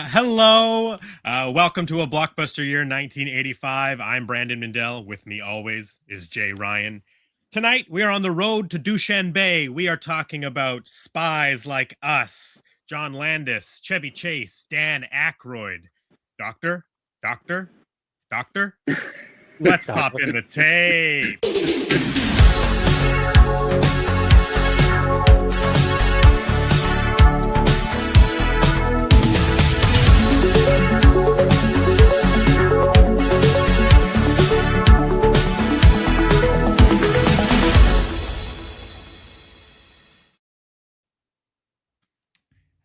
Hello, welcome to a Blockbuster year 1985. I'm Brandon Mindel. With me always is Jay Ryan. Tonight we are on the road to Dushanbe. We are talking about Spies Like Us. John Landis, Chevy Chase, Dan Aykroyd. Doctor, doctor, doctor. Let's pop in the tape.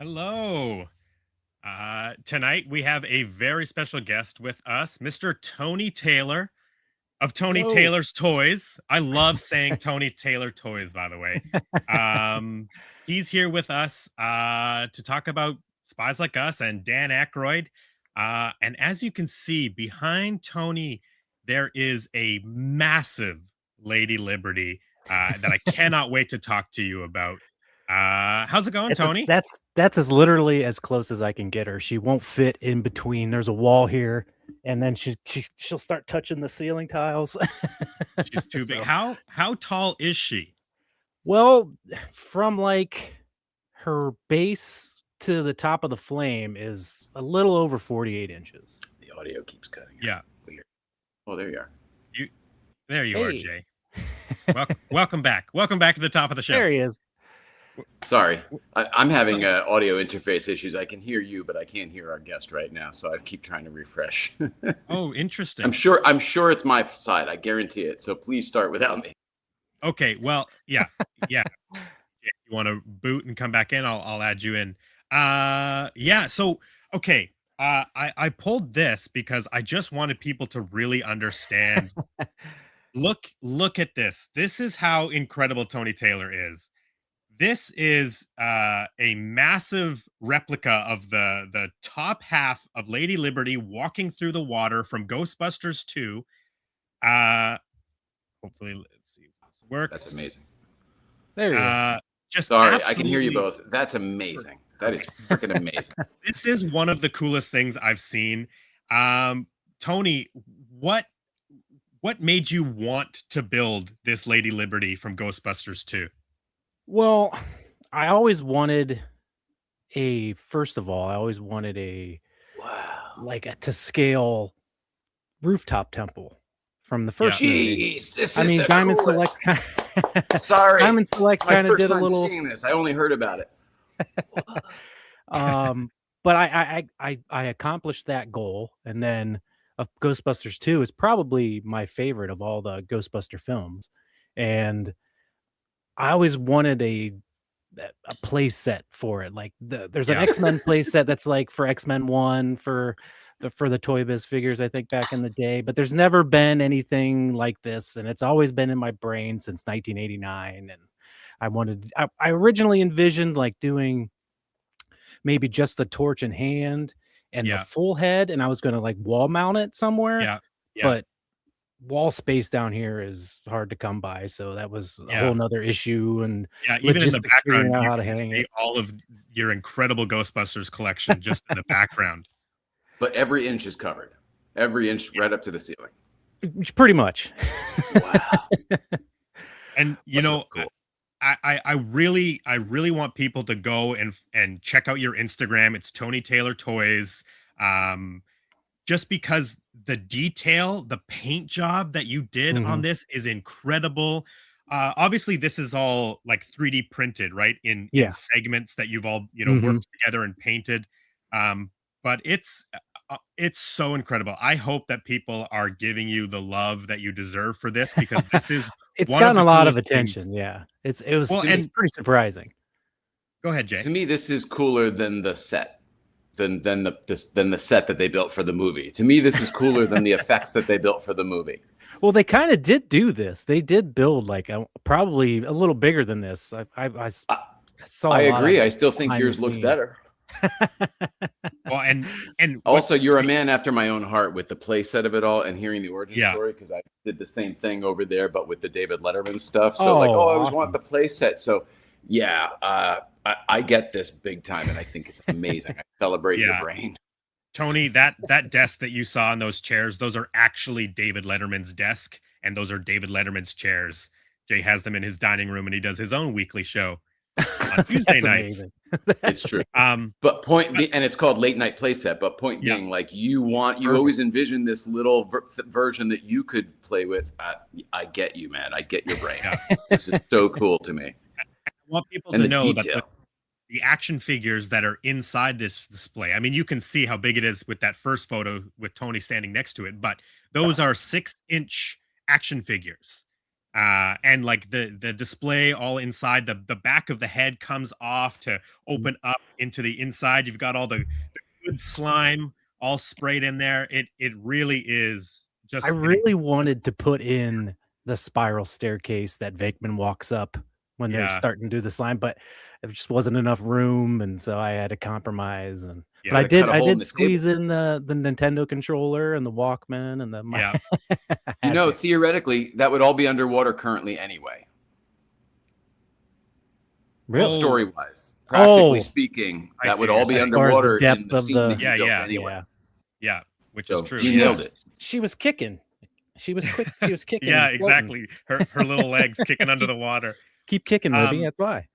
Hello. Tonight we have a very special guest with us, Mr. Tony Taylor of Tony Hello. Taylor's Toys. I love saying Tony Taylor Toys, by the way. He's here with us to talk about Spies Like Us and Dan Aykroyd. And as you can see, behind Tony, there is a massive Lady Liberty that I cannot wait to talk to you about. How's it going, Tony? That's as literally as close as I can get her. She won't fit in between. There's a wall here, and then she'll start touching the ceiling tiles. She's too big. How tall is she? Well, from like her base to the top of the flame is a little over 48 inches. The audio keeps cutting. Yeah. Weird. Oh, there you are. There you are, Jay. Welcome back. Welcome back to the top of the show. There he is. Sorry, I'm having audio interface issues. I can hear you, but I can't hear our guest right now, so I keep trying to refresh. Oh, interesting. I'm sure it's my side. I guarantee it. So please start without me. Okay. Well, yeah. You want to boot and come back in? I'll add you in. Yeah. So, okay. I pulled this because I just wanted people to really understand. Look at this. This is how incredible Tony Taylor is. This is a massive replica of the top half of Lady Liberty walking through the water from Ghostbusters 2. Hopefully, let's see if this works. That's amazing. There he is. Just sorry, I can hear you both. That's amazing. That is freaking amazing. This is one of the coolest things I've seen. Tony, what made you want to build this Lady Liberty from Ghostbusters 2? Well, I always wanted a to scale rooftop temple from the first movie. Jeez, this I is mean, the Diamond coolest. Select. Sorry, Diamond Select my kind of first did a time little. seeing this. I only heard about it. But I accomplished that goal, and then Ghostbusters 2 is probably my favorite of all the Ghostbuster films, and I always wanted a play set for it. Like there's an X-Men play set that's like for X-Men 1 for the Toy Biz figures, I think, back in the day, but there's never been anything like this, and it's always been in my brain since 1989. And I originally envisioned like doing maybe just the torch in hand and the full head, and I was going to like wall mount it somewhere. But wall space down here is hard to come by, so that was a whole nother issue. And even in the background, out how to hang it. All of your incredible Ghostbusters collection just in the background. But every inch is covered. Every inch right up to the ceiling. Pretty much. Wow. And you know, cool. I really want people to go and check out your Instagram. It's Tony Taylor Toys. Just because the detail, the paint job that you did on this is incredible. Obviously, this is all like 3D printed, right? In segments that you've all worked together and painted. But it's so incredible. I hope that people are giving you the love that you deserve for this, because this is it's gotten a lot of attention. Yeah, it's pretty surprising. Go ahead, Jay. To me, this is cooler than the set. Than the set that they built for the movie. To me, this is cooler than the effects that they built for the movie. Well, they kind of did do this. They did build like probably a little bigger than this. I saw. I agree. I still think yours looks better. Well, and also, you're a man after my own heart with the play set of it all and hearing the origin story, because I did the same thing over there, but with the David Letterman stuff. So I always want the play set. So Yeah, I get this big time, and I think it's amazing. I celebrate your Yeah. brain. Tony, that desk that you saw in those chairs, those are actually David Letterman's desk, and those are David Letterman's chairs. Jay has them in his dining room, and he does his own weekly show on Tuesday That's nights. amazing. It's true. Um, But and it's called late night playset. But point Yeah. being, like you Perfect. always envision this little version that you could play with. I get you, man. I get your brain. Yeah. This is so cool to me. I want people And to the know that detail. the action figures that are inside this display. I mean, you can see how big it is with that first photo with Tony standing next to it, but those are 6-inch action figures. And like the display all inside, the back of the head comes off to open up into the inside. You've got all the good slime all sprayed in there. It really is just I really wanted to put in the spiral staircase that Venkman walks up when they're Yeah. starting to do the slime, but there just wasn't enough room, and so I had to compromise. And Yeah, but I gotta cut a hole in did the squeeze in the Nintendo controller and the Walkman and the Yeah. I had to. Theoretically, that would all be underwater currently anyway. Really? Oh. Story-wise, practically Oh. speaking, I that see would what all you're be saying. As far as the underwater in depth the of scene the- that you built Yeah. anyway. Yeah, which So, is true. you nailed it. She was kicking. She was quick. She was kicking. Yeah, and floating. exactly. Her little legs kicking under the water. Keep kicking, Libby. That's why.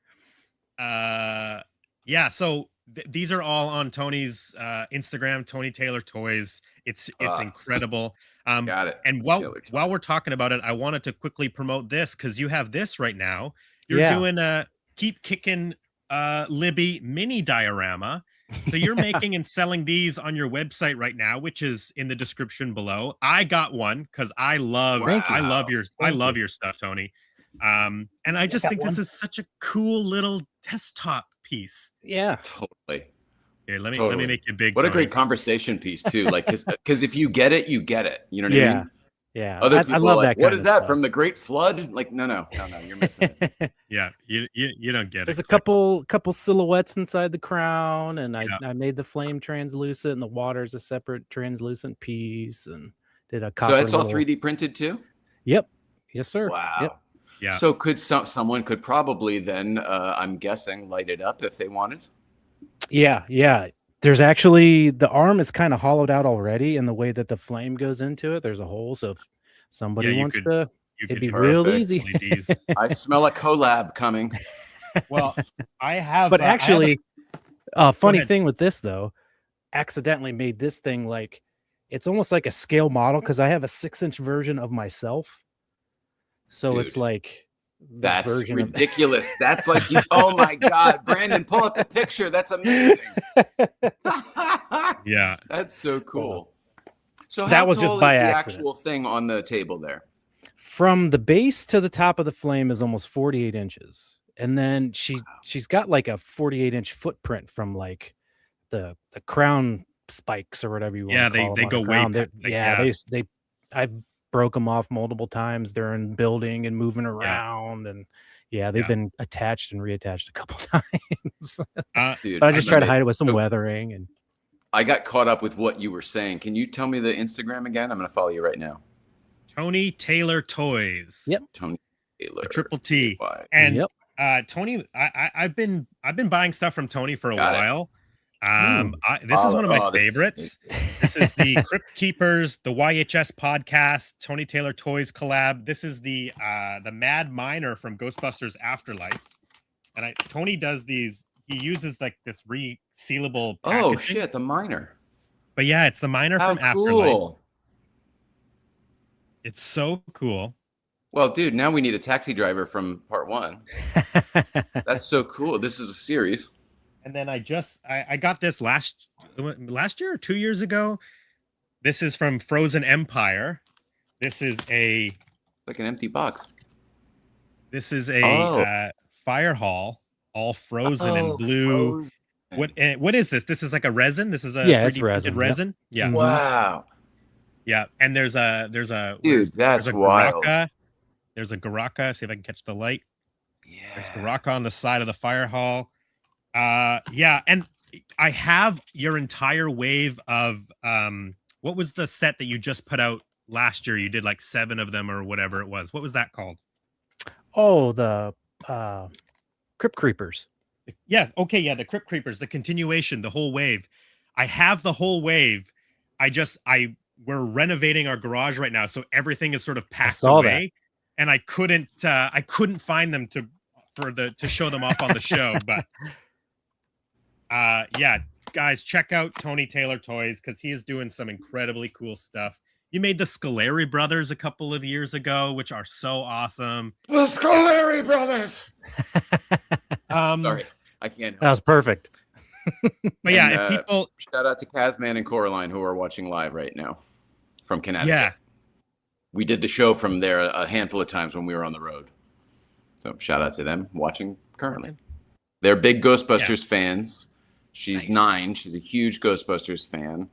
Yeah, so these are all on Tony's Instagram, Tony Taylor Toys. It's incredible. Got it. And while we're talking about it, I wanted to quickly promote this because you have this right now. You're doing a Keep Kicking Libby mini diorama. So you're making and selling these on your website right now, which is in the description below. I got one because I love your stuff, Tony. And I just think this is such a cool little desktop piece. Yeah. Totally. Here, let me make you big. What a Tony. great conversation piece too. Like, because if you get it, you get it. You know what I mean? Yeah. Other people I love are like, that. what kind is of that stuff. from the Great Flood? Like, no, you're missing it. Yeah, you don't get There's it. a couple silhouettes inside the crown, and I made the flame translucent, and the water's a separate translucent piece, and did a copper. So that's all 3D printed too? Yep. Yes, sir. Wow. Yep. Yeah. So could someone could probably then, I'm guessing, light it up if they wanted? Yeah. There's actually, the arm is kind of hollowed out already, and the way that the flame goes into it, there's a hole. So if somebody wants to, it'd be real easy. I smell a collab coming. Well, I have. But actually, funny thing with this though, accidentally made this thing like, it's almost like a scale model because I have a 6-inch version of myself. So Dude, it's like, that's ridiculous. That's like, oh my God, Brandon, pull up the picture. That's amazing. Yeah, that's so cool. So that was just by accident. The actual thing on the table there, from the base to the top of the flame, is almost 48 inches, and then she's got like a 48-inch footprint from like the crown spikes or whatever you want to call them. They go way back. They I broke them off multiple times during building and moving around, and they've been attached and reattached a couple times. Dude, but I just try to hide it with some weathering. And I got caught up with what you were saying. Can you tell me the Instagram again? I'm going to follow you right now. Tony Taylor Toys. Yep. Tony Taylor. Triple T. And Tony, I've been buying stuff from Tony for a while. This is one of my favorites. This is the Crypt Keepers, the YHS podcast, Tony Taylor Toys collab. This is the Mad Miner from Ghostbusters Afterlife. And Tony does these. He uses like this resealable packaging. Oh shit, the miner. But yeah, it's the miner from Afterlife. It's so cool. Well, dude, now we need a taxi driver from part 1. That's so cool. This is a series. And then I got this last year or 2 years ago. This is from Frozen Empire. This is like an empty box. This is a fire hall, all frozen and blue. Frozen. What is this? This is like a resin. This is a 3D printed resin. Yep. Yeah. Wow. Yeah, and there's a dude, that's wild. There's a Garaka. See if I can catch the light. Yeah. There's Garaka on the side of the fire hall. And I have your entire wave of what was the set that you just put out last year? You did like 7 of them or whatever it was. What was that called? Oh, the Crypt Creepers. Yeah. Okay. Yeah. The Crypt Creepers, the continuation, the whole wave. I have the whole wave. We're renovating our garage right now, so everything is sort of I packed saw that. away, and I couldn't find them to show them off on the show. But yeah, guys, check out Tony Taylor Toys because he is doing some incredibly cool stuff. You made the Scoleri brothers a couple of years ago, which are so awesome. The Scoleri brothers. Sorry, I can't. That was perfect. But yeah, if people shout out to Kazman and Coraline who are watching live right now from Connecticut. Yeah, we did the show from there a handful of times when we were on the road. So shout out to them watching currently. They're big Ghostbusters fans. She's 9. She's a huge Ghostbusters fan.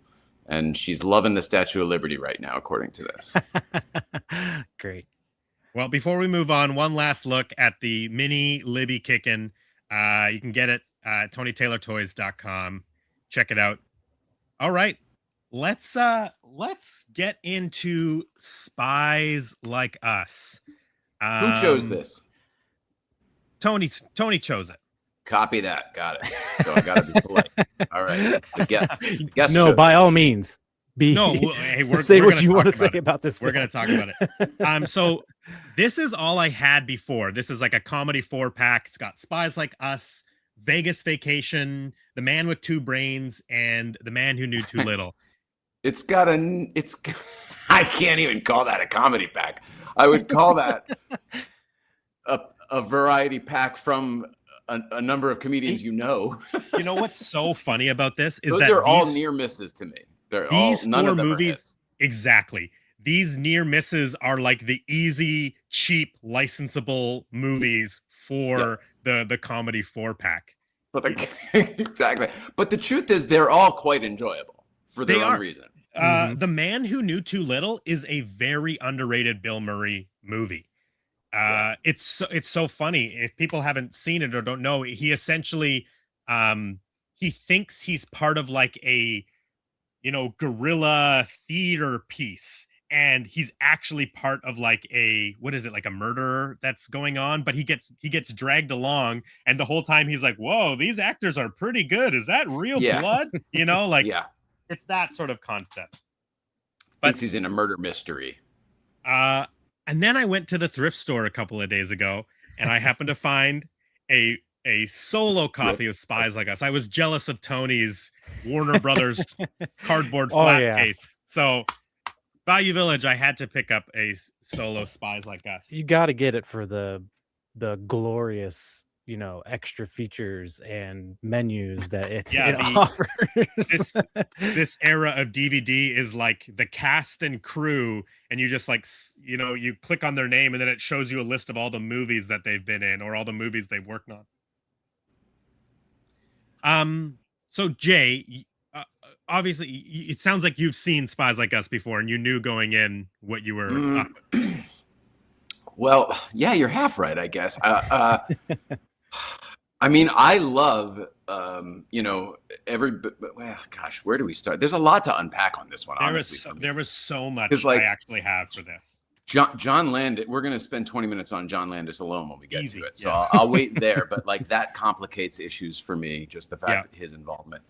And she's loving the Statue of Liberty right now, according to this. Great. Well, before we move on, one last look at the mini Libby Kickin'. You can get it at TonyTaylorToys.com. Check it out. All right. Let's get into Spies Like Us. Who chose this? Tony chose it. Copy that. Got it. So I got to be polite. All right. The guest no, by all means. Hey, say what you want to say about this. We're going to talk about it. So this is all I had before. This is like a comedy 4-pack. It's got Spies Like Us, Vegas Vacation, The Man with Two Brains, and The Man Who Knew Too Little. I can't even call that a comedy pack. I would call that a variety pack from a number of comedians you know. You know what's so funny about this is those are all near misses to me. These none 4 of them movies, exactly. These near misses are like the easy, cheap, licensable movies for the comedy 4-pack. But exactly. But the truth is, they're all quite enjoyable for their own reason. The Man Who Knew Too Little is a very underrated Bill Murray movie. It's so funny. If people haven't seen it or don't know, he essentially he thinks he's part of like a guerrilla theater piece, and he's actually part of like like a murder that's going on, but he gets dragged along, and the whole time he's like, whoa, these actors are pretty good. Is that real blood? It's that sort of concept. But thinks he's in a murder mystery. And then I went to the thrift store a couple of days ago, and I happened to find a solo copy of Spies Like Us. I was jealous of Tony's Warner Brothers cardboard flat case. So Value Village, I had to pick up a solo Spies Like Us. You got to get it for the glorious, extra features and menus that it offers. This era of DVD is like the cast and crew, and you just like, you click on their name and then it shows you a list of all the movies that they've been in or all the movies they've worked on. So Jay, obviously it sounds like you've seen Spies Like Us before and you knew going in what you were Well, yeah, you're half right, I guess. I mean, I love, well, gosh, where do we start? There's a lot to unpack on this one, honestly. There was so much I actually have for this. John Landis, we're going to spend 20 minutes on John Landis alone when we get to it. So I'll wait there. But like that complicates issues for me, just the fact that his involvement.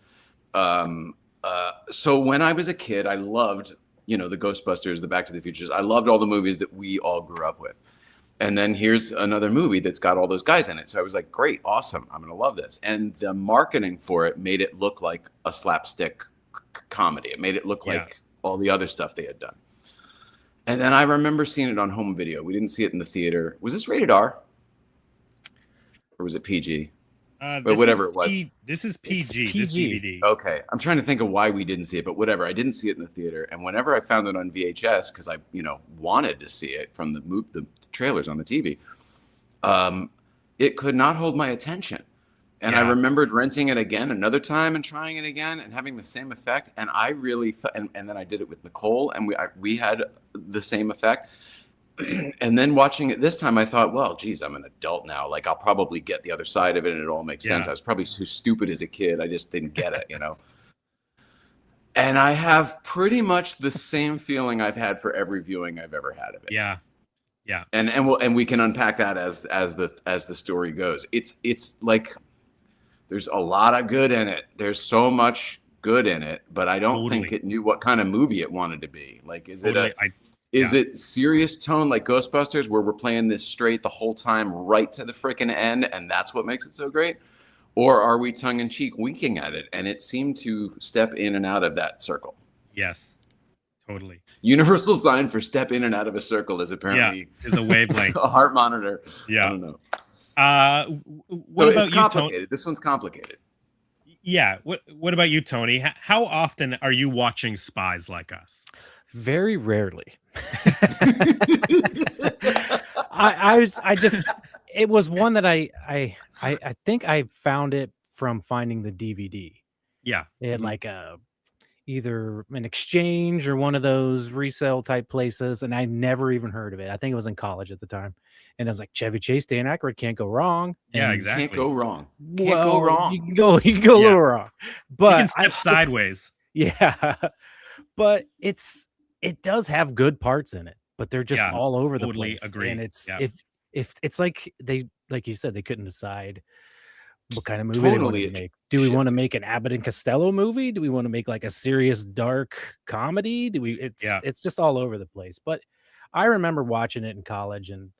So when I was a kid, I loved, the Ghostbusters, the Back to the Futures. I loved all the movies that we all grew up with. And then here's another movie that's got all those guys in it. So I was like, great, awesome. I'm going to love this. And the marketing for it made it look like a slapstick comedy. It made it look like all the other stuff they had done. And then I remember seeing it on home video. We didn't see it in the theater. Was this rated R? Or was it PG? But whatever it was. This is PG, this DVD. Okay. I'm trying to think of why we didn't see it, but whatever. I didn't see it in the theater. And whenever I found it on VHS, because I, wanted to see it from the trailers on the TV, it could not hold my attention. And I remembered renting it again another time and trying it again and having the same effect. And I really and then I did it with Nicole, and we had the same effect. And then watching it this time, I thought, well, geez, I'm an adult now. Like, I'll probably get the other side of it, and it all makes sense. I was probably so stupid as a kid. I just didn't get it, And I have pretty much the same feeling I've had for every viewing I've ever had of it. Yeah. Yeah. And we can unpack that as the story goes. It's like there's a lot of good in it. There's so much good in it, but I don't think Totally. it knew what kind of movie it wanted to be. Like, is Totally. it serious tone like Ghostbusters, where we're playing this straight the whole time, right to the freaking end, and that's what makes it so great? Or are we tongue in cheek winking at it? And it seemed to step in and out of that circle. Yes. Totally. Universal sign for step in and out of a circle is apparently is a wavelength. a heart monitor. Yeah. I don't know. What about it's you, complicated. Tony? This one's complicated. Yeah. What about you, Tony? How often are you watching Spies Like Us? Very rarely. I just it was one that I think I found it from finding the DVD. Yeah. It had like a either an exchange or one of those resale type places, and I never even heard of it. I think it was in college at the time, and I was like, Chevy Chase, Dan Aykroyd, can't go wrong. Yeah, And exactly. Can't go wrong. Can't well, go wrong. You can go a little wrong, but you can step sideways. Yeah, but it does have good parts in it, but they're just all over the totally place. agree. And it's Yeah. if it's like like you said, they couldn't decide what kind of movie Totally they wanted to make. Do we want to make an Abbott and Costello movie? Do we want to make like a serious dark comedy? Do we it's just all over the place. But I remember watching it in college and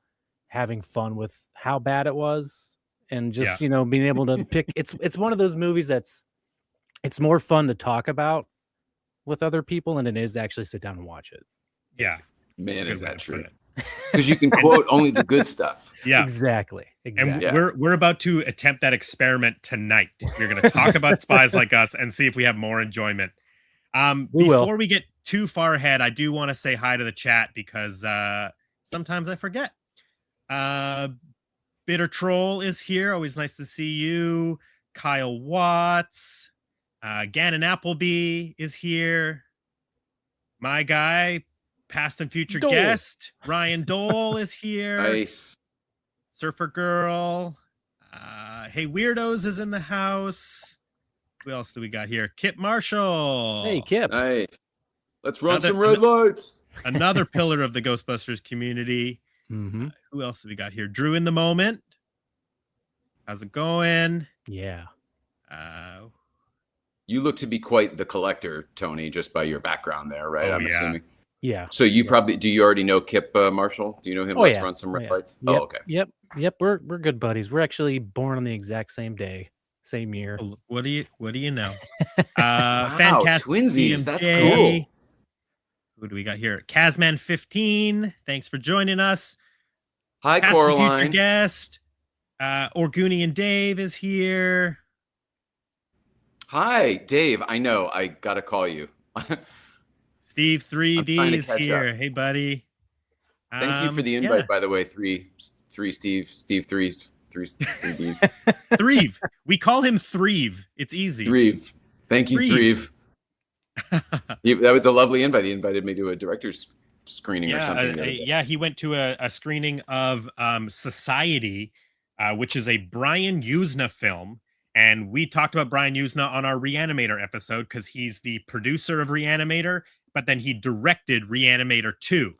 having fun with how bad it was, and just being able to pick it's one of those movies it's more fun to talk about with other people than it is to actually sit down and watch it. Yeah. Man, is that true? Because you can quote only the good stuff. Yeah, exactly. And we're about to attempt that experiment tonight. We're going to talk about Spies Like Us and see if we have more enjoyment. Before we get too far ahead, I do want to say hi to the chat because sometimes I forget. Bitter Troll is here. Always nice to see you. Kyle Watts. Gannon Appleby is here. My guy, past and future guest, Ryan Dole is here. Nice. Surfer Girl. Hey Weirdos is in the house. Who else do we got here? Kip Marshall. Hey Kip. Nice. Let's run some red lights. Another pillar of the Ghostbusters community. Mm-hmm. Who else do we got here? Drew in the Moment. How's it going? Yeah. You look to be quite the collector, Tony, just by your background there, right? I'm assuming. Yeah. So you probably do you already know Kip Marshall? Do you know him? Let's run some red lights. Yep. Oh, okay. Yep. We're good buddies. We're actually born on the exact same day, same year. What do you know? Wow, Fantastic twinsies. CMJ. That's cool. Who do we got here? Kazman15. Thanks for joining us. Hi, Past Coraline. Future guest. Orgunian Dave is here. Hi, Dave. I know. I got to call you. Steve 3D is here. Up. Hey, buddy. Thank you for the invite, by the way. Steve 3's 3D. Threve. We call him Threve. It's easy. Threve. Thank you, Threve. That was a lovely invite. He invited me to a director's screening or something. He went to a screening of Society, which is a Brian Usna film. And we talked about Brian Usna on our Reanimator episode because he's the producer of Reanimator, but then he directed Reanimator 2.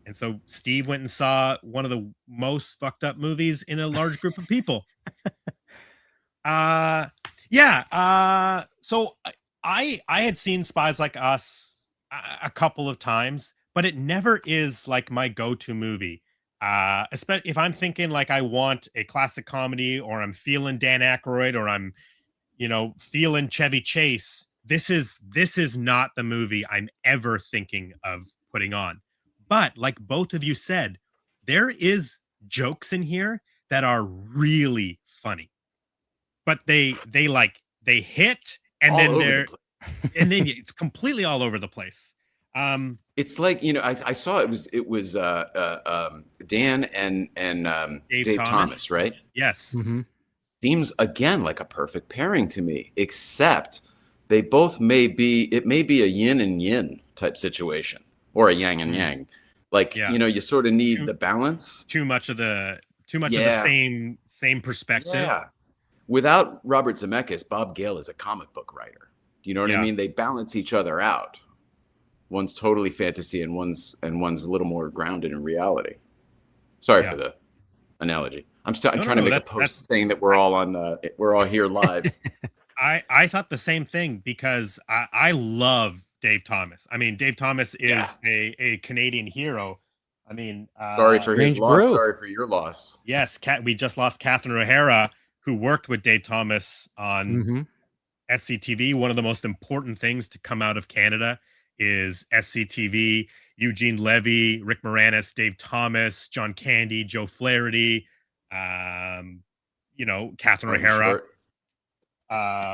And so Steve went and saw one of the most fucked up movies in a large group of people. So I had seen Spies Like Us a couple of times, but it never is like my go-to movie. Especially if I'm thinking like I want a classic comedy, or I'm feeling Dan Aykroyd, or I'm, feeling Chevy Chase. This is not the movie I'm ever thinking of putting on. But like both of you said, there is jokes in here that are really funny, but they hit, and then it's completely all over the place. It's like, I saw it was Dan and Dave Thomas, right? Yes. Mm-hmm. Seems again like a perfect pairing to me, except they both may be a yin and yin type situation, or a yang and yang. Like, you sort of need the balance. Too much of the same perspective. Yeah. Without Robert Zemeckis, Bob Gale is a comic book writer. Do you know what I mean? They balance each other out. One's totally fantasy, and one's a little more grounded in reality. Sorry for the analogy. I'm trying to make a post saying that we're all here live. I thought the same thing because I love Dave Thomas. I mean, Dave Thomas is a Canadian hero. I mean, sorry for his loss. Brew. Sorry for your loss. Yes, we just lost Catherine O'Hara, who worked with Dave Thomas on SCTV. One of the most important things to come out of Canada is SCTV. Eugene Levy, Rick Moranis, Dave Thomas, John Candy, Joe Flaherty, Catherine O'Hara.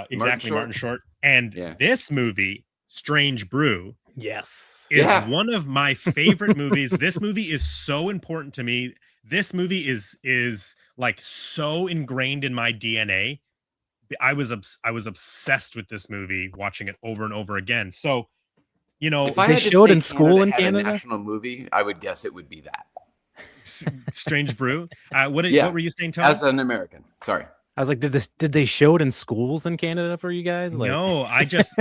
Exactly, Martin Short. And this movie, Strange Brew, is one of my favorite movies. This movie is so important to me. This movie is like so ingrained in my DNA. I was obsessed with this movie, watching it over and over again. So, if I they had to showed say in school in had Canada, a national movie, I would guess it would be that. Strange Brew. What were you saying, Tony? As an American, sorry. I was like, did they show it in schools in Canada for you guys? Like... No, I just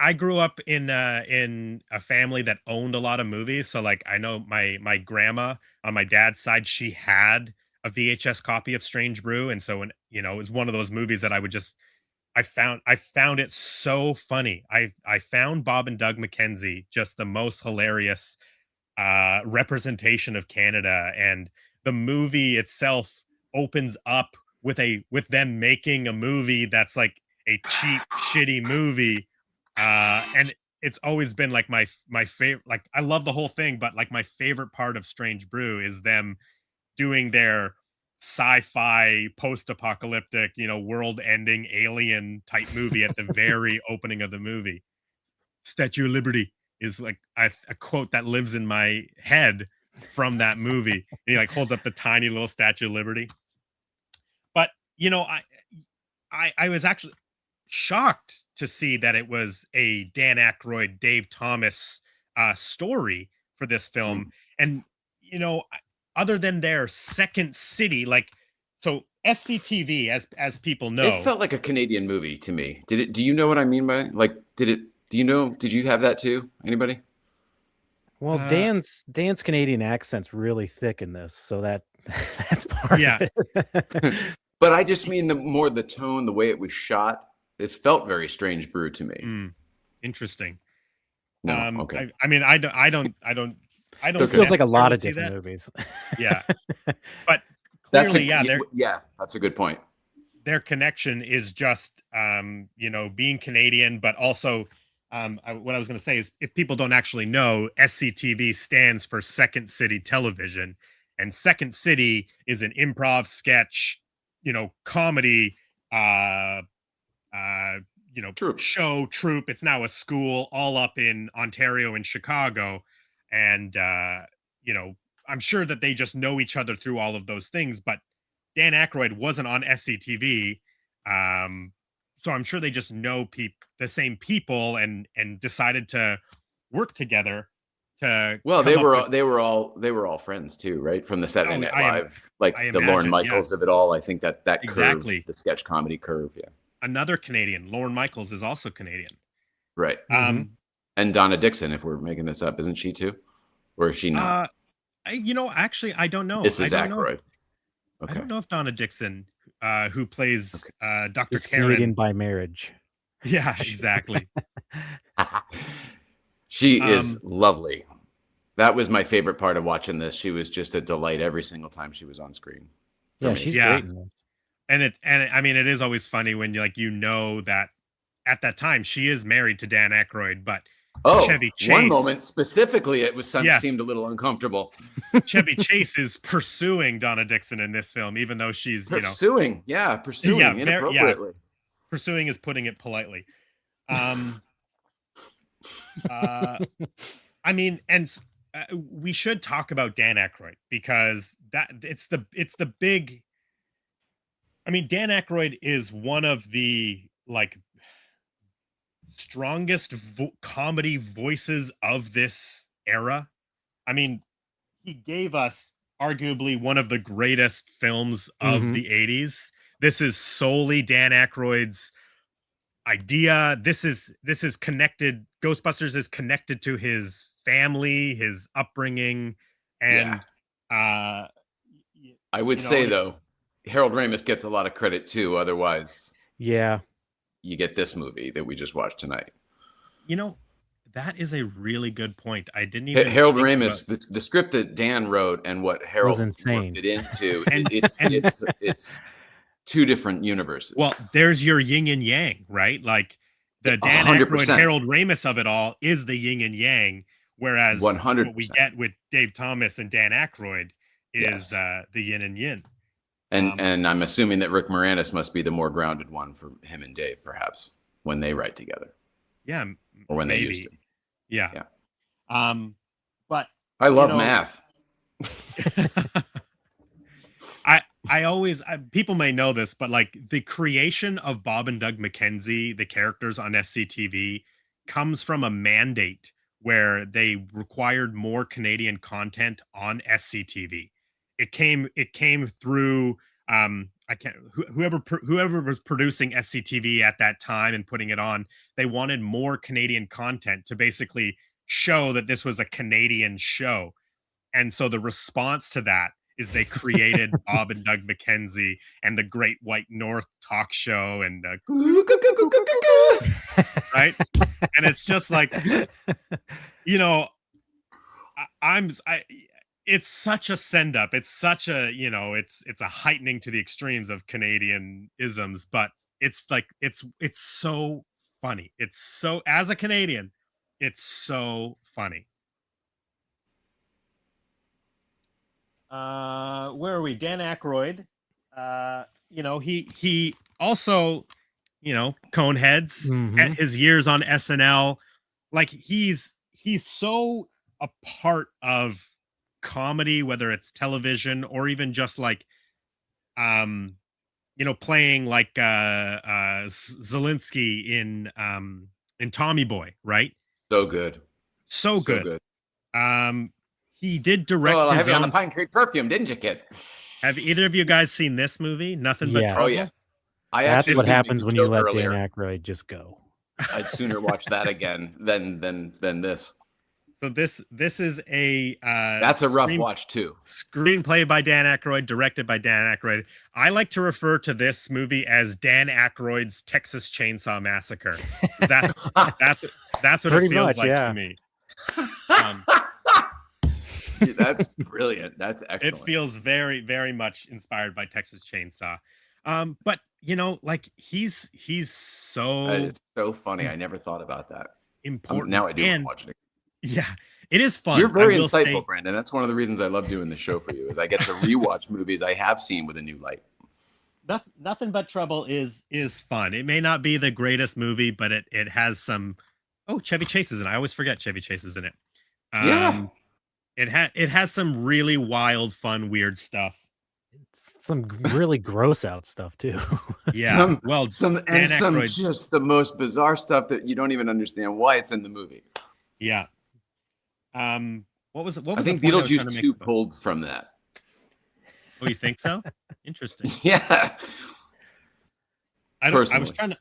I grew up in a family that owned a lot of movies. So like I know my grandma on my dad's side, she had a VHS copy of Strange Brew, and so when it was one of those movies that I found it so funny. I found Bob and Doug McKenzie just the most hilarious representation of Canada, and the movie itself opens up with them making a movie that's like a cheap, shitty movie, and it's always been like my favorite. Like I love the whole thing, but like my favorite part of Strange Brew is them doing their sci-fi post-apocalyptic, world-ending alien type movie at the very opening of the movie. Statue of Liberty is like a quote that lives in my head from that movie. And he like holds up the tiny little Statue of Liberty. But I was actually shocked to see that it was a Dan Aykroyd, Dave Thomas story for this film. And other than their second city, like, so SCTV, as people know, it felt like a Canadian movie to me. Did it? Do you know what I mean by like? Did it? Do you know? Did you have that too? Anybody? Well, Dan's Canadian accent's really thick in this, so that's part of it. But I just mean the tone, the way it was shot. This felt very Strange Brew to me. Interesting. No, okay. I don't. It feels like a lot of different movies. Yeah, but clearly, that's a good point. Their connection is just, being Canadian, but also, what I was going to say is, if people don't actually know, SCTV stands for Second City Television, and Second City is an improv sketch, comedy, troupe. It's now a school all up in Ontario and Chicago. And, I'm sure that they just know each other through all of those things, but Dan Aykroyd wasn't on SCTV. So I'm sure they just know the same people and decided to work together to. Well, they were all friends too, right? From the Saturday Night Live, the Lorne Michaels of it all. I think that exactly curve, the sketch comedy curve. Yeah. Another Canadian, Lorne Michaels, is also Canadian. Right. And Donna Dixon, if we're making this up, isn't she too? Or is she not? Actually, I don't know. This is Aykroyd. Okay. I don't know if Donna Dixon, who plays Dr. She's Karen, Canadian by marriage. Yeah, exactly. She is lovely. That was my favorite part of watching this. She was just a delight every single time she was on screen. Yeah, she's great in this. And it is always funny when that at that time she is married to Dan Aykroyd, but Chevy Chase. One moment specifically, it seemed a little uncomfortable. Chevy Chase is pursuing Donna Dixon in this film, even though she's pursuing inappropriately. Pursuing is putting it politely. We should talk about Dan Aykroyd because it's the big. Dan Aykroyd is one of the strongest comedy voices of this era. He gave us arguably one of the greatest films of the 80s. This is solely Dan Aykroyd's idea. This is connected. Ghostbusters is connected to his family, his upbringing, and uh, I would you know, say and it's, though, Harold Ramis gets a lot of credit too. Otherwise, Yeah. you get this movie that we just watched tonight. you know, that is a really good point. I didn't even Harold think about. Ramis, the script that Dan wrote and what Was Harold insane. worked it into, And it's two different universes. well, there's your yin and yang, right? Like the Dan Aykroyd, 100%, Harold Ramis of it all is the yin and yang, whereas what we 100%. get with Dave Thomas and Dan Aykroyd is Yes. the yin and yin. And I'm assuming that Rick Moranis must be the more grounded one for him and Dave, perhaps, when they write together. Yeah, Or when maybe. they used to. Yeah. Yeah. But I love math. I always people may know this, but like the creation of Bob and Doug McKenzie, the characters on SCTV, comes from a mandate where they required more Canadian content on SCTV. It came through I can't whoever was producing SCTV at that time and putting it on, they wanted more Canadian content to basically show that this was a Canadian show. And so the response to that is they created Bob and Doug McKenzie and the Great White North talk show and right. And it's just like, you know, it's such a send up. It's such a, it's a heightening to the extremes of Canadian isms, but it's like, it's so funny. It's so, as a Canadian, it's so funny. Where are we? Dan Aykroyd. He also, Coneheads at Mhm. his years on SNL. Like he's so a part of comedy, whether it's television or even just like playing like Zelensky in Tommy Boy, right? So good. So So good. good. He did direct Well, I his have you on the own. Pine Tree Perfume, didn't you, kid? Have either of you guys seen this movie? Nothing But Yes. Oh, Trouble? yeah. I That's actually what was gonna make happens the when you joke let earlier. Dan Aykroyd just go. I'd sooner watch that again than this. So this is a That's a rough watch too. screenplay by Dan Aykroyd, directed by Dan Aykroyd. I like to refer to this movie as Dan Aykroyd's Texas Chainsaw Massacre. That's what Pretty it feels much, like yeah. to me. Um, That's brilliant. That's it excellent. feels very, very much inspired by Texas Chainsaw. But like he's so It's so funny. I never thought about that. important. Now I do want And to watch it. yeah, it is fun. You're very I will insightful, say, Brandon. That's one of the reasons I love doing the show for you. Is I get to rewatch movies I have seen with a new light. Nothing But Trouble is fun. It may not be the greatest movie, but it has some. Oh, Chevy Chase is in it. I always forget Chevy Chase is in it. Yeah. It has some really wild, fun, weird stuff. Some really gross out stuff too. Yeah. some Dan Aykroyd, just the most bizarre stuff that you don't even understand why it's in the movie. yeah. What was I the point think I was trying to Beetlejuice make 2 about? pulled from that. Oh, you think so? Interesting. Yeah. I was Personally.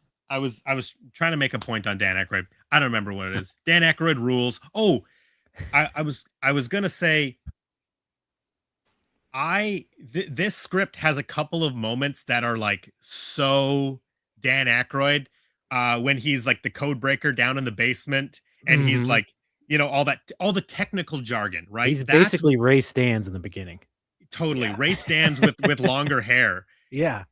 trying to make a point on Dan Aykroyd. I don't remember what it is. Dan Aykroyd rules. Oh, I was gonna say this script has a couple of moments that are like so Dan Aykroyd when he's like the code breaker down in the basement and he's Mhm. like, all the technical jargon, right? He's That's basically Ray Stans in the beginning. totally Yeah. Ray Stans with longer hair. Yeah.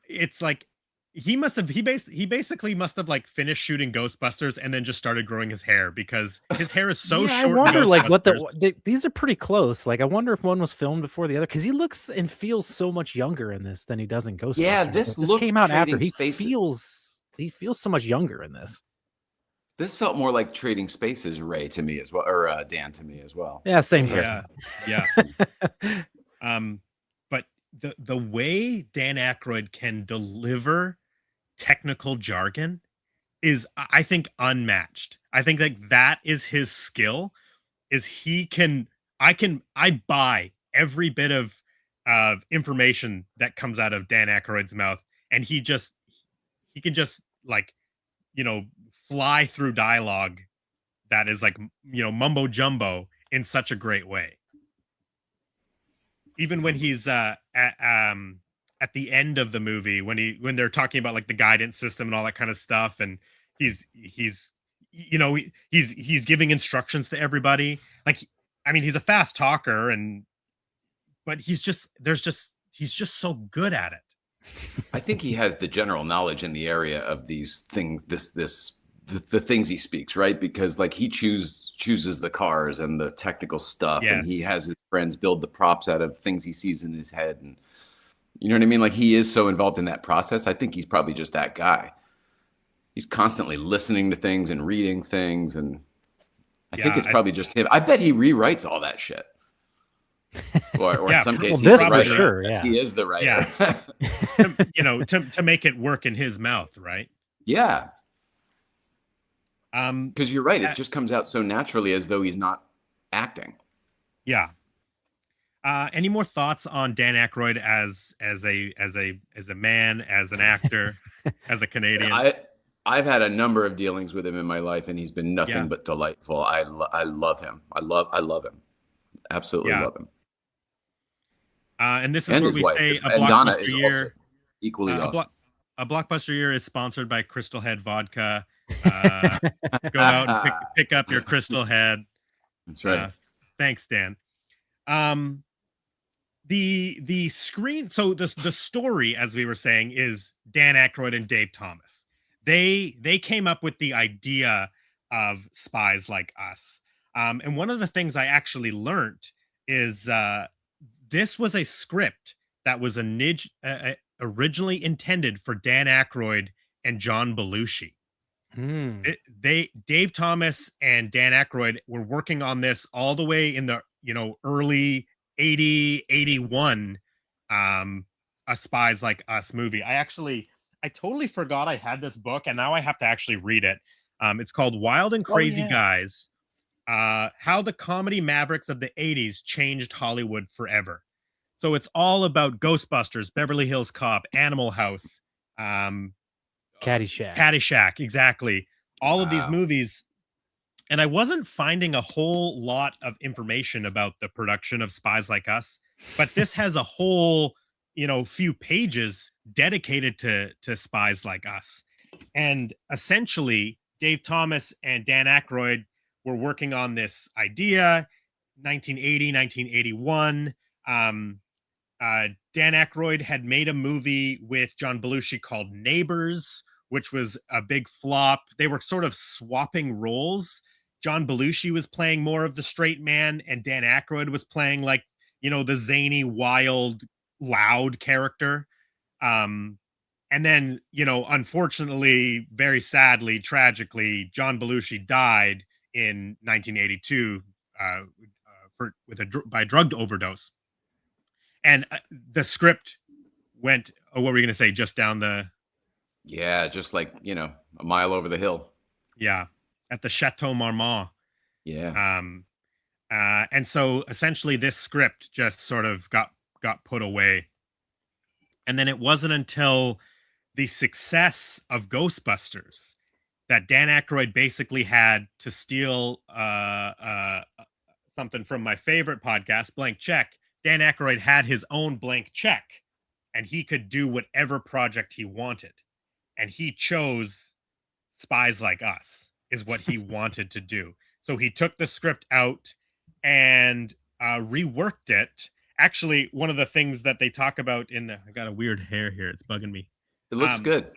It's like he basically must have like finished shooting Ghostbusters and then just started growing his hair because his hair is so Yeah, short. I in wonder like what Ghostbusters. these are pretty close. Like I wonder if one was filmed before the other because he looks and feels so much younger in this than he does in Ghostbusters. Yeah, But this this looked came out after. Trading Spaces. He feels so much younger in this. This felt more like Trading Spaces Ray to me as well, or Dan to me as well. Yeah, same person. Yeah. But the way Dan Aykroyd can deliver technical jargon is, I think, unmatched. I think that is his skill. Is I buy every bit of information that comes out of Dan Aykroyd's mouth, and he can just like, you know, fly through dialogue that is like, mumbo jumbo in such a great way. Even when he's at the end of the movie, when they're talking about like the guidance system and all that kind of stuff, and he's he's giving instructions to everybody. Like, I mean, he's a fast talker, but he's just so good at it. I think he has the general knowledge in the area of these things, the things he speaks, right? Because like he chooses the cars and the technical stuff, Yes. and he has his friends build the props out of things he sees in his head, and you know what I mean? Like he is so involved in that process. I think he's probably just that guy. He's constantly listening to things and reading things, and I think it's probably just him. I bet he rewrites all that shit. Or in some cases, this for sure. Yeah, he is the writer. Yeah. to make it work in his mouth, right? Yeah. Because you're right, it just comes out so naturally as though he's not acting. Yeah. Any more thoughts on Dan Aykroyd as a man, as an actor, as a Canadian? I've had a number of dealings with him in my life, and he's been nothing but delightful. I love him. I love him. Absolutely love him. And this is where we say a Blockbuster year. Equally awesome. A Blockbuster year is sponsored by Crystal Head Vodka. Go out and pick up your Crystal Head. That's right. Thanks, Dan. The screen. So the story, as we were saying, is Dan Aykroyd and Dave Thomas. They came up with the idea of Spies Like Us. And one of the things I actually learned is this was a script that was originally intended for Dan Aykroyd and John Belushi. Dave Thomas and Dan Aykroyd were working on this all the way in the early 81 a Spies Like Us movie. I totally forgot I had this book, and now I have to actually read it. It's called Wild and Crazy Guys. How the Comedy Mavericks of the 80s Changed Hollywood Forever. So it's all about Ghostbusters, Beverly Hills Cop, Animal House, Caddyshack, exactly. All of these movies. And I wasn't finding a whole lot of information about the production of Spies Like Us, but this has a whole, few pages dedicated to Spies Like Us. And essentially, Dave Thomas and Dan Aykroyd were working on this idea, 1980, 1981. Dan Aykroyd had made a movie with John Belushi called Neighbors, which was a big flop. They were sort of swapping roles. John Belushi was playing more of the straight man, and Dan Aykroyd was playing like, the zany, wild, loud character. And then, unfortunately, very sadly, tragically, John Belushi died in 1982 by drug overdose. And the script went, what were we going to say? Just down the... Yeah, just like, a mile over the hill. Yeah, at the Chateau Marmont. Yeah. And so essentially this script just sort of got put away. And then it wasn't until the success of Ghostbusters that Dan Aykroyd basically had to steal something from my favorite podcast, Blank Check. Dan Aykroyd had his own blank check, and he could do whatever project he wanted. And he chose Spies Like Us is what he wanted to do. So he took the script out and reworked it. Actually, one of the things that they talk about I got a weird hair here. It's bugging me. It looks good.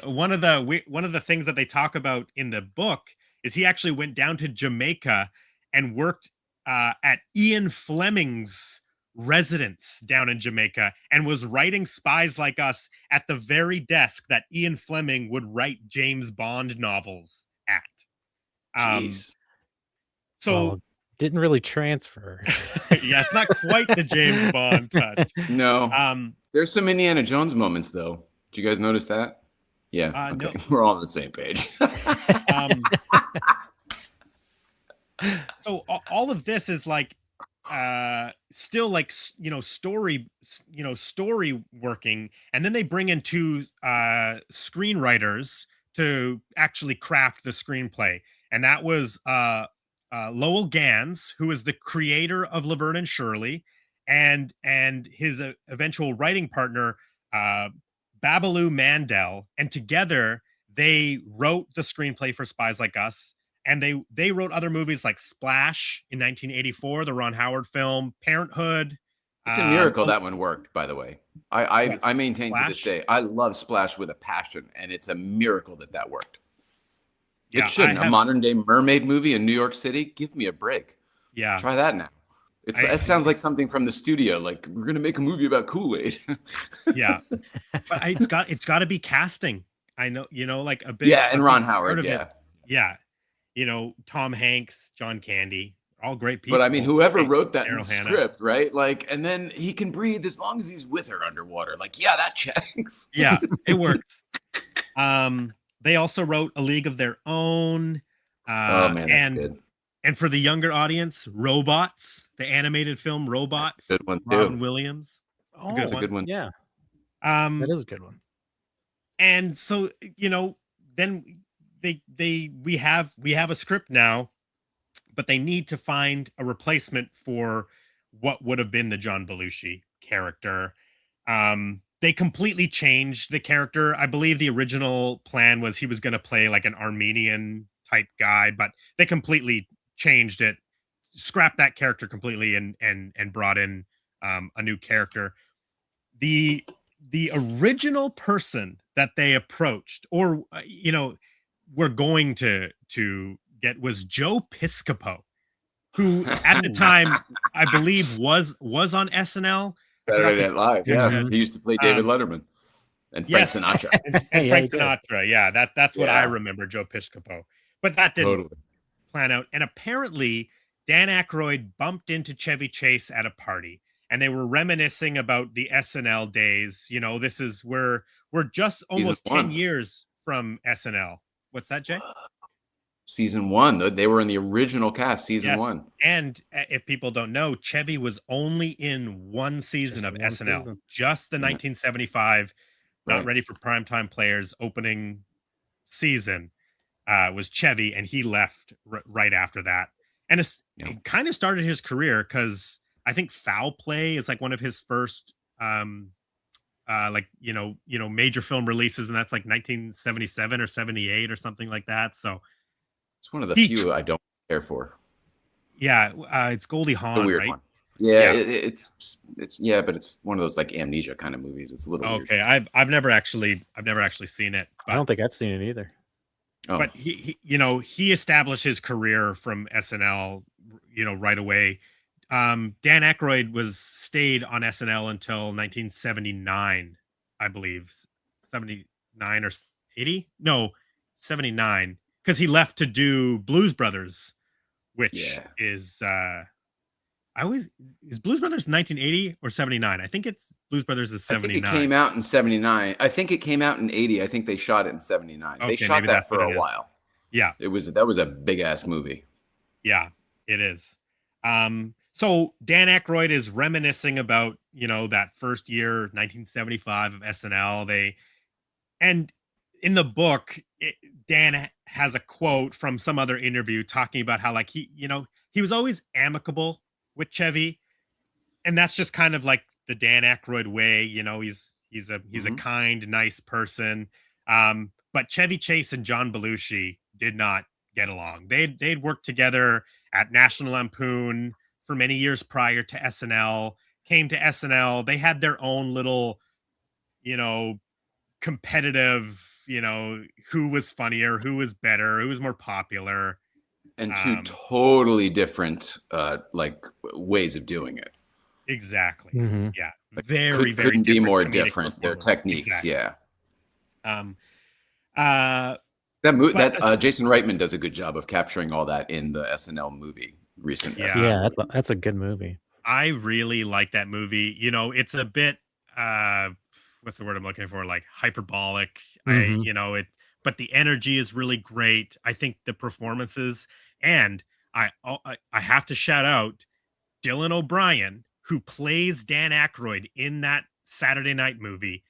One of the things that they talk about in the book is he actually went down to Jamaica and worked at Ian Fleming's residence down in Jamaica and was writing Spies Like Us at the very desk that Ian Fleming would write James Bond novels at. Jeez. So didn't really transfer. Yeah, it's not quite the James Bond touch. No. There's some Indiana Jones moments though. Did you guys notice that? Yeah. Okay. No. We're all on the same page. So all of this is like, still like story working, and then they bring in two screenwriters to actually craft the screenplay, and that was Lowell Gans, who is the creator of Laverne and Shirley, and his eventual writing partner, uh Babaloo Mandel, and together they wrote the screenplay for Spies Like Us, and they wrote other movies like Splash in 1984, the Ron Howard film, Parenthood. It's a miracle that one worked, by the way. What, I maintain to this Splash? day, I love Splash with a passion, and it's a miracle that worked. It Yeah, shouldn't. A modern day mermaid movie in New York City? Give me a break. yeah. Try that now. It sounds like something from the studio. Like, we're gonna make a movie about Kool-Aid. Yeah, but it's got to be casting. I know, like a big, Yeah, and a Ron big part Howard. of it. Yeah. Yeah, Tom Hanks, John Candy, all great people. But I mean, whoever wrote that Daryl Hannah. script, right? Like, and then he can breathe as long as he's with her underwater. Like, yeah, that checks. Yeah, it works. They also wrote A League of Their Own. Oh man, that's good. And for the younger audience, Robots, the animated film Robots. Good one too. Robin Williams. Oh, That's a good one. Yeah, that is a good one. And so, then we have a script now, but they need to find a replacement for what would have been the John Belushi character. They completely changed the character. I believe the original plan was he was going to play like an Armenian type guy, but they completely changed it, scrapped that character completely, and brought in a new character. The original person that they approached, or were going to get, was Joe Piscopo, who at the time I believe was on SNL. Saturday Night Live. Yeah, Mhm. he used to play David Letterman and Frank Yes. Sinatra. and Yeah, Frank he did. Sinatra. Yeah, that's what I Yeah. remember, Joe Piscopo. But that didn't Totally. plan out. And apparently, Dan Aykroyd bumped into Chevy Chase at a party, and they were reminiscing about the SNL days. This is we're just almost 10 one. years from SNL. What's that, Jay? Season 1. They were in the original cast, season Yes. 1. And if people don't know, Chevy was only in one season Just of one SNL, season. just the Yeah. 1975 Not Right. Ready for Primetime Players opening season was Chevy, and he left right after that. And Yeah. it kind of started his career, because I think Foul Play is like one of his first major film releases, and that's like 1977 or 78 or something like that. So It's one of the He few I don't care for. yeah, it's Goldie The Hawn, weird right? one. Yeah, Yeah. it's but it's one of those like Amnesia kind of movies. It's a little weird. Okay, I've never actually seen it, I don't think I've seen it either. Oh, but he established his career from SNL, right away. Dan Aykroyd stayed on SNL until 1979, I believe. 79 or 80? No, 79, because he left to do Blues Brothers, which Yeah. is is Blues Brothers 1980 or 79? I think it's Blues Brothers is I think 79. it came out in 79. I think it came out in 80. I think they shot it in 79. Okay, They shot maybe that that's for what a it is. while. Yeah. That was a big ass movie. Yeah, it is. So Dan Aykroyd is reminiscing about, that first year, 1975 of SNL. And in the book, Dan has a quote from some other interview talking about how, like, he was always amicable with Chevy, and that's just kind of like the Dan Aykroyd way. He's a Mhm. kind, nice person. But Chevy Chase and John Belushi did not get along. They'd worked together at National Lampoon for many years prior to SNL. Came to SNL, they had their own little, competitive, who was funnier, who was better, who was more popular. And two totally different like ways of doing it. Exactly. Mhm. Yeah. Like, Very, very couldn't be different more comedic different. Their performance. techniques, Exactly. yeah. That Jason Reitman does a good job of capturing all that in the SNL movie recent. Yeah. SNL Yeah, movie. that's a good movie. I really like that movie. It's a bit what's the word I'm looking for? Like hyperbolic. Mhm. But the energy is really great. I think the performances, and I have to shout out Dylan O'Brien, who plays Dan Aykroyd in that Saturday Night movie,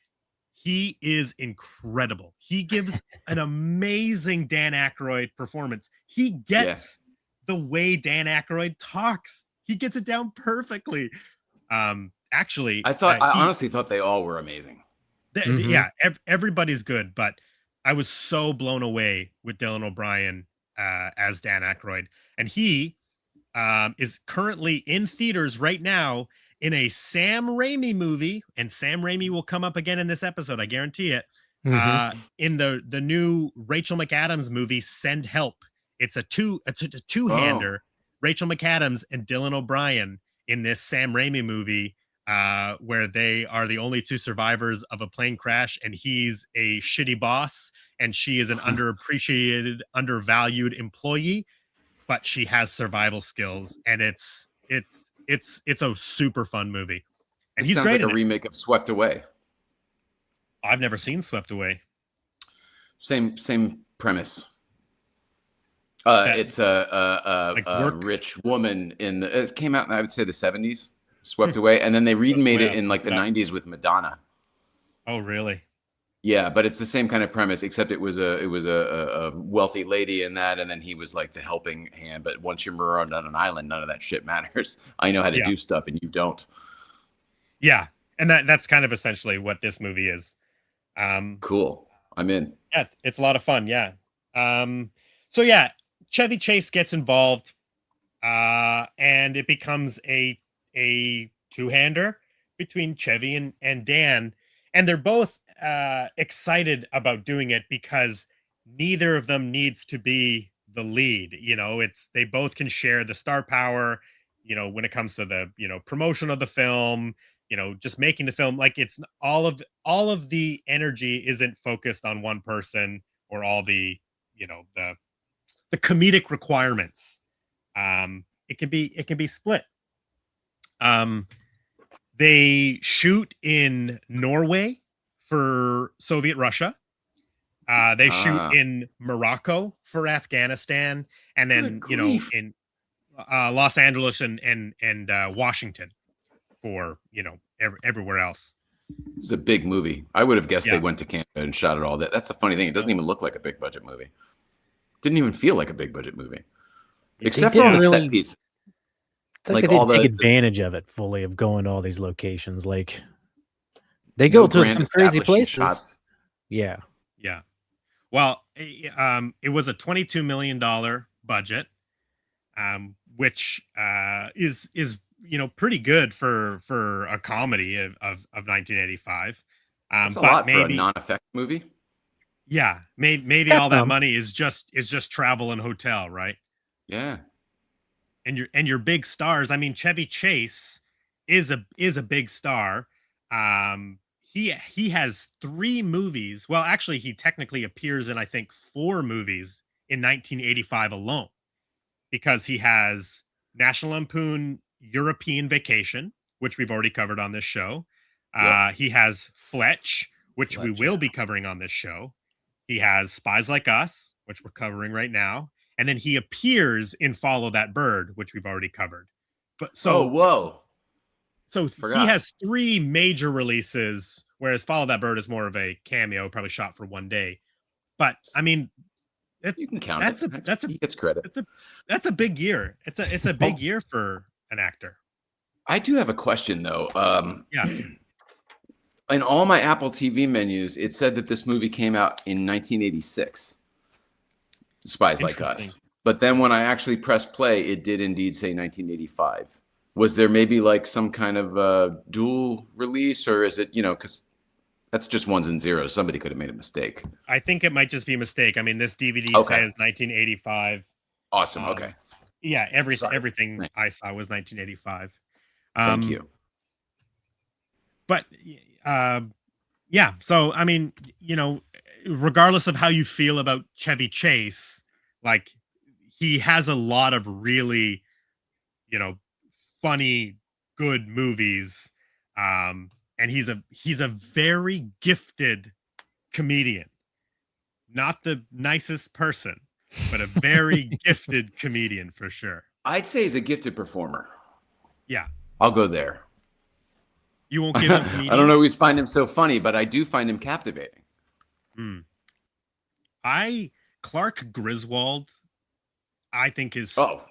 he is incredible. He gives an amazing Dan Aykroyd performance. He Yeah. gets the way Dan Aykroyd talks. He gets it down perfectly. Actually, I honestly thought they all were amazing. yeah, everybody's good, but I was so blown away with Dylan O'Brien as Dan Aykroyd, and he is currently in theaters right now in a Sam Raimi movie, and Sam Raimi will come up again in this episode, I guarantee it. In the new Rachel McAdams movie, Send Help. It's a two-hander, Rachel McAdams and Dylan O'Brien in this Sam Raimi movie, where they are the only two survivors of a plane crash, and he's a shitty boss, and she is an underappreciated, undervalued employee, but she has survival skills, and it's a super fun movie, and he's sounds great. Like a remake of Swept Away. I've never seen Swept Away. Same premise. It's a rich woman it came out in, I would say, the 70s, Swept Away, and then they remade it in like the 90s with Madonna. Oh, really? Yeah, but it's the same kind of premise, except it was a wealthy lady in that, and then he was like the helping hand. But once you're marooned on an island, none of that shit matters. I know how to do stuff, and you don't. Yeah, and that's kind of essentially what this movie is. Cool. I'm in. Yeah, it's a lot of fun. Yeah. So yeah, Chevy Chase gets involved, and it becomes a two-hander between Chevy and Dan, and they're both excited about doing it because neither of them needs to be the lead. They both can share the star power, when it comes to the, promotion of the film, just making the film. Like, it's all of the energy isn't focused on one person, or all the, the comedic requirements. It can be split. They shoot in Norway for Soviet Russia. They shoot in Morocco for Afghanistan, and then in Los Angeles and Washington for everywhere else. This is a big movie. I would have guessed they went to Canada and shot it all. That's the funny thing. It doesn't even look like a big budget movie. Didn't even feel like a big budget movie, except for all the set pieces. It's like they didn't take advantage of it fully, of going to all these locations. Like, they go to some crazy places. Shots. Yeah. Well, it was a $22 million budget, which is pretty good for a comedy of 1985. That's a lot for a non-effect movie. Yeah, maybe all that money is just travel and hotel, right? Yeah. And your big stars. I mean, Chevy Chase is a big star. He has 3 movies. Well, actually, he technically appears in, I think, 4 movies in 1985 alone, because he has National Lampoon European Vacation, which we've already covered on this show. He has Fletch, which we will be covering on this show. He has Spies Like Us, which we're covering right now. And then he appears in Follow That Bird, which we've already covered. But so he has 3 major releases, whereas Follow That Bird is more of a cameo, probably shot for one day. But I mean, you can count he gets credit. That's a big year. It's a big year for an actor. I do have a question though. In all my Apple TV menus, it said that this movie came out in 1986. Spies Like Us. But then when I actually pressed play, it did indeed say 1985. Was there maybe like some kind of dual release, or is it, because that's just ones and zeros. Somebody could have made a mistake. I think it might just be a mistake. I mean, this DVD says 1985. Awesome. Okay. Yeah, everything I saw was 1985. Thank you. But yeah, so I mean, regardless of how you feel about Chevy Chase, like, he has a lot of really, funny, good movies. And he's a very gifted comedian. Not the nicest person, but a very gifted comedian for sure. I'd say he's a gifted performer. Yeah. I'll go there. You won't give him I comedian? don't always find him so funny, but I do find him captivating. Hmm. Clark Griswold, I think is Oh,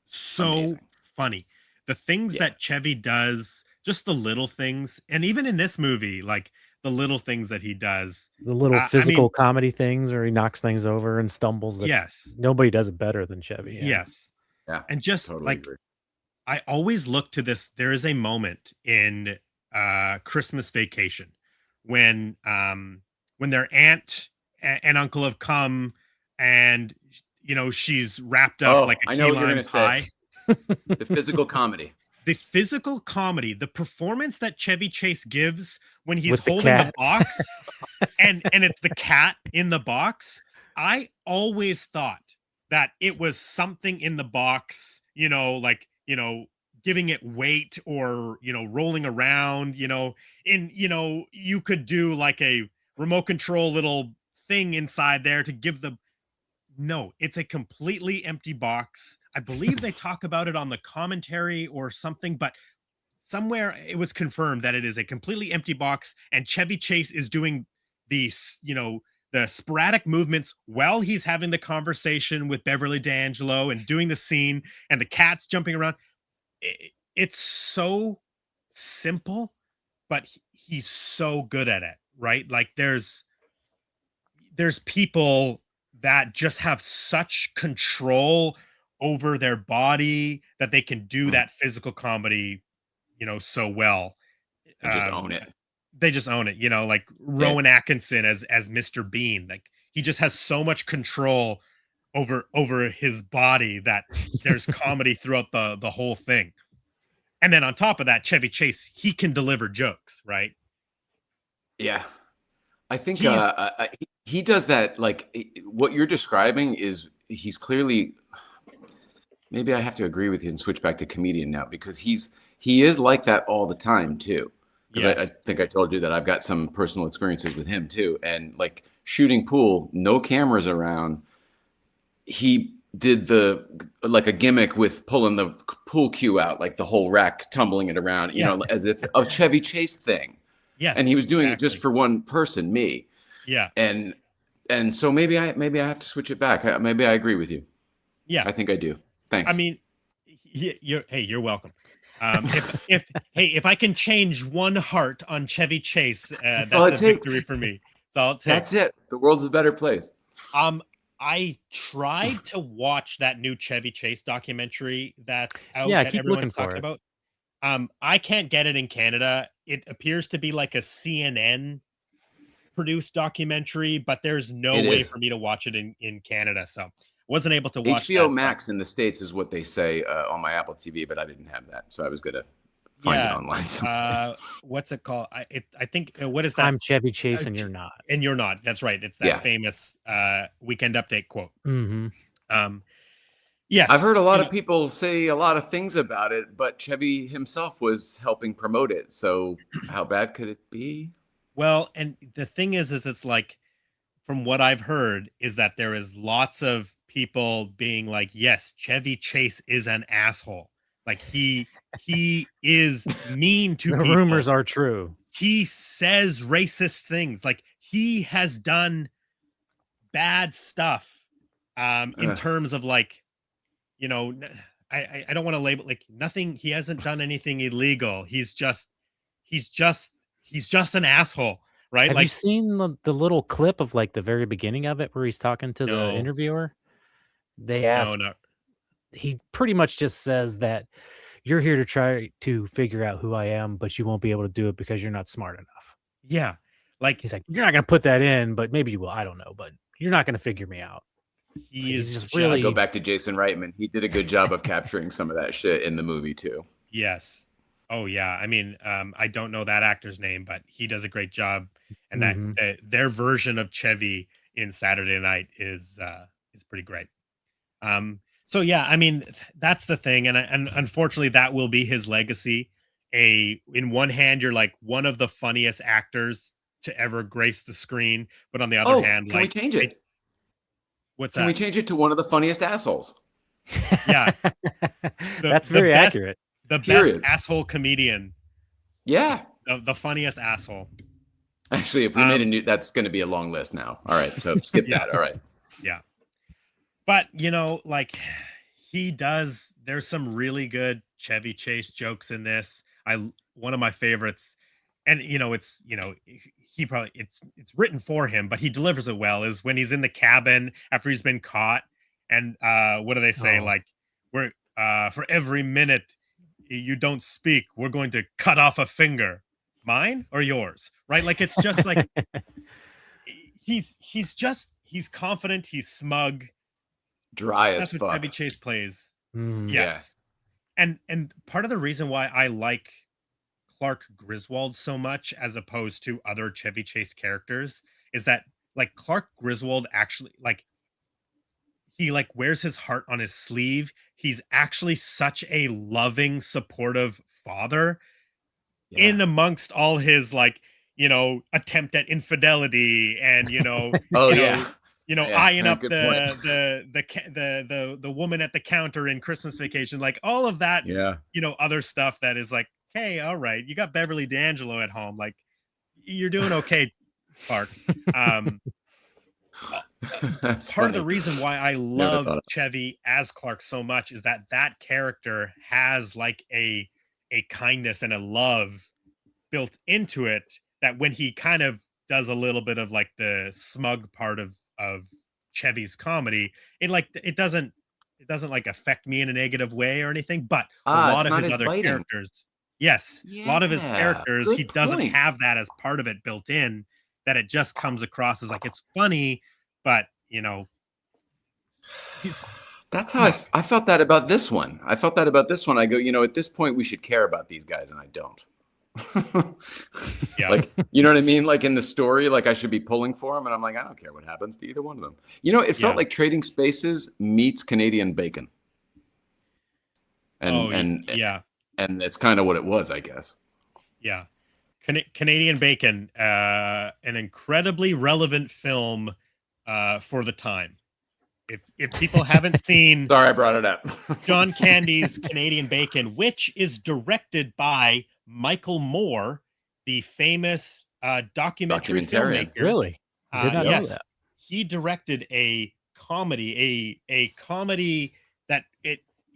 so amazing. funny. The things Yeah. that Chevy does, just the little things, and even in this movie, like the little things that he does. The little I mean, physical comedy things where he knocks things over and stumbles. That's yes, nobody does it better than Chevy. Yeah. yes, Yeah. and just Totally like agree. I always look to this. There is a moment in Christmas Vacation when their aunt and uncle have come, and she's wrapped up like Oh, a I know key what you're lime gonna say. pie. The physical comedy. The physical comedy, the performance that Chevy Chase gives when he's With the holding the cat. box, and it's the cat in the box. I always thought that it was something in the box, like, giving it weight or, rolling around, you could do like a remote control little thing inside there to give the no, it's a completely empty box. I believe they talk about it on the commentary or something, but somewhere it was confirmed that it is a completely empty box, and Chevy Chase is doing these, the sporadic movements while he's having the conversation with Beverly D'Angelo and doing the scene, and the cat's jumping around. It's so simple, but he's so good at it, right? Like there's people that just have such control over their body that they can do Mm. that physical comedy, so well. And just own it. They just own it, like Yeah. Rowan Atkinson as Mr. Bean. Like he just has so much control over his body that there's comedy throughout the whole thing. And then on top of that, Chevy Chase, he can deliver jokes, right? Yeah. I think He's he does that. Like what you're describing is he's clearly. Maybe I have to agree with you and switch back to comedian now because he is like that all the time too. Because I yes. think I told you that I've got some personal experiences with him too, and like shooting pool, no cameras around. He did like a gimmick with pulling the pool cue out, like the whole rack, tumbling it around, Yeah. as if a Chevy Chase thing. Yes. And he was doing it exactly. just for one person, me. Yeah. And so maybe I have to switch it back. Maybe I agree with you. Yeah. I think I do. Thanks. I mean, you're welcome. If I can change one heart on Chevy Chase, that's a victory for me. That's all it takes. That's it. The world's a better place. I tried to watch that new Chevy Chase documentary that's out Yeah, that keep looking everyone's talking for it. about. I can't get it in Canada. It appears to be like a CNN produced documentary, but there's no It way is. for me to watch it in Canada. So wasn't able to watch HBO that. Max in the States is what they say on my Apple TV, but I didn't have that, so I was gonna find it online somewhere. What's it called? I think what is that? I'm Chevy Chase and you're not. And you're not. That's right. It's that Yeah. famous Weekend Update quote. Mm-hmm. Yes, I've heard a lot of people say a lot of things about it, but Chevy himself was helping promote it. So how bad could it be? Well, and the thing is it's like, from what I've heard, is that there is lots of people being like, yes, Chevy Chase is an asshole. Like he is mean to The people. rumors are true. He says racist things. Like he has done bad stuff in terms of like, I don't want to label like nothing. He hasn't done anything illegal. He's just an asshole, right? Have like you seen the little clip of like the very beginning of it where he's talking to the No. interviewer? They no, ask, no. he pretty much just says that you're here to try to figure out who I am, but you won't be able to do it because you're not smart enough. Yeah. Like He's like, you're not going to put that in, but maybe you will. I don't know, but you're not going to figure me out. he's just just really- Go back to Jason Reitman. He did a good job of capturing some of that shit in the movie too. Yes. Oh yeah. I mean, I don't know that actor's name, but he does a great job. And Mhm. that their version of Chevy in Saturday Night is pretty great. So yeah, I mean, that's the thing, and unfortunately, that will be his legacy. In one hand, you're like one of the funniest actors to ever grace the screen, but on the other hand, can we like, change it? what's Can that? we change it to one of the funniest assholes? Yeah. That's the very best- accurate. the best Period. asshole comedian. Yeah. The funniest asshole. Actually, if we made a new, that's going to be a long list now. All right, so skip Yeah. that. All right. Yeah. But, like there's some really good Chevy Chase jokes in this. One of my favorites, and he probably it's written for him, but he delivers it well, is when he's in the cabin after he's been caught. And what do they say? Oh. Like, we're for every minute you don't speak, we're going to cut off a finger. Mine or yours? Right? Like, it's just like he's confident, he's smug. Dry as That's what fuck. Chevy Chase plays. Mm. Yes. And part of the reason why I like Clark Griswold so much as opposed to other Chevy Chase characters is that, like, Clark Griswold actually, like, he like wears his heart on his sleeve. He's actually such a loving, supportive father in amongst all his, like, attempt at infidelity and Oh you yeah. know Yeah, eyeing up good point. the woman at the counter in Christmas Vacation, like all of that, Yeah. other stuff that is like, hey, all right, you got Beverly D'Angelo at home, like, you're doing okay, Clark. Um, That's Part of the funny. reason why I Never love thought of Chevy as Clark so much is that that character has like a kindness and a love built into it, that when he kind of does a little bit of like the smug part of Chevy's comedy, it doesn't like affect me in a negative way or anything. But a lot it's of not his as other biting. characters, yes, a lot of his Yeah. characters, he Good doesn't point. have that as part of it built in, that it just comes across as like it's funny, but he's That's how smug. I felt that about this one. I felt that about this one. I go, at this point we should care about these guys, and I don't. Yeah. Like, you know what I mean? Like in the story, like I should be pulling for them, and I'm like, I don't care what happens to either one of them. It felt Yeah. like Trading Spaces meets Canadian Bacon. And Yeah. and that's kind of what it was, I guess. Yeah. Canadian Bacon, an incredibly relevant film for the time. If people haven't seen Sorry, I brought it up. John Candy's Canadian Bacon, which is directed by Michael Moore, the famous documentary Documentarian. filmmaker. Really? I did not know Yes, that. he directed a comedy, a comedy that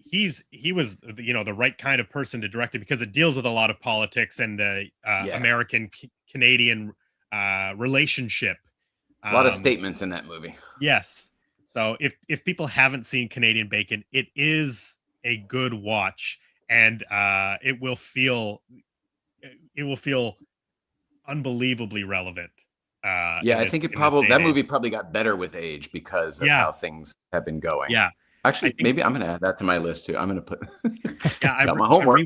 he was the right kind of person to direct it, because it deals with a lot of politics and the American Canadian relationship. A lot of statements in that movie. Yes. So if people haven't seen Canadian Bacon, it is a good watch, and it will feel unbelievably relevant. Yeah, I think that movie probably got better with age because of how things have been going. Yeah. Actually, maybe I'm going to add that to my list too. I'm going to put got my homework. I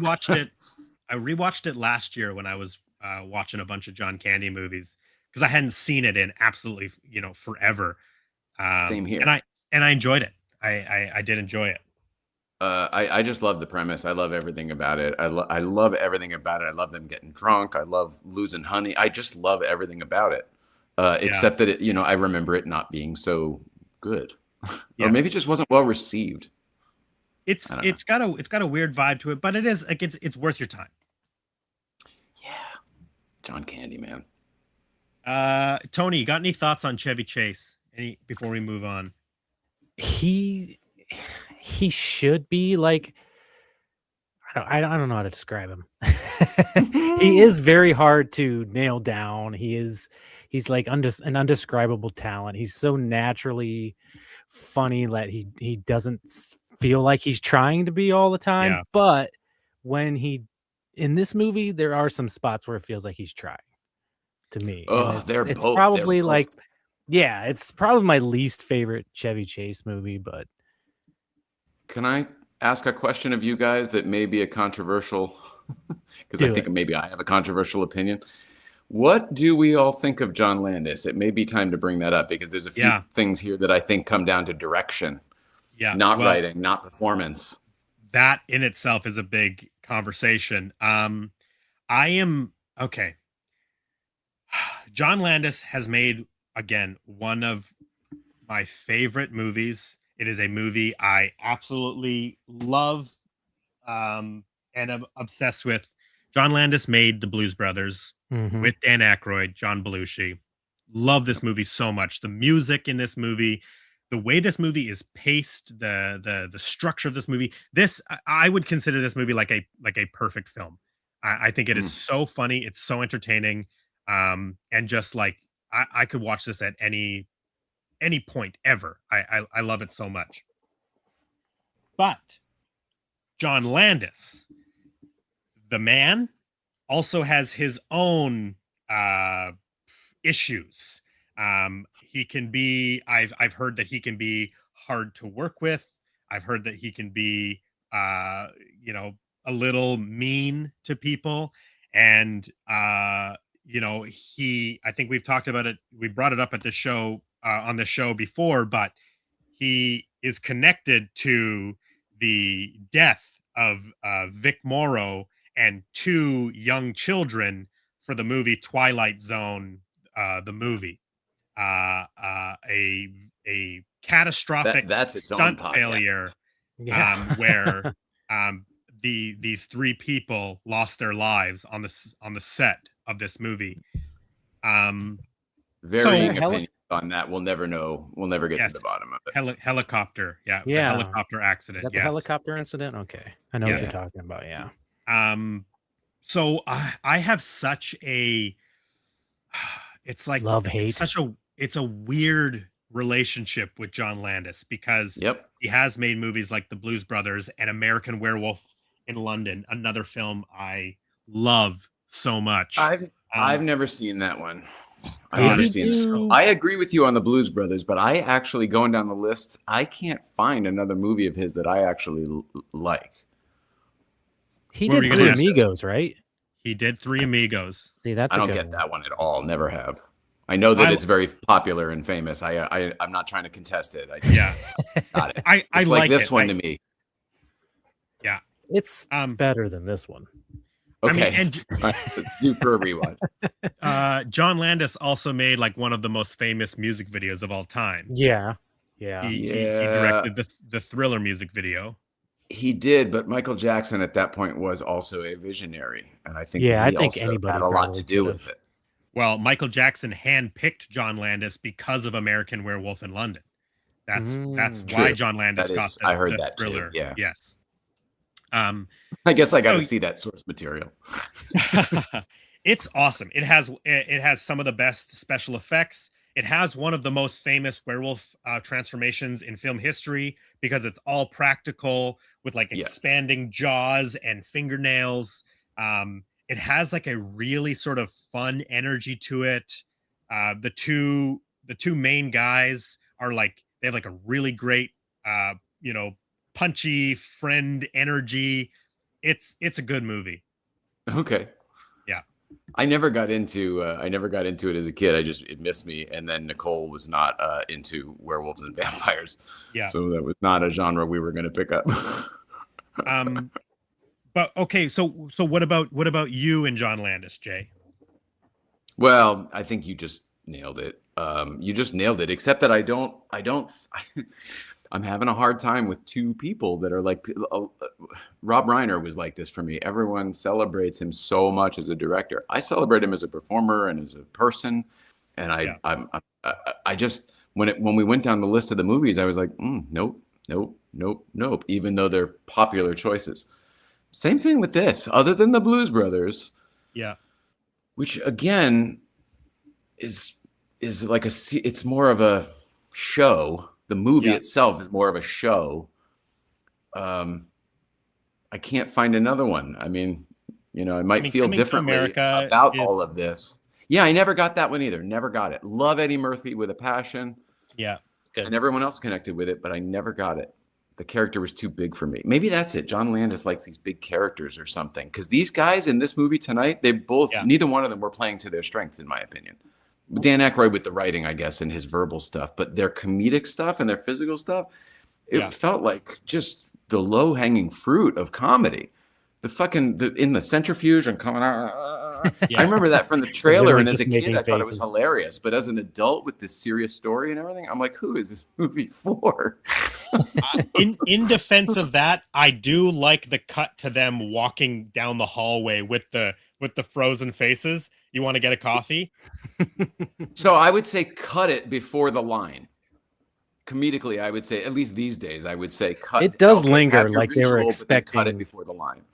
rewatched it last year when I was watching a bunch of John Candy movies, because I hadn't seen it in absolutely forever. Same here. And I enjoyed it. I did enjoy it. I just love the premise. I love everything about it. I love everything about it. I love them getting drunk. I love losing honey. I just love everything about it. Except that it, I remember it not being so good, or maybe it just wasn't well received. It's got a weird vibe to it, but it is like it's worth your time. Yeah, John Candy, man. Tony, you got any thoughts on Chevy Chase? Before we move on? He should be like, I don't know how to describe him. He is very hard to nail down. He's like an undescribable talent. He's so naturally funny that he doesn't feel like he's trying to be all the time. Yeah. But when in this movie, there are some spots where it feels like he's trying, to me. Oh, it's probably like, yeah, it's probably my least favorite Chevy Chase movie. But can I ask a question of you guys that may be a controversial, because I think maybe I have a controversial opinion. What do we all think of John Landis? It may be time to bring that up, because there's a few things here that I think come down to direction, not writing, not performance. That in itself is a big conversation. Okay. John Landis has made, again, one of my favorite movies. It is a movie I absolutely love, and and I'm obsessed with. John Landis made the Blues Brothers with Dan Aykroyd, John Belushi. Love this movie so much. The music in this movie, the way this movie is paced, the structure of this movie. I would consider this movie like a perfect film. I think it is so funny. It's so entertaining, and just like I could watch this at any point ever. I love it so much. But John Landis, the man, also has his own issues. He can be. I've heard that he can be hard to work with. I've heard that he can be, a little mean to people, and I think we've talked about it. We brought it up at the show on the show before, but he is connected to the death of Vic Morrow and 2 young children for the movie Twilight Zone, the movie. A catastrophic that's its own stunt podcast. failure, where these 3 people lost their lives on the set of this movie. Varying opinions on that. We'll never know. We'll never get to the bottom of it. Helicopter. Yeah. It was a helicopter accident. Is that the helicopter incident? Okay. I know what you're talking about. Yeah. So I have such a, it's like love-hate. It's a weird relationship with John Landis, because he has made movies like The Blues Brothers and American Werewolf in London, another film I love so much. I've never seen that one. I agree with you on the Blues Brothers, but I actually, going down the list, I can't find another movie of his that I actually like. He did 3 Amigos, right? He did 3 Amigos. See, I don't get that one at all. Never have. I know that it's very popular and famous. I'm not trying to contest it. Got it. I like this one to me. Yeah, it's better than this one. Okay, let's do for a rewatch. John Landis also made like one of the most famous music videos of all time. Yeah. He directed the Thriller music video. He did, but Michael Jackson at that point was also a visionary, and I think anybody had a lot to do with it. Well, Michael Jackson handpicked John Landis because of American Werewolf in London. That's why John Landis got I heard that Thriller. Too. Yeah. Yes. I guess I got to see that source material. It's awesome. It has some of the best special effects. It has one of the most famous werewolf transformations in film history, because it's all practical with like expanding jaws and fingernails. It has like a really sort of fun energy to it. The two main guys are like, they have like a really great, punchy friend energy. It's a good movie. Okay. Yeah. I never got into it as a kid. It missed me. And then Nicole was not into werewolves and vampires. Yeah. So that was not a genre we were going to pick up. But okay, so what about you and John Landis, Jay? Well, I think you just nailed it. You just nailed it. Except that I'm having a hard time with 2 people that are like, Rob Reiner was like this for me. Everyone celebrates him so much as a director. I celebrate him as a performer and as a person. And I just, when we went down the list of the movies, I was like, nope. Even though they're popular choices. Same thing with this, other than the Blues Brothers. Yeah. Which again is like it's more of a show. The movie itself is more of a show. I can't find another one. I mean, I might feel differently about all of this. Yeah, I never got that one either. Never got it. Love Eddie Murphy with a passion. Yeah. Good. And everyone else connected with it, but I never got it. The character was too big for me. Maybe that's it. John Landis likes these big characters or something. Because these guys in this movie tonight, neither one of them were playing to their strengths, in my opinion. Dan Aykroyd with the writing, I guess, and his verbal stuff, but their comedic stuff and their physical stuff, it felt like just the low-hanging fruit of comedy. in the centrifuge and coming out. Yeah. I remember that from the trailer, Literally and as just a kid, making I thought it was faces. hilarious. But as an adult with this serious story and everything, I'm like, who is this movie for? In defense of that, I do like the cut to them walking down the hallway with the frozen faces. You want to get a coffee? So I would say cut it before the line. Comedically, I would say, at least these days, I would say cut. It does okay, linger, have your like they were visual, but then cut it expecting- before the line.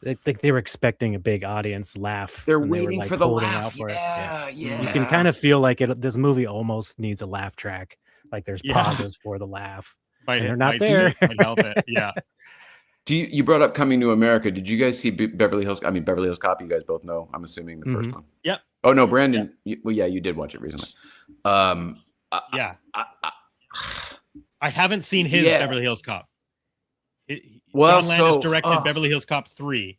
I think they were expecting a big audience laugh. They're and they were, waiting like, for the holding laugh. out for it. Yeah. You can kind of feel like this movie almost needs a laugh track. Like there's Yeah. pauses for the laugh. Might, They're not might- there. might help it. Yeah. You brought up Coming to America. Did you guys see Beverly Hills? I mean, Beverly Hills Cop. You guys both know. I'm assuming the first one. Yep. Oh no, Brandon. You did watch it recently. Yeah. I haven't seen his Beverly Hills Cop. Well, John Landis so- directed Beverly Hills Cop 3,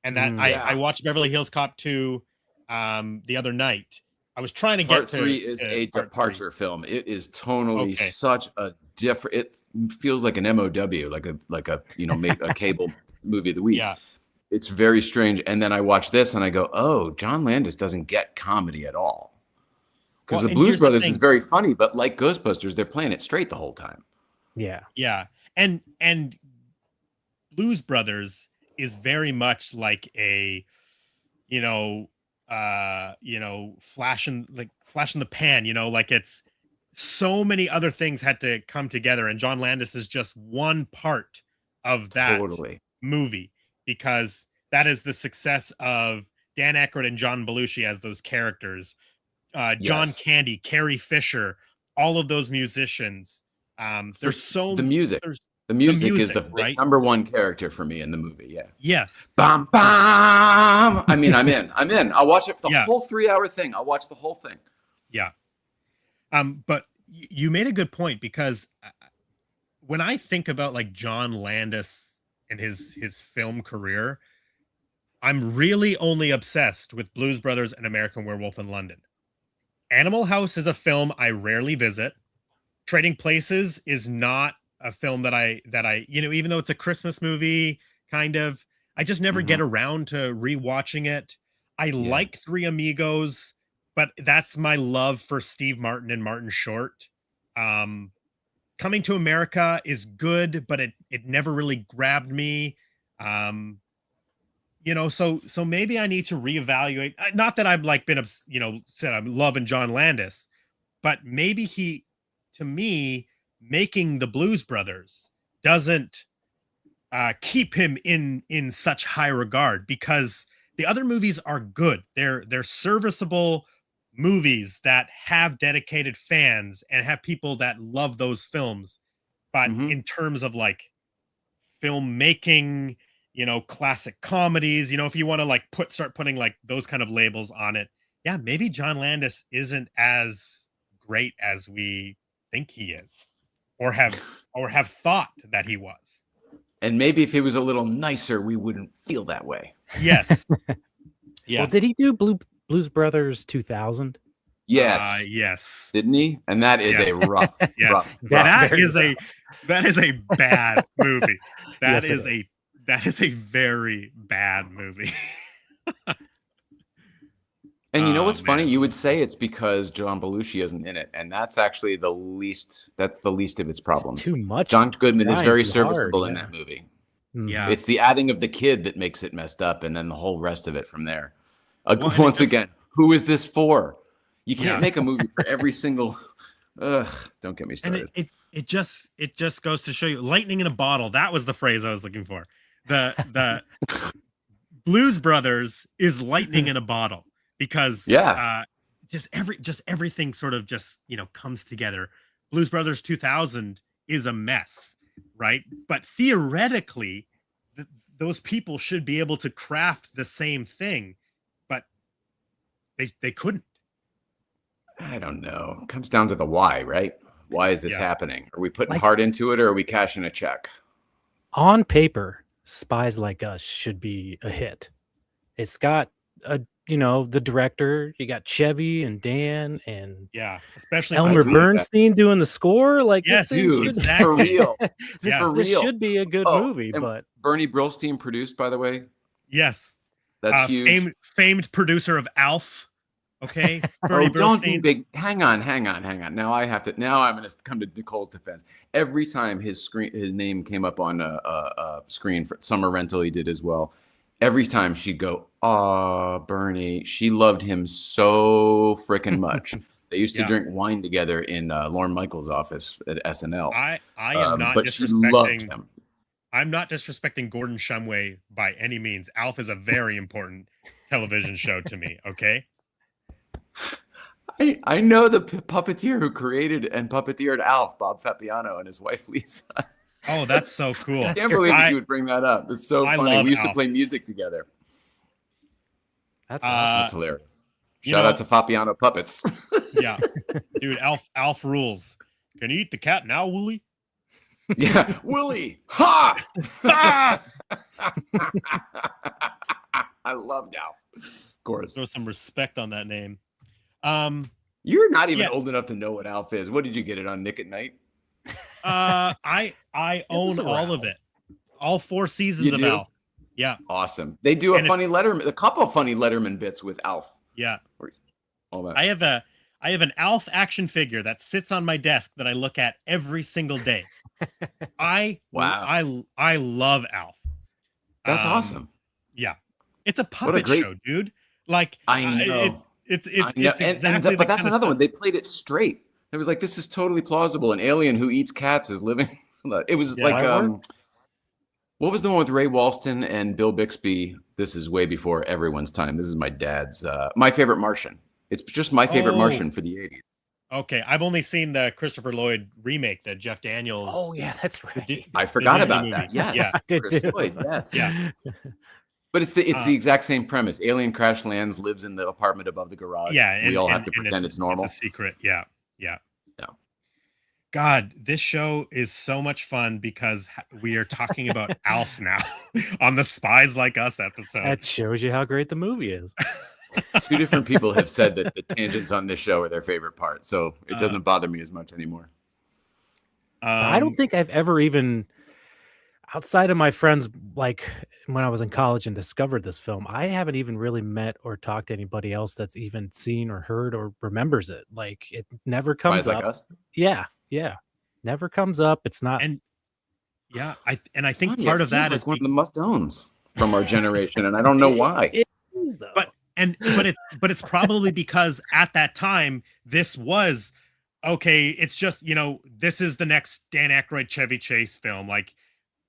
and that I watched Beverly Hills Cop 2 the other night. I was trying to Part get to 3 is a part departure film. It is tonally Okay. such a different. It feels like an MOW, like a a cable movie of the week. Yeah. It's very strange. And then I watch this and I go, oh, John Landis doesn't get comedy at all. Because Well, the and Blues here's the Brothers thing. is very funny, but like Ghostbusters, they're playing it straight the whole time. Yeah. Yeah. And Blues Brothers is very much like a flash in the pan, like it's so many other things had to come together, and John Landis is just one part of that Totally. movie, because that is the success of Dan Aykroyd and John Belushi as those characters, John Yes. Candy, Carrie Fisher, all of those musicians. There's so The music. there's The music is music, the right? number one character for me in the movie. Yeah. yes. Bam, bam. I mean, I'm in. I'll watch it. The Yeah. whole 3-hour thing. I'll watch the whole thing. Yeah. But you made a good point, because when I think about like John Landis and his film career, I'm really only obsessed with Blues Brothers and American Werewolf in London. Animal House is a film I rarely visit. Trading Places is not a film that I even though it's a Christmas movie, kind of, I just never get around to rewatching it. I like Three Amigos, but that's my love for Steve Martin and Martin Short. Coming to America is good, but it never really grabbed me. So maybe I need to reevaluate. Not that I've like been, said I'm loving John Landis, but maybe to me, making the Blues Brothers doesn't keep him in such high regard, because the other movies are good. They're serviceable movies that have dedicated fans and have people that love those films. But in terms of like filmmaking, classic comedies, if you want to like start putting like those kind of labels on it, yeah, maybe John Landis isn't as great as we think he is, or have thought that he was. And maybe if he was a little nicer, we wouldn't feel that way. Yes. Yeah. Well, did he do Blues Brothers 2000? Yes. Yes. Didn't he? And that is a rough, Yes. rough. That very is a bad movie. Yes, it That is a very bad movie. And you know what's funny? man. You would say it's because John Belushi isn't in it, and that's actually the least. That's the least of its problems. Too much. John Goodman is trying very too serviceable hard, in yeah. that movie. Yeah. It's the adding of the kid that makes it messed up, and then the whole rest of it from there. Well, and Once it just- again, who is this for? You can't Yeah. make a movie for every single. Ugh! Don't get me And started. it just goes to show you, lightning in a bottle. That was the phrase I was looking for. The Blues Brothers is lightning in a bottle, because just everything sort of just comes together. Blues Brothers 2000 is a mess, right? But theoretically, those people should be able to craft the same thing, but they couldn't. I don't know. It comes down to the why, right? Why is this Yeah. happening? Are we putting Like- heart into it, or are we cashing a check? On paper, Spies Like Us should be a hit. It's got the director, you got Chevy and Dan and Yeah, especially Elmer agree with that. Bernstein doing the score. Like, Yes, this thing Dude, should, exactly. for real. this, For this real. should be a good Oh, movie, and but Bernie Brillstein produced, by the way. Yes. That's huge. Famed producer of Alf. Okay. Oh, don't be big. Hang on. Now I'm going to come to Nicole's defense. Every time his name came up on a screen for Summer Rental, he did as well. Every time she'd go, "Oh, Bernie." She loved him so freaking much. They used to drink wine together in Lorne Michaels' office at SNL. I am not but she loved him. I'm not disrespecting Gordon Shumway by any means. Alf is a very important television show to me. Okay. I know the puppeteer who created and puppeteered Alf, Bob Fapiano, and his wife Lisa. Oh, that's so cool. I can't believe that you would bring that up. It's so funny. We used to play music together. That's awesome. That's hilarious. Shout out to Fapiano Puppets. Yeah. Dude, Alf rules. Can you eat the cat now, Wooly? Yeah. Wooly. Ha! Ah! I loved Alf. Of course. Throw some respect on that name. You're not even old enough to know what Alf is. What did you get it on Nick at Night? I own all of it. All 4 seasons of Alf. Yeah. Awesome. They do a couple funny Letterman bits with Alf. Yeah. All that. I have an Alf action figure that sits on my desk that I look at every single day. I love Alf. That's awesome. Yeah. It's a puppet show, dude. Like I know. It's exactly but that's another one. They played it straight. It was like, this is totally plausible. An alien who eats cats is living. It was like what was the one with Ray Walston and Bill Bixby? This is way before everyone's time. This is my dad's My Favorite Martian. It's just My Favorite Martian for the 80s. Okay, I've only seen the Christopher Lloyd remake, the Jeff Daniels. Oh yeah, that's right. I forgot about that. Yes. Yeah, I did too. Lloyd, yes. Yeah. But it's the exact same premise. Alien crash lands, lives in the apartment above the garage. Yeah, and we all have to pretend it's normal. It's a secret. Yeah. God, this show is so much fun because we are talking about Alf now on the Spies Like Us episode. That shows you how great the movie is. 2 different people have said that the tangents on this show are their favorite part, so it doesn't bother me as much anymore. I don't think I've ever even, outside of my friends, like when I was in college and discovered this film, I haven't even really met or talked to anybody else that's even seen or heard or remembers it. Like it never comes Spies up. Like Us? Yeah. Never comes up. It's not. I think part of that is one of the must-owns from our generation, and I don't know why. It is though. But it's probably because at that time this was okay. It's just this is the next Dan Aykroyd Chevy Chase film. Like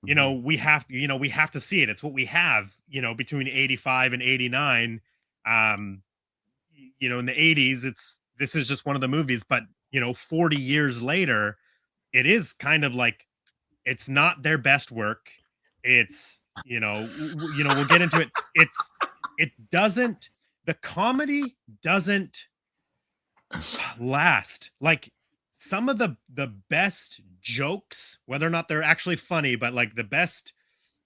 we have to see it. It's what we have. Between 85 and 89. In the 80s, this is just one of the movies. But 40 years later, it is kind of like it's not their best work. It's we'll get into it. The comedy doesn't last. Like some of the best jokes, whether or not they're actually funny, but like the best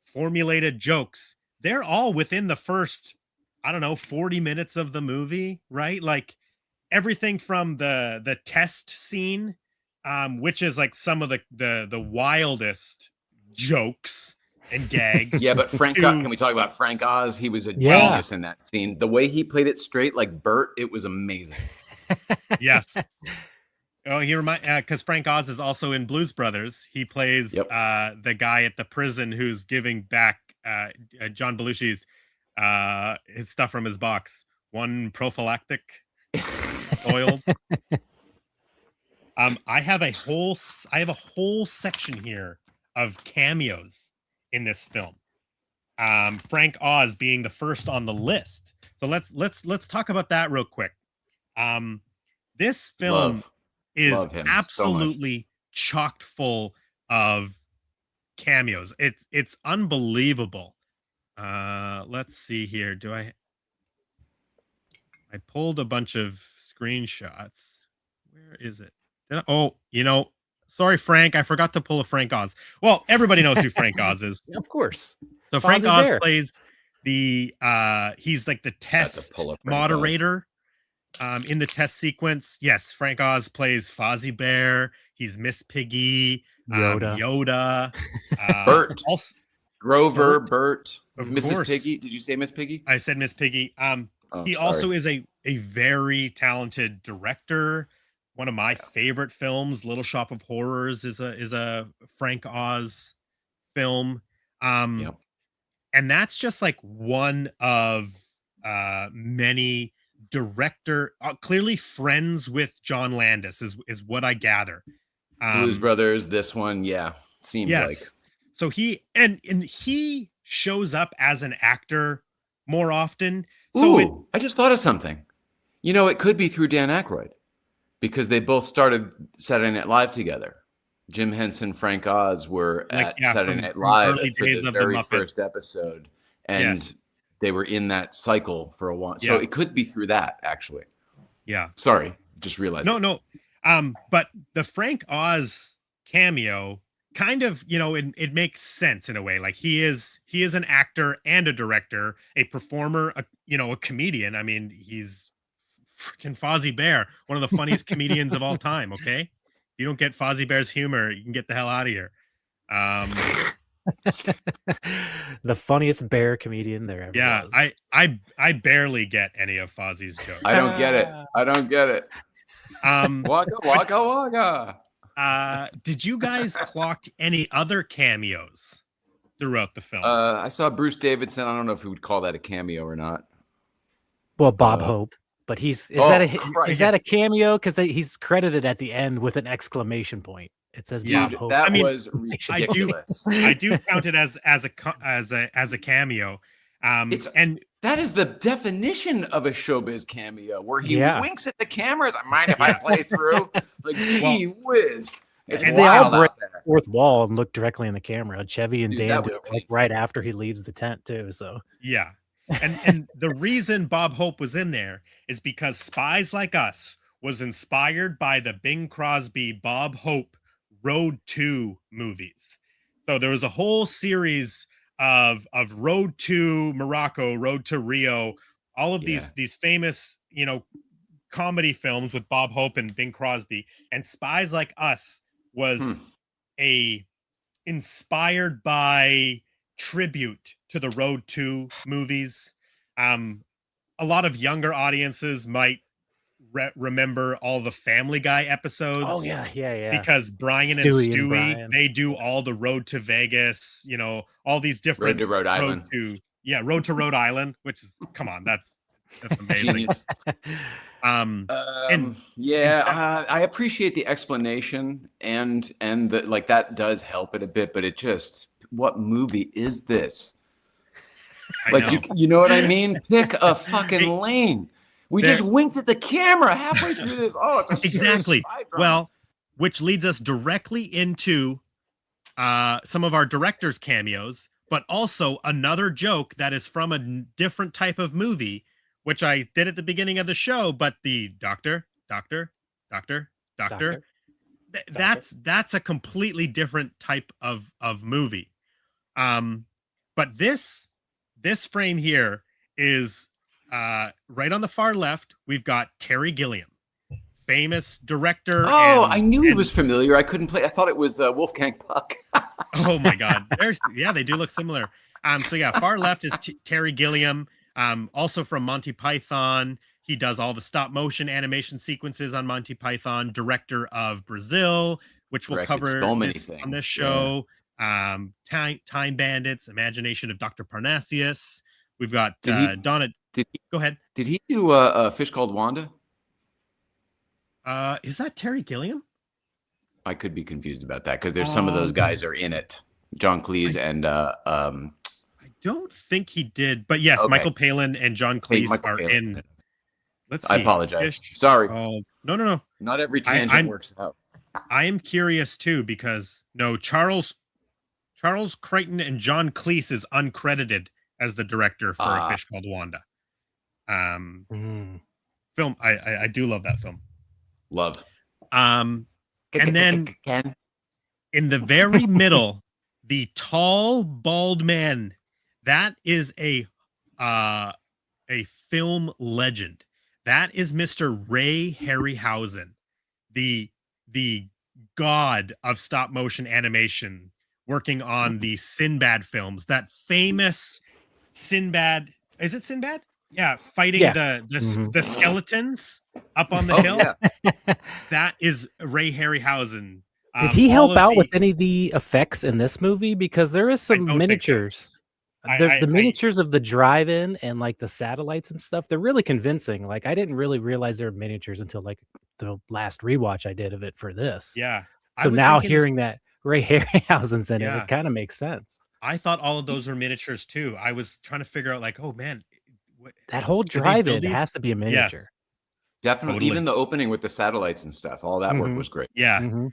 formulated jokes, they're all within the first 40 minutes of the movie, right? Like everything from the test scene, which is like some of the wildest jokes and gags. Yeah, but can we talk about Frank Oz? He was a genius in that scene. The way he played it straight like Bert, it was amazing. Yes. Oh, because Frank Oz is also in Blues Brothers. He plays the guy at the prison who's giving back John Belushi's his stuff from his box. One prophylactic oil. I have a whole section here of cameos in this film. Frank Oz being the first on the list. So let's talk about that real quick. This film is absolutely chocked full of cameos. It's unbelievable. Let's see here. I pulled a bunch of screenshots. Where is it? Sorry, Frank. I forgot to pull a Frank Oz. Well, everybody knows who Frank Oz is. Of course. So Frank Oz plays he's like the test moderator in the test sequence. Yes, Frank Oz plays Fozzie Bear. He's Miss Piggy, Yoda, Bert, Grover, Bert. Of Mrs. course. Piggy. Did you say Miss Piggy? I said Miss Piggy. Oh, He sorry. also is a very talented director. One of my favorite films, Little Shop of Horrors, is a Frank Oz film. Yep. And that's just like one of many director, clearly friends with John Landis is what I gather. Blues Brothers, this one, yeah, seems like. Yes. So he and he shows up as an actor more often. So I just thought of something. You know, it could be through Dan Aykroyd because they both started Saturday Night Live together. Jim Henson, Frank Oz were at Saturday Night Live for the very first episode, and they were in that cycle for a while. So it could be through that, actually. Yeah. Sorry, just realized. No. But the Frank Oz cameo kind of, it makes sense in a way. Like he is an actor and a director, a performer, a comedian. I mean, he's freaking Fozzie Bear, one of the funniest comedians of all time. Okay. If you don't get Fozzie Bear's humor, you can get the hell out of here. The funniest bear comedian there ever was. I barely get any of Fozzie's jokes. I don't get it. Waka waka waka. Did you guys clock any other cameos throughout the film? I saw Bruce Davidson. I don't know if we would call that a cameo or not. Well, Bob Hope, but is that a cameo? Because he's credited at the end with an exclamation point. It says Bob Hope. That was ridiculous. I do count it as a cameo. And that is the definition of a showbiz cameo, where he winks at the cameras. I mind if I play through? Like, gee whiz. And they all break the fourth wall and look directly in the camera. Chevy and Dan do it, like right after he leaves the tent too. So yeah. And the reason Bob Hope was in there is because Spies Like Us was inspired by the Bing Crosby, Bob Hope Road to movies. So there was a whole series of Road to Morocco, Road to Rio, all of these famous, comedy films with Bob Hope and Bing Crosby. And Spies Like Us was inspired by tribute to the Road to movies. A lot of younger audiences might remember all the Family Guy episodes. Oh yeah. Because Brian and Stewie, they do all the Road to Vegas, all these different Road to Rhode Island. Road to Rhode Island, which is, come on, that's amazing. I appreciate the explanation and the, like, that does help it a bit, but it just, what movie is this? You know what I mean? Pick a fucking lane. We just winked at the camera halfway through this. Oh, it's a exactly. Well, which leads us directly into some of our director's cameos, but also another joke that is from a different type of movie, which I did at the beginning of the show. But the doctor. That's a completely different type of movie. But this frame here is. Right on the far left, we've got Terry Gilliam, famous director. I knew he was familiar. I couldn't play. I thought it was Wolfgang Puck. Oh my God! They do look similar. Far left is Terry Gilliam, also from Monty Python. He does all the stop motion animation sequences on Monty Python. Director of Brazil, which we'll cover on this show. Yeah. Time Bandits, Imagination of Dr. Parnassus. We've got Donna. Go ahead. Did he do a Fish Called Wanda? Is that Terry Gilliam? I could be confused about that because there's some of those guys are in it. John Cleese and I don't think he did, but yes, Michael Palin and John Cleese are in. Let's see. I apologize. Sorry. Oh, no. Not every tangent works out. I am curious too because Charles Crichton and John Cleese is uncredited as the director for A Fish Called Wanda. Film. I do love that film. Love. And then in the very middle, the tall, bald man, that is a film legend. That is Mr. Ray Harryhausen, the god of stop motion animation, working on the Sinbad films, that famous Sinbad. Is it Sinbad? Yeah, fighting Yeah. the skeletons up on the Oh hill. yeah. That is Ray Harryhausen. Did he All help of out with the any of the effects in this movie? Because there is I some don't think so. miniatures. The I miniatures of the drive-in and like the satellites and stuff, they're really convincing. Like I didn't really realize they were miniatures until like the last rewatch I did of it for this. yeah. I So was now thinking this, hearing that Ray Harryhausen's in it, yeah. it kind of makes sense. I thought all of those were miniatures too. I was trying to figure out like, oh man, what, That whole did they build drive-in these? has to be a Yes, miniature. Definitely. totally. Even the opening with the satellites and stuff, all that work Mhm. was great. Yeah. Mhm.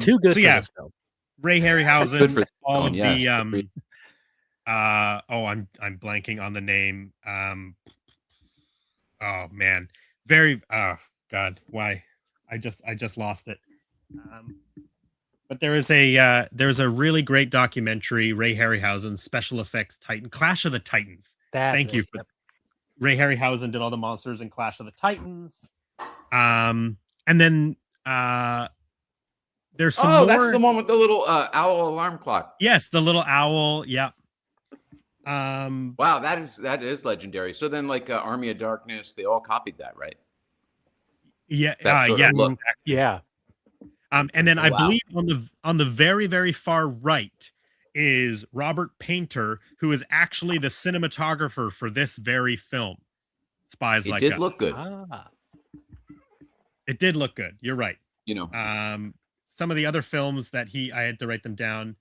Too good So for yeah, this film. Ray Good Harryhausen, for all film, of yes. the Agreed. I'm blanking on the name. Oh man. Very God, why? I just lost it. But there's a really great documentary, Ray Harryhausen, special effects Titan, Clash of the Titans. That's Thank you it. for Yep. Ray Harryhausen did all the monsters in Clash of the Titans. And then there's some Oh, more. that's the one with the little owl alarm clock. Yes, the little owl. Yeah. Wow, that is legendary. So then, like Army of Darkness, they all copied that, right? Yeah. That sort Yeah. of look. Yeah. And then I Wow. believe on the very, very far right is Robert Painter, who is actually the cinematographer for this very film, Spies It Like did Us. look good. It did look good. You're right. You know, Some of the other films that I had to write them down.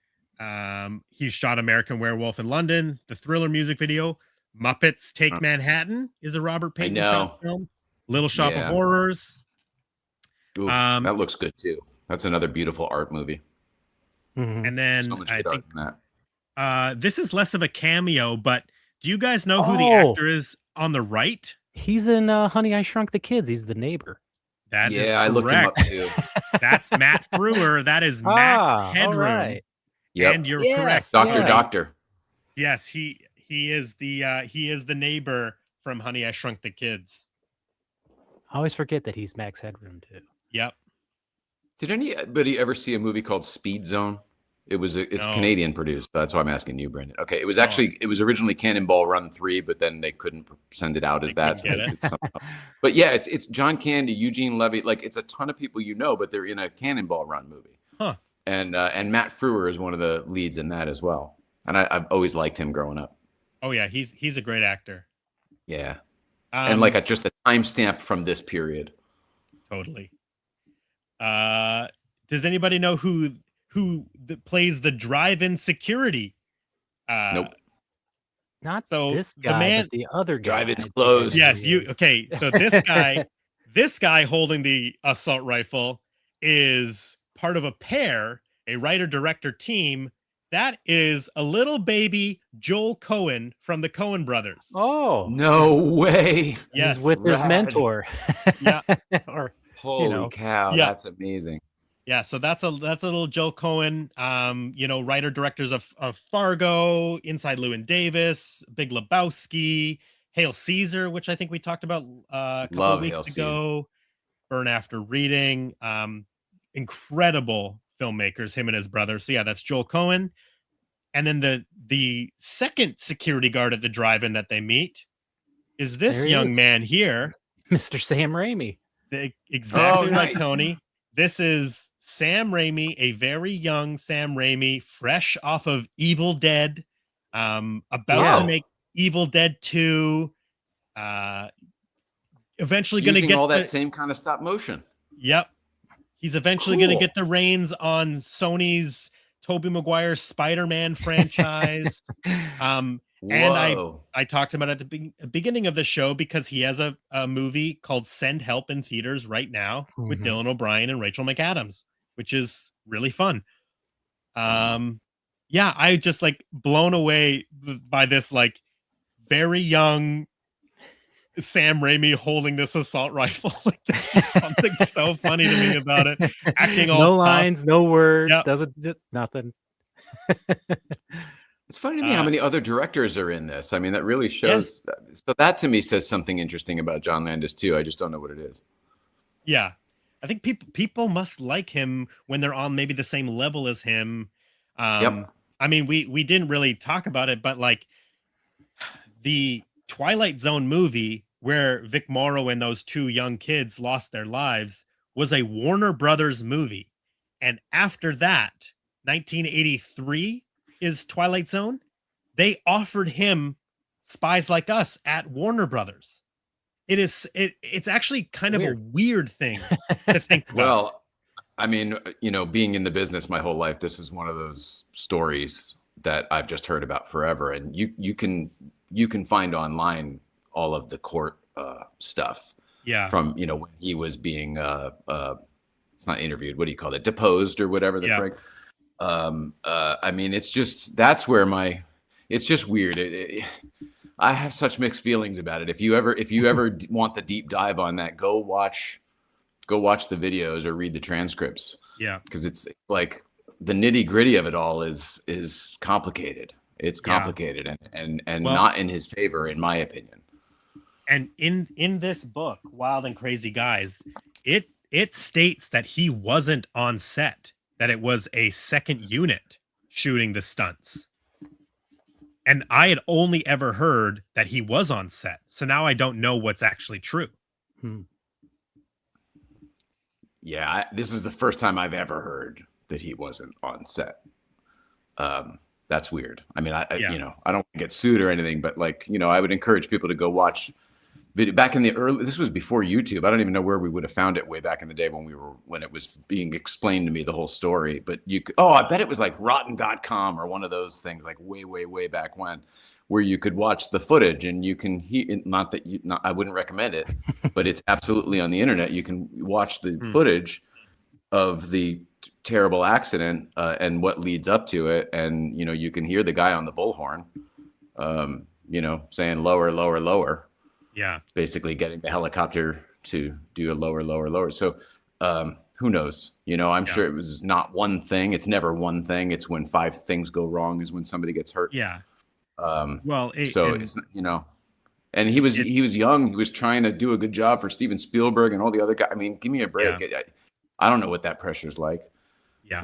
He shot American Werewolf in London, the Thriller music video, Muppets Take Manhattan is a Robert I Painter shot know. film. Little Shop of Yeah. Horrors. Oof, that looks good too. That's another beautiful art movie. And then So much I good think art in that. this is less of a cameo, but do you guys know who the Oh. actor is on the right? He's in Honey, I Shrunk the Kids. He's the neighbor. That is Yeah, I looked him up correct. too. That's Matt Frewer. That is Max All Headroom. right. Yep. And you're Yes, correct. Doctor, yeah. Doctor. Yes, he is the neighbor from Honey, I Shrunk the Kids. I always forget that he's Max Headroom too. Yep. Did anybody ever see a movie called Speed Zone? It's No. Canadian produced. That's why I'm asking you, Brandon. Okay, it was originally Cannonball Run 3, but then they couldn't send it out as that. couldn't get It's something else. But yeah, it's John Candy, Eugene Levy. Like it's a ton of people you know, but they're in a Cannonball Run movie. Huh. And Matt Frewer is one of the leads in that as well. And I've always liked him growing up. Oh yeah, he's a great actor. Yeah. And like just a timestamp from this period. Totally. Does anybody know who plays the drive-in security? Nope. Not So this the guy, man- but the other guy. Drive-in's I think closed. I know Yes, who he is. okay. So this guy holding the assault rifle is part of a pair, a writer-director team. That is a little baby Joel Cohen from the Coen brothers. Oh, No way. Yes. he's with his Rad. mentor. Yeah. Or Holy cow. Yeah. That's amazing. Yeah, so that's a little Joel Cohen, writer directors of Fargo, Inside Llewyn Davis, Big Lebowski, Hail Caesar, which I think we talked about a couple Love of Hail weeks ago. Burn After Reading, incredible filmmakers, him and his brother. So yeah, that's Joel Cohen. And then the second security guard at the drive-in that they meet is this There he young is. man here. Mr. Sam Raimi. Exactly Oh, right, nice. Tony. This is Sam Raimi, a very young Sam Raimi, fresh off of Evil Dead, about Wow. to make Evil Dead 2. Eventually going to Using get all that same kind of stop motion. Yep. He's eventually going to Cool. get the reins on Sony's Tobey Maguire Spider-Man franchise. Whoa. I talked about it at the beginning of the show because he has a movie called Send Help in theaters right now with Mhm. Dylan O'Brien and Rachel McAdams, which is really fun. Yeah, I just like blown away by this like very young Sam Raimi holding this assault rifle. Like there's just something so funny to me about it. Acting all No tough. lines, no words, Yep. doesn't do nothing. It's funny to me how many other directors are in this. I mean, that really shows. So that to me says something interesting about John Landis too. I just don't know what it is. Yeah, I think people must like him when they're on maybe the same level as him. Yep. I mean, we didn't really talk about it, but like the Twilight Zone movie where Vic Morrow and those two young kids lost their lives was a Warner Brothers movie. And after that, 1983 is Twilight Zone. They offered him Spies Like Us at Warner Brothers. It's actually kind of a weird thing to think about. Well, I mean, being in the business my whole life, this is one of those stories that I've just heard about forever. And you can find online all of the court stuff. Yeah. From, when he was being it's not interviewed, what do you call it? Deposed or whatever the frick. I mean, it's just, that's where it's just weird. I have such mixed feelings about it. If you ever want the deep dive on that, go watch the videos or read the transcripts. Yeah. Because it's like the nitty gritty of it all is complicated. It's complicated and not in his favor, in my opinion. And in this book, Wild and Crazy Guys, it states that he wasn't on set, that it was a second unit shooting the stunts. And I had only ever heard that he was on set. So now I don't know what's actually true. Yeah, this is the first time I've ever heard that he wasn't on set. That's weird. I mean, I don't get sued or anything, but I would encourage people to go watch video. Back in the this was before YouTube. I don't even know where we would have found it way back in the day when it was being explained to me, the whole story. But I bet it was like rotten.com or one of those things, like way back when, where you could watch the footage and you can I wouldn't recommend it, but it's absolutely on the internet. You can watch the footage of the terrible accident and what leads up to it, and you can hear the guy on the bullhorn saying lower, lower, lower. Yeah, basically getting the helicopter to do a lower, lower, lower. So who knows? I'm sure it was not one thing. It's never one thing. It's when 5 things go wrong is when somebody gets hurt. Yeah. It's and he was young. He was trying to do a good job for Steven Spielberg and all the other guys. I mean, give me a break. Yeah. I don't know what that pressure's like. Yeah.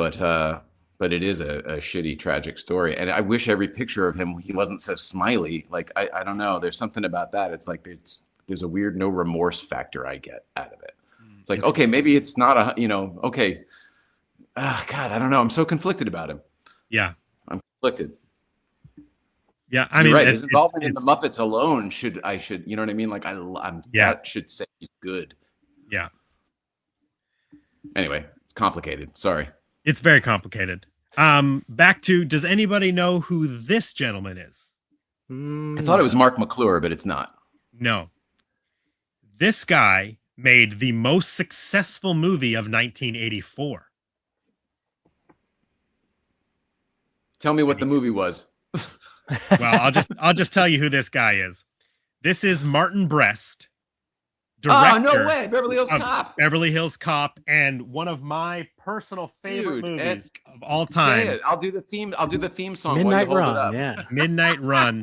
But it is a shitty, tragic story. And I wish every picture of him, he wasn't so smiley. Like, I don't know. There's something about that. It's like there's a weird no remorse factor I get out of it. It's like, okay, maybe it's not okay. God, I don't know. I'm so conflicted about him. Yeah. I'm conflicted. Yeah. I mean, right. His involvement in the Muppets alone should, you know what I mean? Like that should say he's good. Yeah. Anyway, it's complicated. Sorry. It's very complicated. Back to, does anybody know who this gentleman is? I thought it was Mark McClure, but it's not. No. This guy made the most successful movie of 1984. Tell me what the movie was. Well, I'll just tell you who this guy is. This is Martin Brest. Director no way! Beverly Hills Cop. Beverly Hills Cop, and one of my personal favorite movies of all time. Say it. I'll do the theme song. Midnight while you hold Run. it up. Yeah. Midnight Run.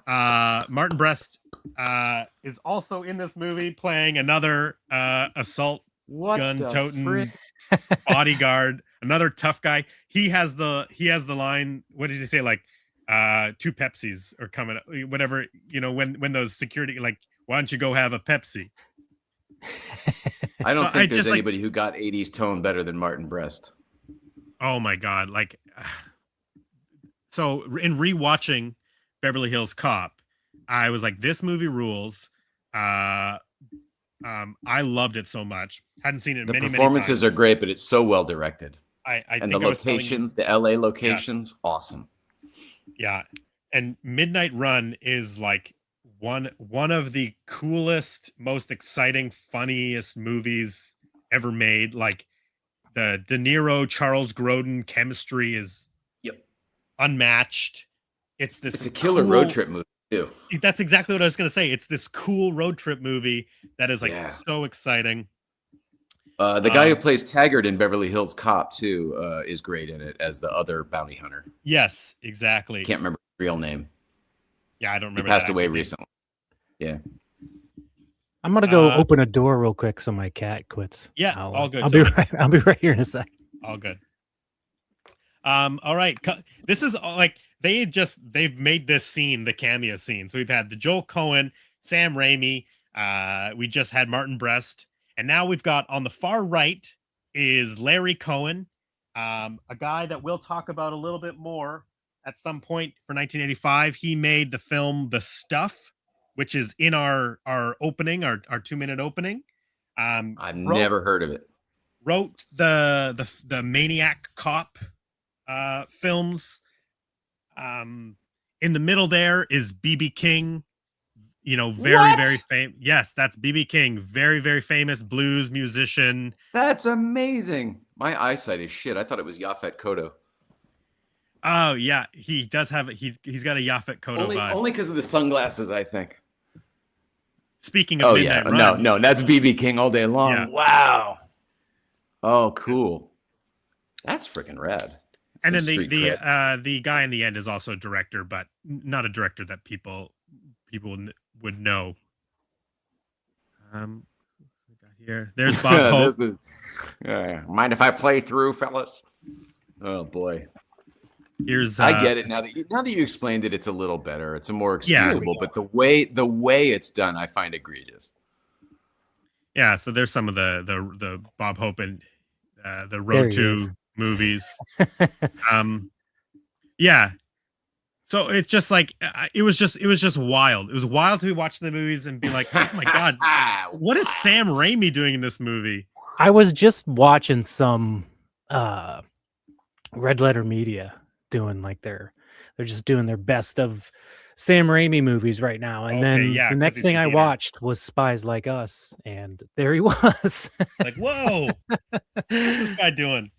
Martin Brest is also in this movie playing another assault gun toting bodyguard, another tough guy. He has the line. What does he say? Like 2 Pepsis are coming up, whatever, when those security, like, why don't you go have a Pepsi? I don't think there's anybody who got 80s tone better than Martin Brest. Oh my God. Like, so in rewatching Beverly Hills Cop, I was like, this movie rules. I loved it so much. Hadn't seen it many performances many are great, but it's so well directed. And the locations, the LA locations, awesome. Yeah. And Midnight Run is like one of the coolest, most exciting, funniest movies ever made. Like the De Niro, Charles Grodin chemistry is unmatched. It's a killer road trip movie too. That's exactly what I was going to say. It's this cool road trip movie that is like so exciting. The guy who plays Taggart in Beverly Hills Cop too is great in it as the other bounty hunter. Yes, exactly. Can't remember his real name. Yeah, I don't remember. He passed away recently. Yeah. I'm gonna go open a door real quick so my cat quits. Yeah, all good. I'll be right here in a sec. All good. All right. This is like they've made this scene the cameo scene. So we've had the Joel Cohen, Sam Raimi, we just had Martin Brest, and now we've got on the far right is Larry Cohen, a guy that we'll talk about a little bit more at some point. For 1985, he made the film The Stuff, which is in our opening, our 2-minute opening. I've wrote never heard of it. wrote the Maniac Cop films. In the middle there is BB King, very famous. Yes, that's BB King, very, very famous blues musician. That's amazing. My eyesight is shit. I thought it was Yaphet Kotto. Oh yeah, he does have he's got a Yaphet Kotto vibe. Only because of the sunglasses, I think. Speaking of Midnight Run, no, that's BB King all day long. Yeah. Wow. Oh, cool. That's freaking rad. And then the guy in the end is also a director, but not a director that people would know. Here, there's Bob Hope. This is, mind if I play through, fellas? Oh boy. Here's I get it now that you explained it. It's a little better. It's a more excusable, but the way it's done, I find egregious. Yeah, so there's some of the Bob Hope and the Road to movies. Yeah. So it's just like it was just wild. It was wild to be watching the movies and be like, oh my god, what is Sam Raimi doing in this movie? I was just watching some Red Letter Media doing like they're just doing their best of Sam Raimi movies right now. And then the next thing I watched was Spies Like Us, and there he was. Like, whoa, what's this guy doing?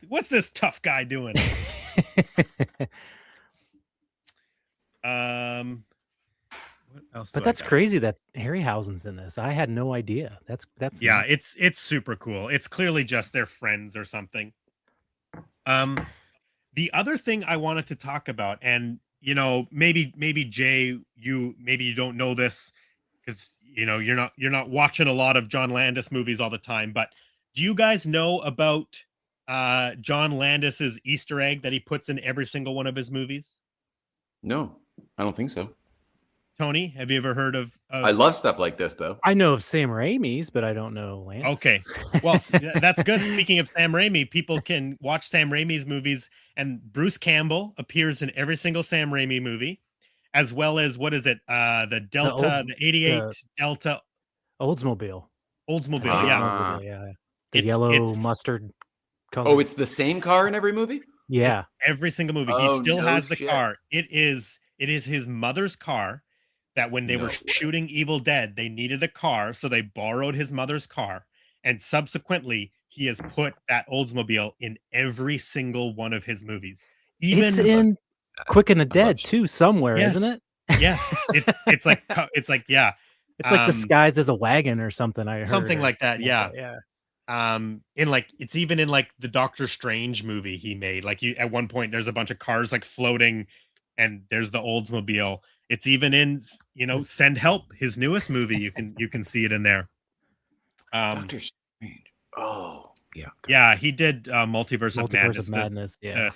What's this tough guy doing? What else? But that's crazy that Harryhausen's in this. I had no idea. That's yeah, nuts. it's super cool. It's clearly just their friends or something. The other thing I wanted to talk about, and maybe Jay, you don't know this because you're not watching a lot of John Landis movies all the time, but do you guys know about John Landis's Easter egg that he puts in every single one of his movies? No, I don't think so. Tony, have you ever heard of I love stuff like this, though. I know of Sam Raimi's, but I don't know Landis. Okay, well, that's good. Speaking of Sam Raimi, people can watch Sam Raimi's movies, and Bruce Campbell appears in every single Sam Raimi movie, as well as the 88 Delta Oldsmobile. Yeah. The yellow mustard color. Oh, it's the same car in every movie? Yeah. Every single movie. He still has the car. It is his mother's car that when they were shooting Evil Dead, they needed a car, so they borrowed his mother's car. And subsequently, he has put that Oldsmobile in every single one of his movies. It's in Quick and the Dead too, somewhere, isn't it? Yes. It's like yeah. It's like disguised as a wagon or something. I heard something like that. Yeah. Yeah. It's even in like the Doctor Strange movie he made. Like at one point there's a bunch of cars like floating and there's the Oldsmobile. It's even in Send Help, his newest movie. You can see it in there. Doctor Strange. Oh, yeah. Yeah, he did Multiverse of Madness. Yeah.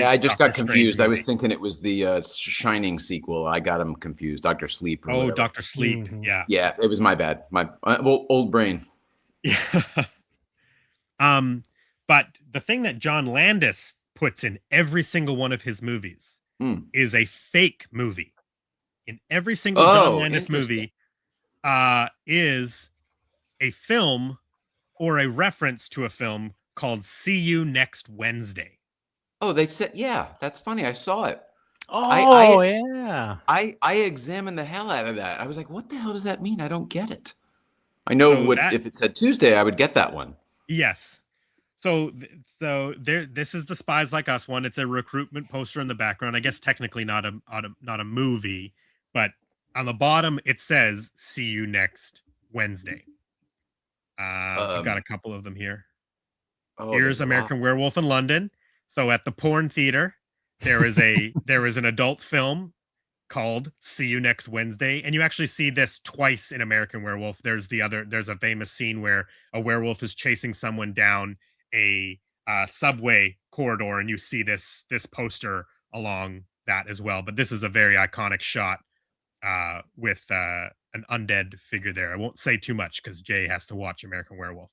I just got confused. I was thinking it was the Shining sequel. I got him confused. Dr. Sleep. Oh, Dr. Sleep. Mm-hmm. Yeah. Yeah, it was my bad. My old brain. Yeah. But the thing that John Landis puts in every single one of his movies is a fake movie. In every single John Landis movie is a film or a reference to a film called See You Next Wednesday. Oh, they said, yeah, that's funny. I saw it. Oh, yeah. I examined the hell out of that. I was like, what the hell does that mean? I don't get it. I know if it said Tuesday, I would get that one. Yes. So this is the Spies Like Us one. It's a recruitment poster in the background. I guess technically not a movie, but on the bottom it says "See you next Wednesday." I've got a couple of them here. Here's American Werewolf in London. So at the Porn Theater, there is an adult film called See You Next Wednesday, and you actually see this twice in American Werewolf. There's a famous scene where a werewolf is chasing someone down a subway corridor, and you see this poster along that as well. But this is a very iconic shot with an undead figure there. I won't say too much because Jay has to watch American Werewolf.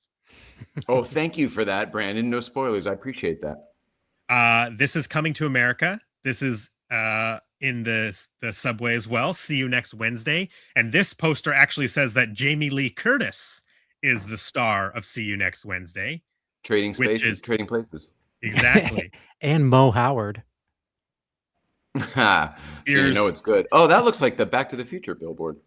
Oh, thank you for that, Brandon. No spoilers. I appreciate that. This is coming to America. This is in the subway as well. See you next Wednesday. And this poster actually says that Jamie Lee Curtis is the star of See You Next Wednesday. Trading spaces, trading places. Exactly. And Mo Howard. So you know it's good. Oh, that looks like the Back to the Future billboard.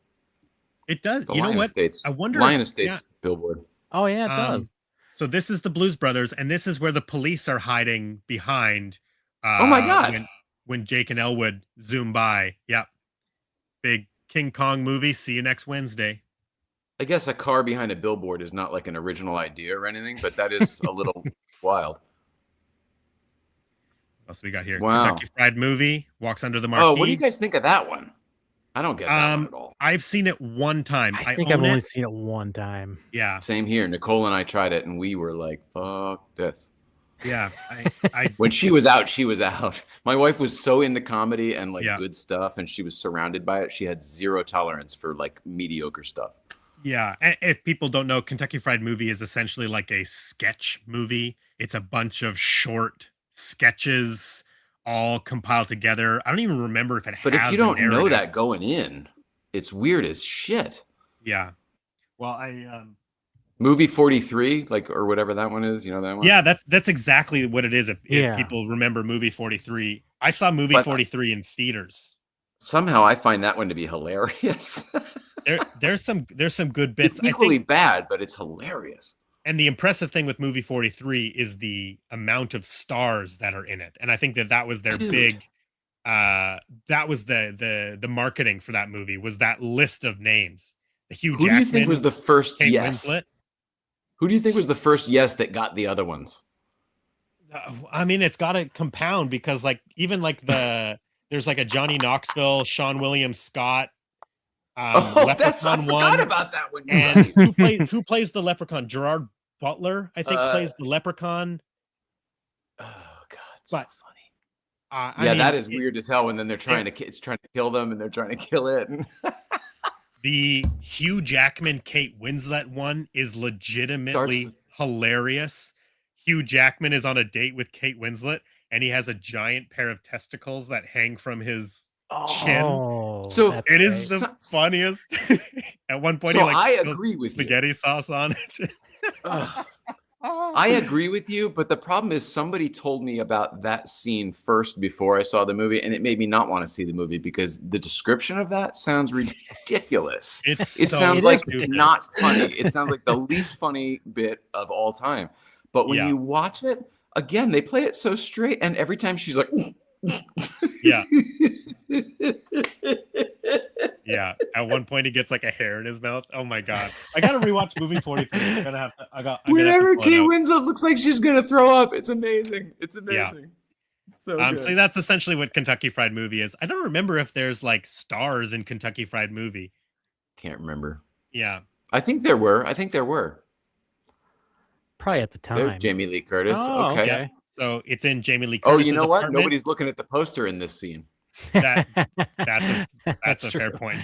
It does. The You know Lion what? Estates. I wonder. Lion Estates billboard. Oh yeah, it does. So this is the Blues Brothers, and this is where the police are hiding behind. Oh my God! When Jake and Elwood zoom by, yep. Big King Kong movie. See you next Wednesday. I guess a car behind a billboard is not like an original idea or anything, but that is a little wild. What else we got here? Wow. Kentucky Fried Movie walks under the marquee. Oh, what do you guys think of that one? I don't get that one at all. I've seen it one time. I think I've only seen it one time. Yeah. Same here. Nicole and I tried it, and we were like, fuck this. Yeah. When she was out, she was out. My wife was so into comedy and like good stuff, and she was surrounded by it. She had zero tolerance for like mediocre stuff. Yeah. And if people don't know, Kentucky Fried Movie is essentially like a sketch movie. It's a bunch of short sketches all compiled together. I don't even remember if it has. But if you don't know that going in, it's weird as shit. Yeah. Well, Movie 43, like, or whatever that one is, you know that one? Yeah, that's exactly what it is. If people remember Movie 43, I saw Movie 43 in theaters. Somehow I find that one to be hilarious. there's some good bits. It's equally bad, but it's hilarious. And the impressive thing with Movie 43 is the amount of stars that are in it. And I think that was their big that was the marketing for that movie, was that list of names. The Hugh Jackman. Who do you think was the first Kate yes? Winslet. Who do you think was the first yes that got the other ones? I mean, it's got to compound because like even like there's like a Johnny Knoxville, Sean William Scott. I forgot about that one. And who plays the Leprechaun? Gerard Butler, I think, plays the Leprechaun. Oh God, so funny. I mean, that is weird as hell. And then it's trying to kill them, and they're trying to kill it. The Hugh Jackman, Kate Winslet one is legitimately hilarious. Hugh Jackman is on a date with Kate Winslet, and he has a giant pair of testicles that hang from his chin. So it is the funniest. At one point, I agree with spaghetti sauce on it. I agree with you, but the problem is somebody told me about that scene first before I saw the movie, and it made me not want to see the movie because the description of that sounds ridiculous. It sounds like not funny. It sounds like the least funny bit of all time. But when you watch it, again, they play it so straight, and every time she's like... Yeah. Yeah. At one point, he gets like a hair in his mouth. Oh my God. I got to rewatch movie 43. I'm gonna have to. Whenever Kate Winslet looks like she's going to throw up, it's amazing. It's amazing. Yeah. So good. So that's essentially what Kentucky Fried Movie is. I don't remember if there's like stars in Kentucky Fried Movie. Can't remember. Yeah. I think there were. Probably at the time. There's Jamie Lee Curtis. Oh, okay. Yeah. So it's in Jamie Lee Curtis. Oh, you know what? Nobody's looking at the poster in this scene. That's a fair point.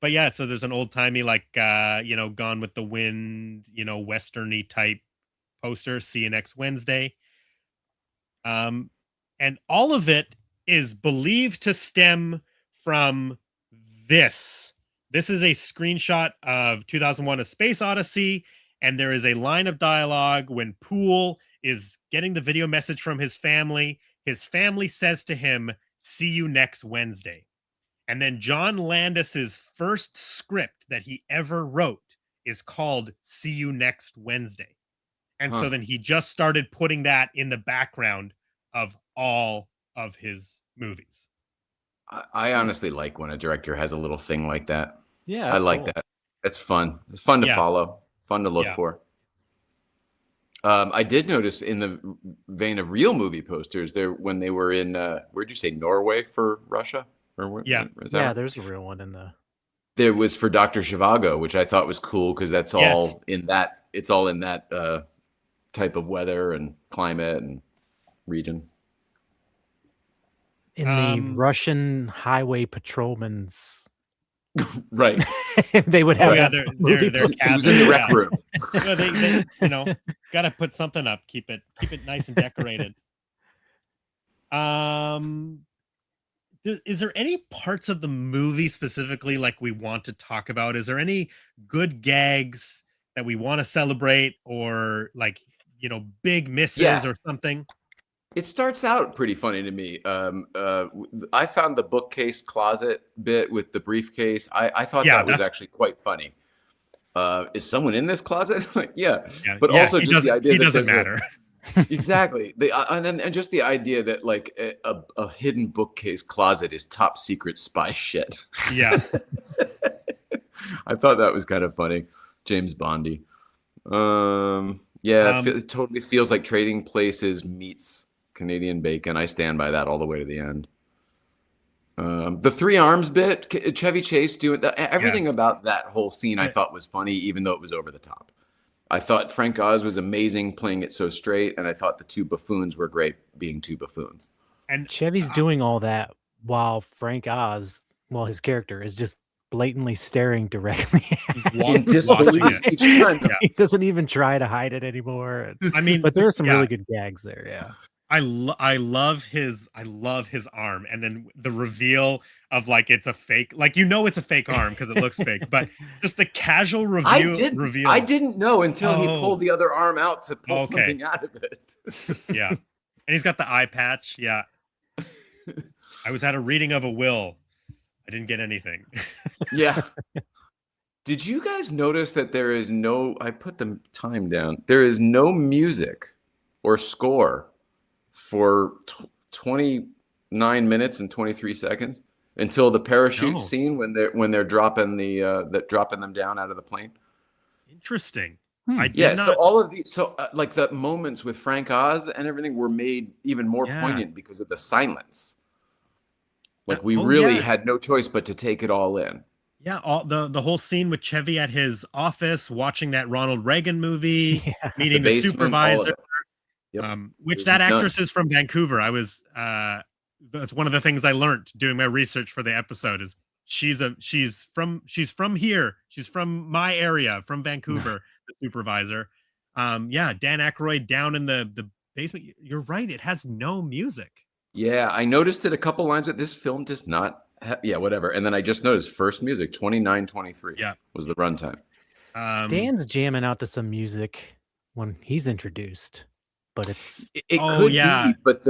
But yeah, so there's an old timey like Gone with the Wind, westerny type poster. See you next Wednesday. And all of it is believed to stem from this. This is a screenshot of 2001: A Space Odyssey, and there is a line of dialogue when Poole is getting the video message from his family. His family says to him, "See you next Wednesday." And then John Landis's first script that he ever wrote is called See You Next Wednesday. And so then he just started putting that in the background of all of his movies. I honestly like when a director has a little thing like that. Yeah, I like that. It's fun. It's fun to follow, fun to look for. I did notice in the vein of real movie posters there when they were in where'd you say, Norway for Russia? Or what, there's a real one in the. There was for Dr. Zhivago, which I thought was cool because that's all in that. It's all in that type of weather and climate and region. in the Russian highway patrolman's. Right. They would have yeah, that they're movie. It was in the rec room. Well, they gotta put something up, keep it nice and decorated. Is there any parts of the movie specifically like we want to talk about? Is there any good gags that we want to celebrate, or like big misses or something? It starts out pretty funny to me. I found the bookcase closet bit with the briefcase. I thought that was actually quite funny. Is someone in this closet? Like, but also just the idea he that doesn't matter. Exactly. And just the idea that like a hidden bookcase closet is top secret spy shit. Yeah. I thought that was kind of funny. James Bondy. It totally feels like Trading Places meets Canadian Bacon. I stand by that all the way to the end. The three arms bit, Chevy Chase doing everything about that whole scene I thought was funny, even though it was over the top. I thought Frank Oz was amazing playing it so straight, and I thought the two buffoons were great being two buffoons. And Chevy's doing all that while Frank Oz, his character is just blatantly staring directly at in disbelief each time. He doesn't even try to hide it anymore. I mean, but there are some really good gags there. Yeah. I love his arm, and then the reveal of like it's a fake, like it's a fake arm because it looks fake, but just the casual reveal. I didn't know until he pulled the other arm out to pull something out of it. Yeah, and he's got the eye patch. Yeah, I was at a reading of a will. I didn't get anything. Yeah. Did you guys notice that there is no? I put the time down. There is no music or score for 29 minutes and 23 seconds until the parachute scene when they're dropping dropping them down out of the plane. Interesting. So all of these, like the moments with Frank Oz and everything were made even more poignant because of the silence. Like we really had no choice but to take it all in. Yeah, all the whole scene with Chevy at his office watching that Ronald Reagan movie, meeting the supervisor. Yep. Which that actress is from Vancouver. I was that's one of the things I learned doing my research for the episode is she's from here. She's from my area, from Vancouver, the supervisor. Dan Aykroyd down in the basement. You're right, it has no music. Yeah, I noticed it a couple lines, but this film does not whatever. And then I just noticed first music 29:23 was the runtime. Dan's jamming out to some music when he's introduced. But it could be, but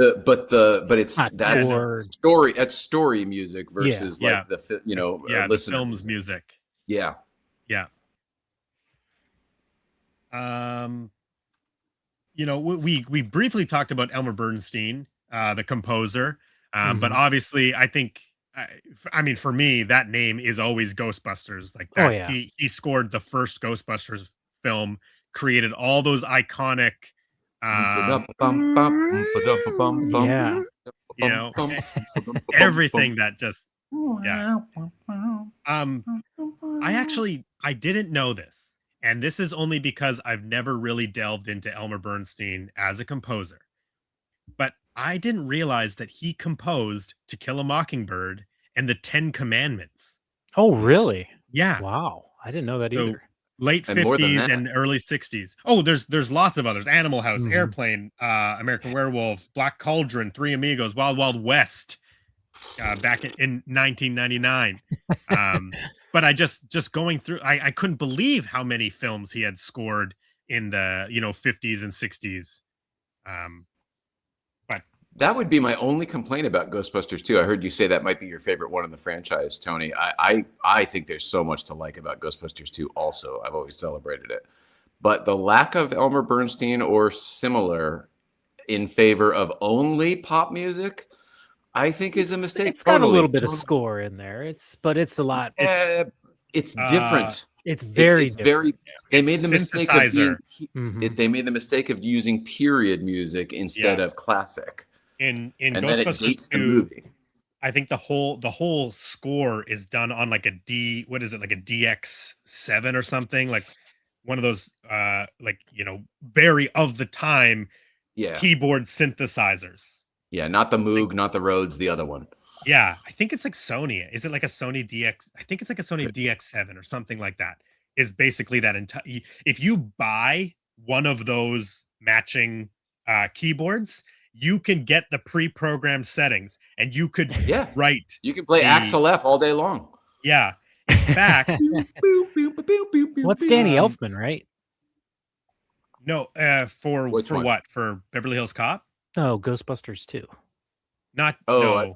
it's that's story. That's story music versus like the the film's music. Yeah. We briefly talked about Elmer Bernstein, the composer, but obviously I think, I mean, for me, that name is always Ghostbusters. Like that, he scored the first Ghostbusters film, created all those iconic. Everything that just I didn't know this, and this is only because I've never really delved into Elmer Bernstein as a composer, but I didn't realize that he composed To Kill a Mockingbird and the 10 Commandments. Oh, really? Yeah. Wow, I didn't know that either. Late 50s and early 60s. Oh, there's lots of others. Animal House, Airplane, American Werewolf, Black Cauldron, Three Amigos, Wild Wild West, back in 1999. But I just going through, I couldn't believe how many films he had scored in the 50s and 60s. But that would be my only complaint about Ghostbusters 2. I heard you say that might be your favorite one in the franchise, Tony. I think there's so much to like about Ghostbusters 2 also. I've always celebrated it. But the lack of Elmer Bernstein or similar in favor of only pop music, I think is a mistake. It's got a little bit of score in there. But it's a lot. It's different. It's very different. They made the mistake of they made the mistake of using period music instead of classic. In Ghostbusters 2, I think the whole score is done on like a like a DX7 or something, like one of those very of the time keyboard synthesizers. Yeah, not the Moog, not the Rhodes, the other one. Yeah, I think it's like Sony. Is it like a Sony DX? I think it's like a Sony Could be. DX7 or something like that. Is basically that entire. If you buy one of those matching keyboards, you can get the pre-programmed settings, and you could Yeah, write. you can play Axel F all day long. Yeah, in fact, What's Danny Elfman, right? no, for Which one? what? For Beverly Hills Cop? No, Ghostbusters 2. Not Oh, no,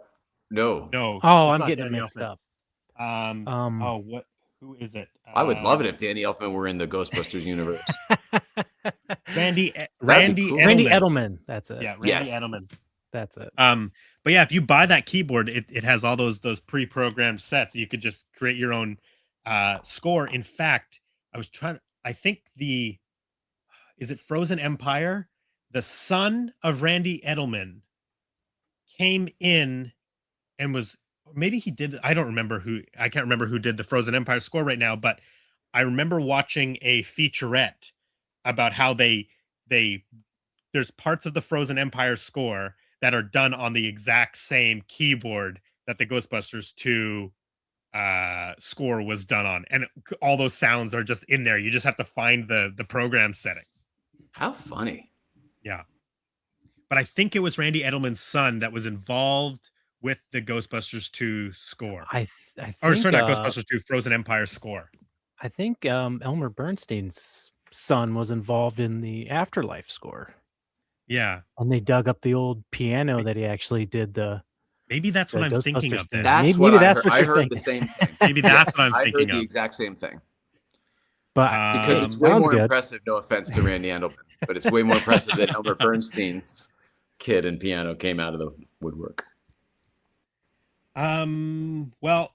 no. no. Oh, it's I'm not getting it Danny mixed Elfman. up. Oh, what? Who is it? I would love it if Danny Elfman were in the Ghostbusters universe. Randy cool. Randy Edelman. That's it. Yeah, Randy Yes. Edelman. That's it. But yeah, if you buy that keyboard, it has all those pre-programmed sets. You could just create your own score. In fact, I think is it Frozen Empire? The son of Randy Edelman came in and was, maybe he did, I can't remember who did the Frozen Empire score right now, but I remember watching a featurette about how there's parts of the Frozen Empire score that are done on the exact same keyboard that the Ghostbusters 2 score was done on, and all those sounds are just in there. You just have to find the program settings. How funny. Yeah, but I think it was Randy Edelman's son that was involved with the Ghostbusters 2 score. I think, Or sorry, not Ghostbusters 2, Frozen Empire score. I think Elmer Bernstein's son was involved in the Afterlife score. Yeah, and they dug up the old piano that he actually did the. Maybe that's what I'm thinking of. Thing. That's maybe that's heard. what you're I heard thinking. the same thing. Maybe that's what I'm I thinking heard the of. exact same thing. But because it's way more good. impressive. No offense to Randy Edelman, but it's way more impressive that Elmer Bernstein's kid and piano came out of the woodwork. Well,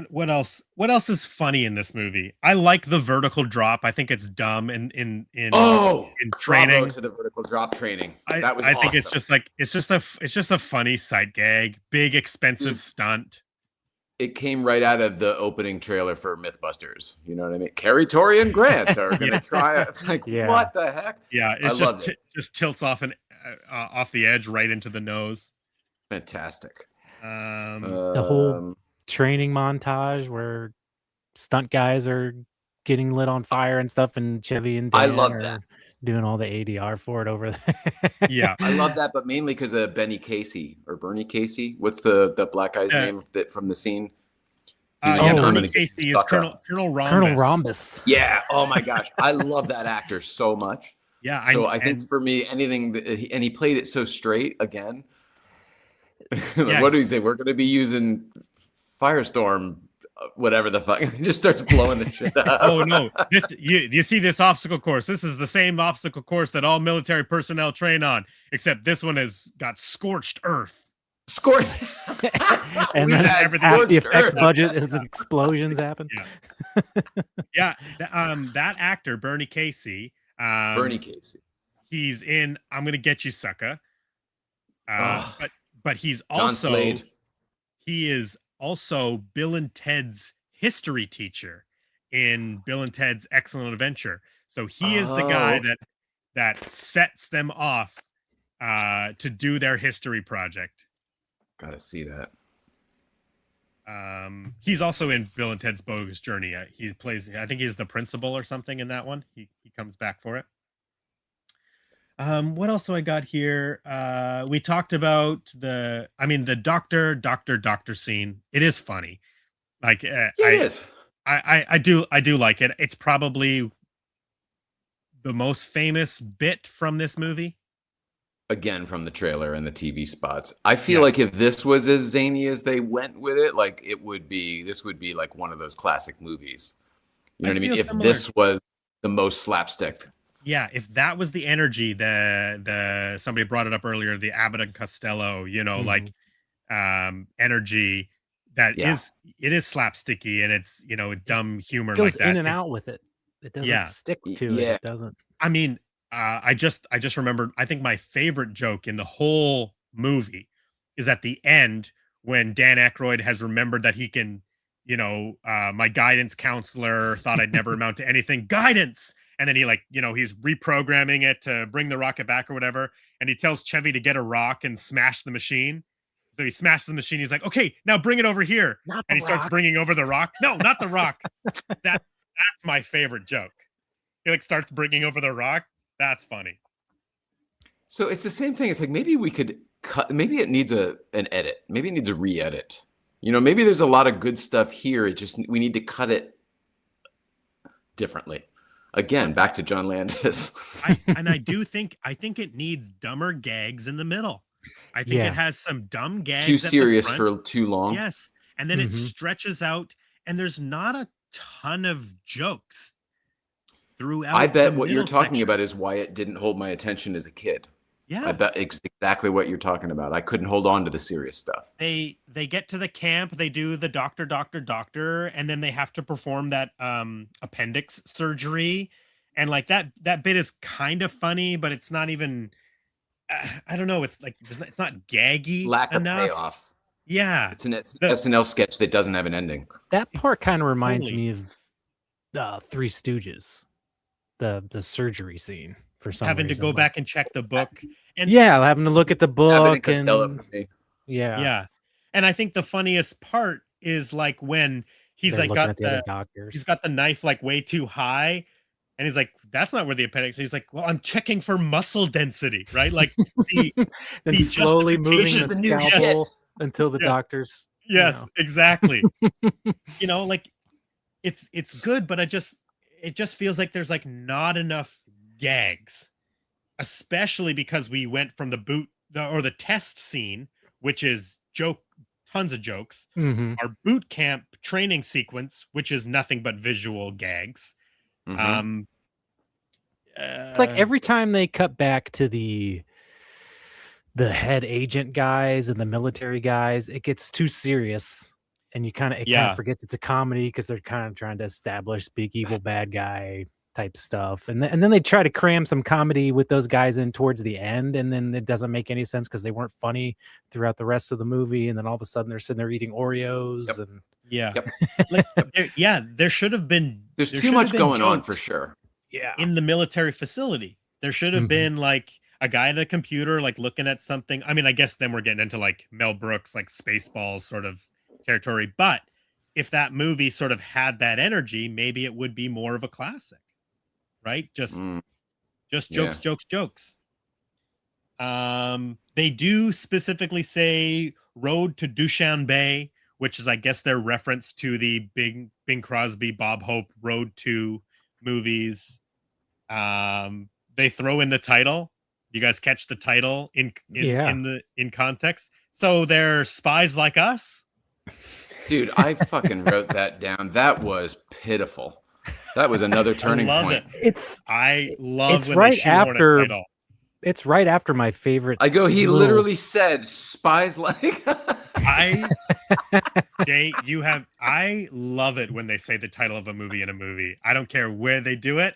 what else? What else is funny in this movie? I like the vertical drop. I think it's dumb in training. To the vertical drop training. I That was awesome. think it's just a funny sight gag, big expensive stunt. It came right out of the opening trailer for Mythbusters. You know what I mean? Carrie, Tori, and Grant are going to try it. It's like, what the heck? Yeah, it's just tilts off off the edge right into the nose. Fantastic. The whole training montage where stunt guys are getting lit on fire and stuff, and Chevy and Dan I love are that. doing all the ADR for it over there. Yeah, I love that, but mainly because of Bernie Casey. What's the black guy's name that from the scene? Bernie Casey is Colonel Rhombus. Colonel Rhombus. Yeah. Oh my gosh, I love that actor so much. Yeah. So I think for me, anything and he played it so straight again. What do we say? We're going to be using Firestorm, whatever the fuck. He just starts blowing the shit up. Oh no! You see this obstacle course? This is the same obstacle course that all military personnel train on, except this one has got scorched earth. Scorched, and then half the effects budget is the explosions happen. Yeah, that actor Bernie Casey. He's in "I'm Gonna Get You, Sucker." But he's also he is also Bill and Ted's history teacher in Bill and Ted's Excellent Adventure. So he is the guy that sets them off to do their history project. Gotta see that. He's also in Bill and Ted's Bogus Journey. He plays, I think he's the principal or something in that one. He comes back for it. What else do I got here? We talked about the doctor scene. It is funny. Like it is. I do like it. It's probably the most famous bit from this movie. Again, from the trailer and the TV spots. I feel like if this was as zany as they went with it, like this would be like one of those classic movies. You know what I mean? If this was the most slapstick. Yeah, if that was the energy, the somebody brought it up earlier, the Abbott and Costello, like energy that is slapsticky and it's dumb humor. It goes like that. in and out with it. It doesn't stick to it. It doesn't. I mean, I just remembered. I think my favorite joke in the whole movie is at the end when Dan Aykroyd has remembered that he can, my guidance counselor thought I'd never amount to anything. Guidance. and then he like, he's reprogramming it to bring the rocket back or whatever, and he tells Chevy to get a rock and smash the machine. So he smashes the machine. He's like, okay, now bring it over here. Not And the he starts rock. bringing over the rock. No, not the rock. That's my favorite joke. He like starts bringing over the rock. That's funny. So it's the same thing. It's like maybe we could cut. Maybe it needs an edit. Maybe it needs a re-edit. Maybe there's a lot of good stuff here. We need to cut it differently. Again, back to John Landis. I think it needs dumber gags in the middle. I think it has some dumb gags. Too serious for too long. Yes. And then it stretches out, and there's not a ton of jokes throughout. I bet what you're talking about is why it didn't hold my attention as a kid. Yeah. I bet it's exactly what you're talking about. I couldn't hold on to the serious stuff. They get to the camp, they do the doctor, and then they have to perform that appendix surgery. And like that bit is kind of funny, but it's not even I don't know, it's like it's not gaggy Lack enough. of payoff. Yeah. It's an SNL sketch that doesn't have an ending. That part kind of reminds me of Three Stooges. The surgery scene for some having reason. To go back and check the book. And having to look at the book. Abbott and Costello for me. Yeah. And I think the funniest part is like when he's They're like looking got at the other doctors. he's got the knife like way too high. And he's like, that's not where the appendix is. He's like, well, I'm checking for muscle density, right? Like and slowly moving the scalpel until the doctors. Yes, exactly. Like it's good, but it just feels like there's like not enough gags, especially because we went from the test scene, which is tons of jokes, our boot camp training sequence, which is nothing but visual gags. It's like every time they cut back to the head agent guys and the military guys, it gets too serious, and you kind of forgets it's a comedy because they're kind of trying to establish big evil bad guy type stuff, and then they try to cram some comedy with those guys in towards the end, and then it doesn't make any sense because they weren't funny throughout the rest of the movie, and then all of a sudden they're sitting there eating Oreos and there should have been. There's too much going on for sure. Yeah, in the military facility, there should have been like a guy at a computer, like looking at something. I mean, I guess then we're getting into like Mel Brooks, like Spaceballs sort of territory. But if that movie sort of had that energy, maybe it would be more of a classic, right? Just jokes. They do specifically say Road to Dushanbe, which is, I guess, their reference to the Bing Crosby, Bob Hope Road to movies. They throw in the title. You guys catch the title in context. So they're Spies Like Us. Dude, I fucking wrote that down. That was pitiful. That was another turning point. I love it's when right they shoehorn after a title. It's right after my favorite. I go, he literally said Spies Like Jay, I love it when they say the title of a movie in a movie. I don't care where they do it.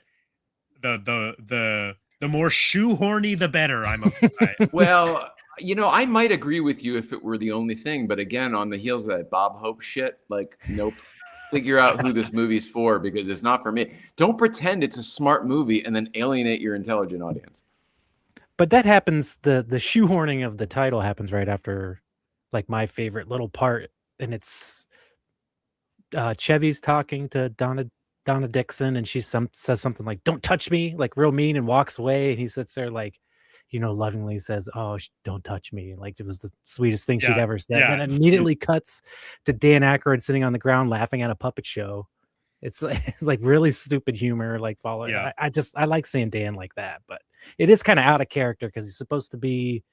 The more shoehorny, the better. Well, I might agree with you if it were the only thing, but again, on the heels of that Bob Hope shit, like, nope. Figure out who this movie's for, because it's not for me. Don't pretend it's a smart movie and then alienate your intelligent audience. But that happens, the shoehorning of the title happens right after, like, my favorite little part, and it's Chevy's talking to Donna Dixon, and she says something like, "Don't touch me," like real mean, and walks away, and he sits there like, lovingly says, "Oh, don't touch me." Like, it was the sweetest thing she'd ever said. And it immediately cuts to Dan Aykroyd sitting on the ground laughing at a puppet show. It's like really stupid humor, like following. Yeah. I like seeing Dan like that, but it is kind of out of character because he's supposed to be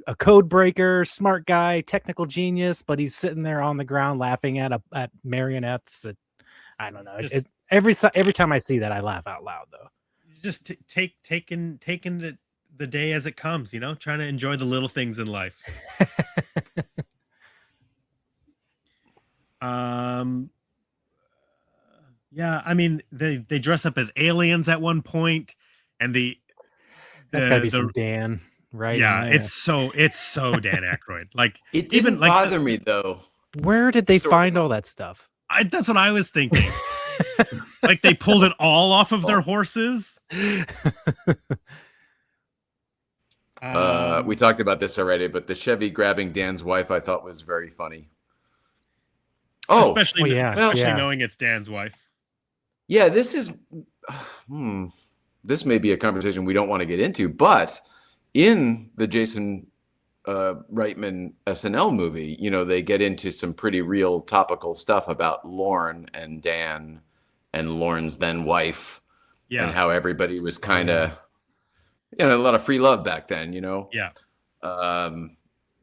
a code breaker, smart guy, technical genius, but he's sitting there on the ground laughing at marionettes. I don't know. Every time I see that, I laugh out loud though. Just taking the day as it comes, trying to enjoy the little things in life. Yeah, I mean, they dress up as aliens at one point, and that's gotta be some Dan, right? Yeah, it's so Dan Aykroyd. Like, it didn't bother me though. Where did they find all that stuff? That's what I was thinking. Like they pulled it all off of their horses. We talked about this already, but the Chevy grabbing Dan's wife I thought was very funny. Especially yeah. knowing it's Dan's wife. Yeah, this is this may be a conversation we don't want to get into, but in the Jason Reitman SNL movie, you know, they get into some pretty real topical stuff about Lorne and Dan and Lorne's then wife, and how everybody was kind of, you know, a lot of free love back then, you know. Yeah.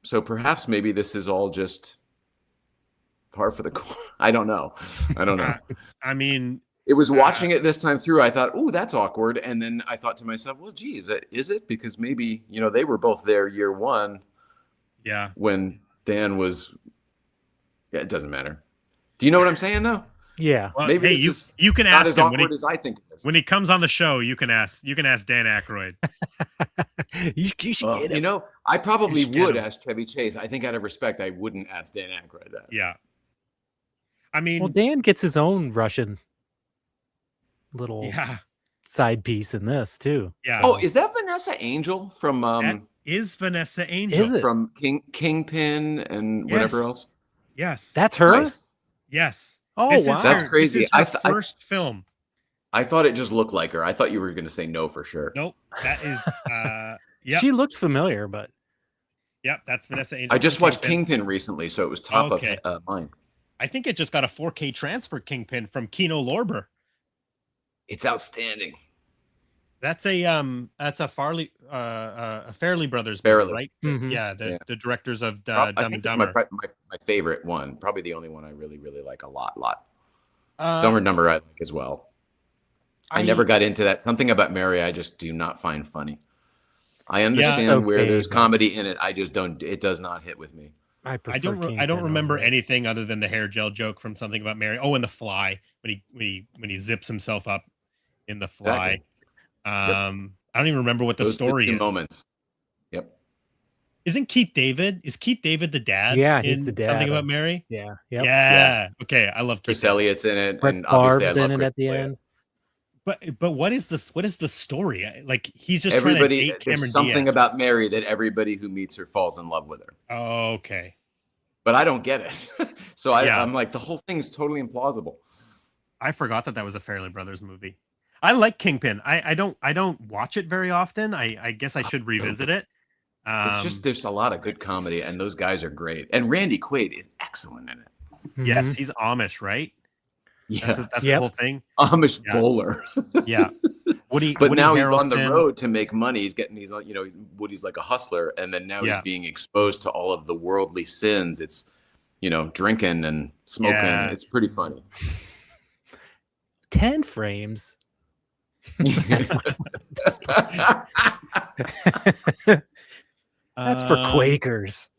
So perhaps maybe this is all just par for the course. I don't know. I mean, it was watching it this time through. I thought, "Ooh, that's awkward," and then I thought to myself, "Well, geez, is it? Because maybe, you know, they were both there year one." Yeah. When Dan was, it doesn't matter. Do you know what I'm saying though? Yeah. Well, maybe hey, you can ask as him awkward as I think it is. when he comes on the show. You can ask Dan Aykroyd. you should get him. You know, I probably would ask Chevy Chase. I think out of respect, I wouldn't ask Dan Aykroyd that. Yeah. I mean, well, Dan gets his own Russian little side piece in this too. Yeah. Oh, is that Vanessa Angel from? That is Vanessa Angel. Is it? From Kingpin and whatever else? Yes. That's her. Nice. Yes. Oh, wow. That's crazy. This is her first film. I thought it just looked like her. I thought you were going to say no for sure. Nope. That is. Yeah. She looked familiar, but. Yep, that's Vanessa Angel. I just watched Kingpin recently, so it was top of mine. I think it just got a 4K transfer, Kingpin, from Kino Lorber. It's outstanding. That's a Farley a Fairley Brothers Fairley, right? Mm-hmm. Yeah, the directors of I Dumb think and it's Dumber. my favorite one. Probably the only one I really like a lot. Dumber and Dumber I like as well. I never got into that. Something about Mary I just do not find funny. I understand where there's comedy in it. I just don't. It does not hit with me. I don't remember anything other than the hair gel joke from Something About Mary. Oh, and The Fly when he zips himself up in The Fly. Exactly. I don't even remember what the story is. Moments. Yep. Isn't Keith David? Is Keith David the dad? Yeah, he's the dad. Something About Mary. Yeah. Yep. Yeah. Okay, I love Keith Chris Elliott's in it, Brett and obviously I Favre's love in it Chris at the Elliott. end. But what is this? What is the story? Like he's just Everybody. trying to date Cameron There's something Diaz. about Mary that everybody who meets her falls in love with her. Oh, okay. But I don't get it. So I'm like, the whole thing is totally implausible. I forgot that was a Fairley Brothers movie. I like Kingpin. I don't watch it very often. I guess I should revisit it. It's just there's a lot of good comedy, and those guys are great. And Randy Quaid is excellent in it. Yes, he's Amish, right? Yeah, that's the whole thing. Amish bowler. Yeah. Woody now Harrelson. He's on the road to make money. Woody's like a hustler, and then now he's being exposed to all of the worldly sins. It's drinking and smoking. Yeah. It's pretty funny. 10 frames. That's for Quakers.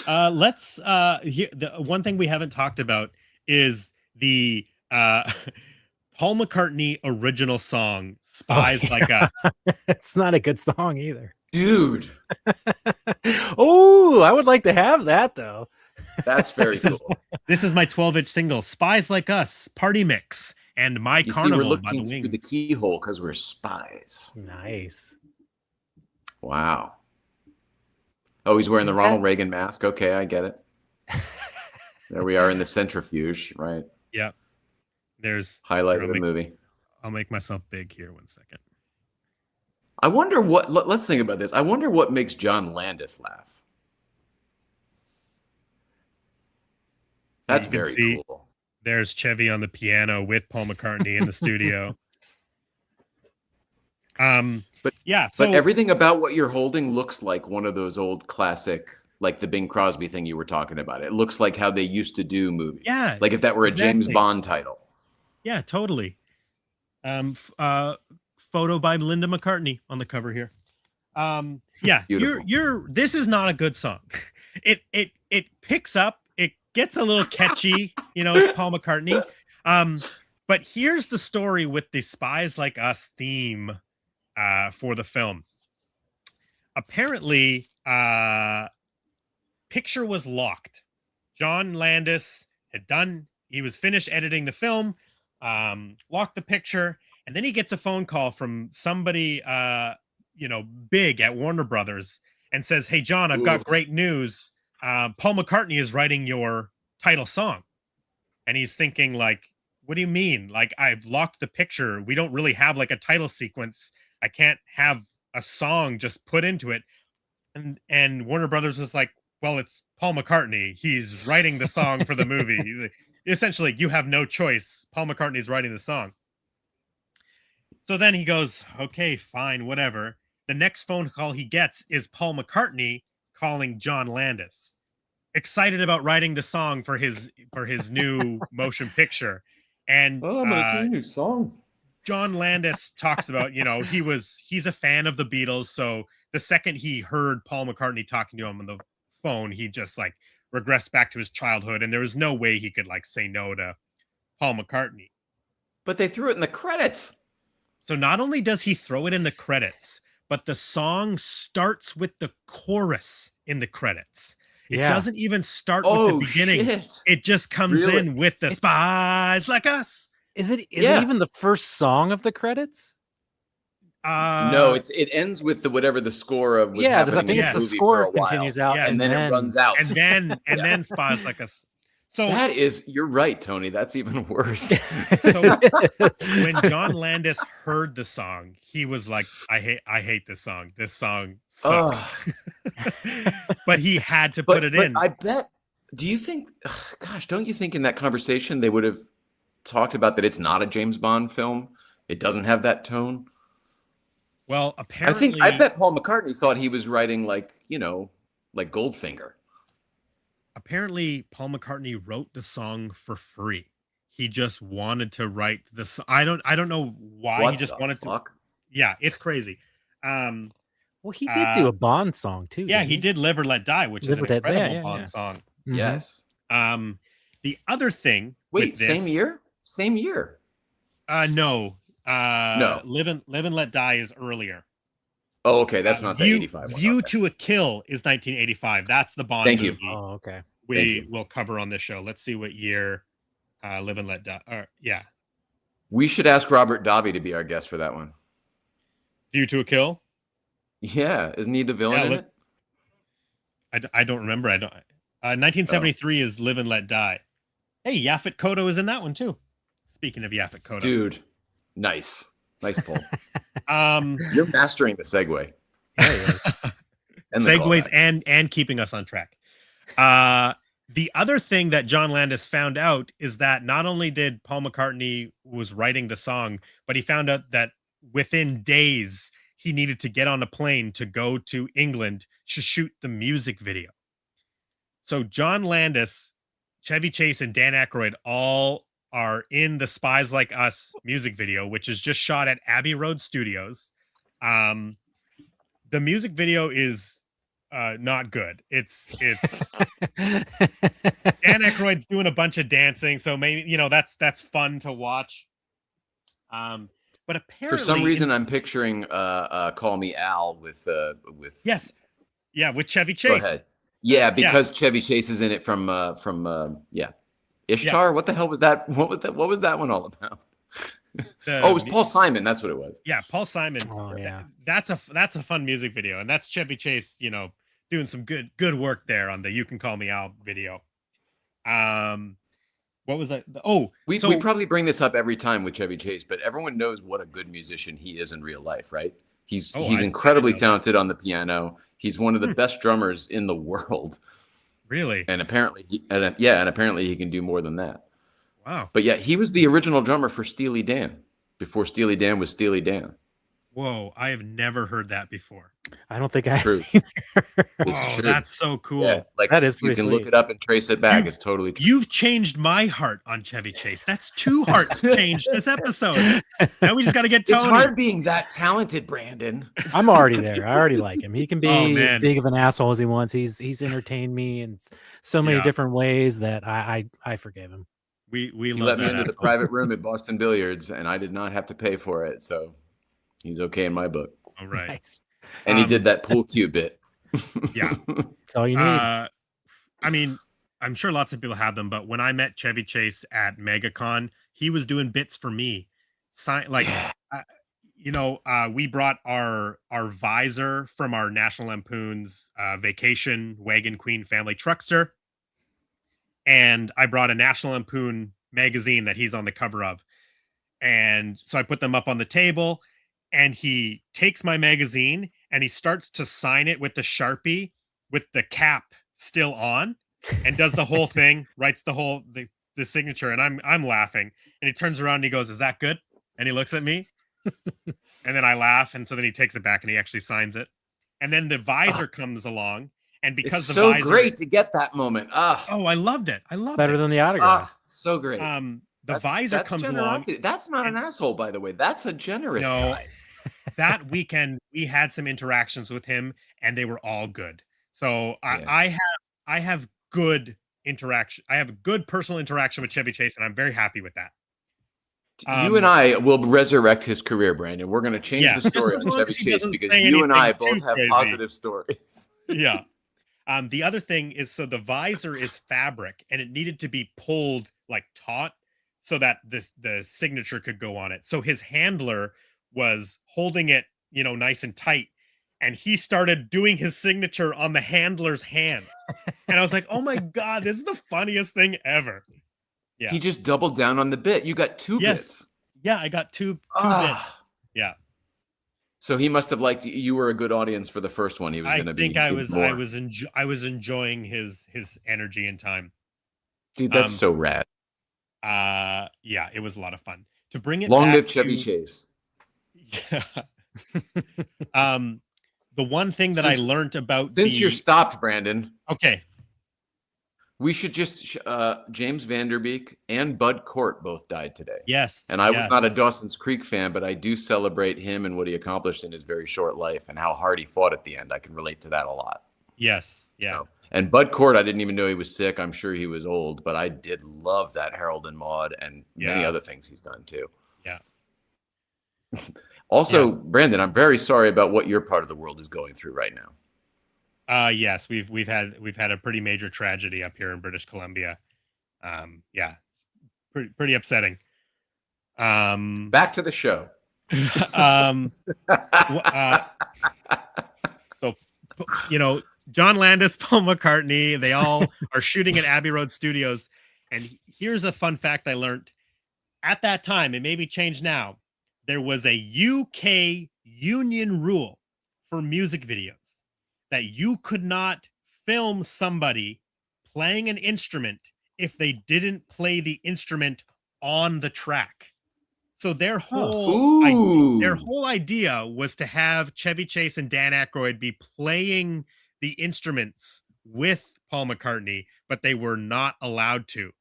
Let's the one thing we haven't talked about is the Paul McCartney original song Spies Like Us. It's not a good song either. Dude. Oh, I would like to have that though. That's very cool. This is my 12-inch single, Spies Like Us, Party Mix, and My Carnival we're by the looking Wings. through the keyhole because we're spies. Nice. Wow. Oh, he's wearing the Ronald Reagan mask. Okay, I get it. There we are in the centrifuge, right? Yeah. There's highlight of the movie. I'll make myself big here. 1 second. I wonder let's think about this. I wonder what makes John Landis laugh. That's very cool. There's Chevy on the piano with Paul McCartney in the studio. But everything about what you're holding looks like one of those old classic, like the Bing Crosby thing you were talking about. It looks like how they used to do movies. Yeah. Like if that were a James Bond title. Yeah, totally. Photo by Linda McCartney on the cover here. Yeah, this is not a good song. It picks up, it gets a little catchy, it's Paul McCartney. But here's the story with the Spies Like Us theme for the film. Apparently, picture was locked. John Landis was finished editing the film, locked the picture, and then he gets a phone call from somebody big at Warner Brothers and says, "Hey John, I've got Ooh. great news. Paul McCartney is writing your title song." And he's thinking like, "What do you mean? Like, I've locked the picture. We don't really have like a title sequence. I can't have a song just put into it." And Warner Brothers was like, "Well, it's Paul McCartney. He's writing the song for the movie. Essentially, you have no choice. Paul McCartney's writing the song." So then he goes, "Okay, fine, whatever." The next phone call he gets is Paul McCartney calling John Landis, excited about writing the song for his new motion picture. And Oh, I'm gonna do a new song. John Landis talks about, he's a fan of the Beatles, so the second he heard Paul McCartney talking to him on the phone, he just like regressed back to his childhood, and there was no way he could like say no to Paul McCartney. But they threw it in the credits. So not only does he throw it in the credits, but the song starts with the chorus in the credits. It doesn't even start with the beginning. Shit. It just comes Really? in with the Spies Like Us. Is it even the first song of the credits? No, it ends with whatever the score of was I think happening in it's the the movie score for a while. continues out, and then it runs out. And then Spies Like Us. So you're right, Tony. That's even worse. So when John Landis heard the song, he was like, I hate this song. This song sucks." But he had to put it in. I bet, do you think, don't you think in that conversation they would have talked about that it's not a James Bond film? It doesn't have that tone? Well, apparently, I bet Paul McCartney thought he was writing like Goldfinger. Apparently, Paul McCartney wrote the song for free. He just wanted to write the song. I don't know why he just wanted to. Yeah, it's crazy. Well, he did do a Bond song too. Yeah, he did "Live or Let Die," which is an incredible Bond song. Mm-hmm. Yes. The other thing. Wait, same year? Same year? No. No. Live and Let Die is earlier. Oh, okay. That's not the 85 one. View to a Kill is 1985. That's the Bond movie. Oh, okay. We will cover on this show. Let's see what year Live and Let Die. Yeah. We should ask Robert Davi to be our guest for that one. View to a Kill? Yeah. Isn't he the villain in it? I don't remember. 1973 is Live and Let Die. Hey, Yaphet Kotto is in that one too. Speaking of Yaphet Kotto. Dude, nice pull. You're mastering the segue. And segues and keeping us on track. The other thing that John Landis found out is that not only did Paul McCartney was writing the song, but he found out that within days he needed to get on a plane to go to England to shoot the music video. So John Landis, Chevy Chase, and Dan Aykroyd all are in the Spies Like Us music video, which is just shot at Abbey Road Studios. The music video is not good. It's Dan Aykroyd's doing a bunch of dancing, so maybe that's fun to watch. But apparently, for some reason, I'm picturing "Call Me Al" with yes, yeah, with Chevy Chase. Go ahead. Yeah, because Chevy Chase is in it from Ishtar. Yeah. What the hell was that? What was that one all about? It was Paul Simon. That's what it was. Yeah, Paul Simon. Oh yeah, that's a fun music video, and that's Chevy Chase. Doing some good work there on the "You Can Call Me Al" video. What was that? We probably bring this up every time with Chevy Chase, but everyone knows what a good musician he is in real life, right? He's incredibly talented on the piano. He's one of the best drummers in the world. Really? And apparently he can do more than that. Wow. But yeah, he was the original drummer for Steely Dan before Steely Dan was Steely Dan. Whoa, I have never heard that before. I don't think I have. True. It's true. That's so cool. Yeah, that is you can sweet. look it up and trace it back. It's totally true. You've changed my heart on Chevy Chase. That's two hearts changed this episode. Now we just got to get Tony. It's hard being that talented, Brandon. I'm already there. I already like him. He can be as big of an asshole as he wants. He's entertained me in so many different ways that I forgave him. We let me into the private room at Boston Billiards, and I did not have to pay for it, so he's okay in my book. All right. Nice. And he did that pool cue bit. Yeah. That's all you need. I mean, I'm sure lots of people have them, but when I met Chevy Chase at MegaCon, he was doing bits for me. Sign like, Yeah. uh, we brought our visor from our National Lampoon's Vacation Wagon Queen family truckster, and I brought a National Lampoon magazine that he's on the cover of. And so I put them up on the table, and he takes my magazine and he starts to sign it with the Sharpie with the cap still on, and does the whole thing, writes the signature, and I'm laughing. And he turns around and he goes, "Is that good?" And he looks at me, and then I laugh, and so then he takes it back and he actually signs it. And then the visor comes along, and because It's the so visor great to get that moment. Oh, I loved it. I loved Better it. than the autograph. So great. The visor comes along. generosity. That's not an and- asshole, by the way. That's a generous No, guy. that weekend we had some interactions with him, and they were all good. So Yeah. I have good interaction. I have a good personal interaction with Chevy Chase, and I'm very happy with that. You and I will resurrect his career, Brandon. We're going to change Yeah, the just story as on long Chevy as he Chase doesn't because say you and I anything both too have crazy. positive stories. Yeah. The other thing is, so the visor is fabric, and it needed to be pulled like taut so that the signature could go on it. So his handler was holding it, nice and tight, and he started doing his signature on the handler's hand. And I was like, "Oh my god, this is the funniest thing ever." Yeah. He just doubled down on the bit. You got two Yes. bits. Yeah, I got two bits. Ah. Yeah. So he must have liked you. Were a good audience for the first one. He was I going to be. think I good was more. I was enjoying his energy and time. Dude, that's Um, so rad. Yeah, it was a lot of fun. To bring it Long back live Chevy to Chase. Yeah. The one thing that I Since- learned about Since you're stopped, Brandon, okay, we should just James Vanderbeek and Bud Cort both died today. yes, And I was yes, not a Dawson's Creek fan, but I do celebrate him and what he accomplished in his very short life and how hard he fought at the end. I can relate to that a lot. yes, yeah, So, and Bud Cort, I didn't even know he was sick. I'm sure he was old, but I did love that Harold and Maude and many Yeah. other things he's done too. Yeah. Also, Yeah. Brandon, I'm very sorry about what your part of the world is going through right now. Yes, we've had a pretty major tragedy up here in British Columbia. Yeah, it's pretty upsetting. Back to the show. So John Landis, Paul McCartney, they all are shooting at Abbey Road Studios. And here's a fun fact I learned. At that time, it may be changed now, there was a UK union rule for music videos that you could not film somebody playing an instrument if they didn't play the instrument on the track. So their whole idea was to have Chevy Chase and Dan Aykroyd be playing the instruments with Paul McCartney, but they were not allowed to.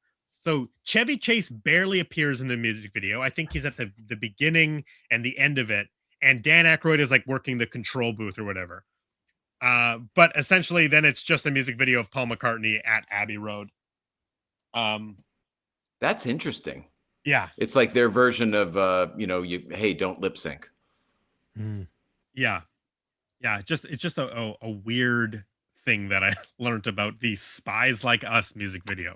So Chevy Chase barely appears in the music video. I think he's at the beginning and the end of it. And Dan Aykroyd is like working the control booth or whatever. But essentially then it's just a music video of Paul McCartney at Abbey Road. That's interesting. Yeah. It's like their version of, hey, don't lip sync. Yeah. Yeah. It's just a weird thing that I learned about the Spies Like Us music video.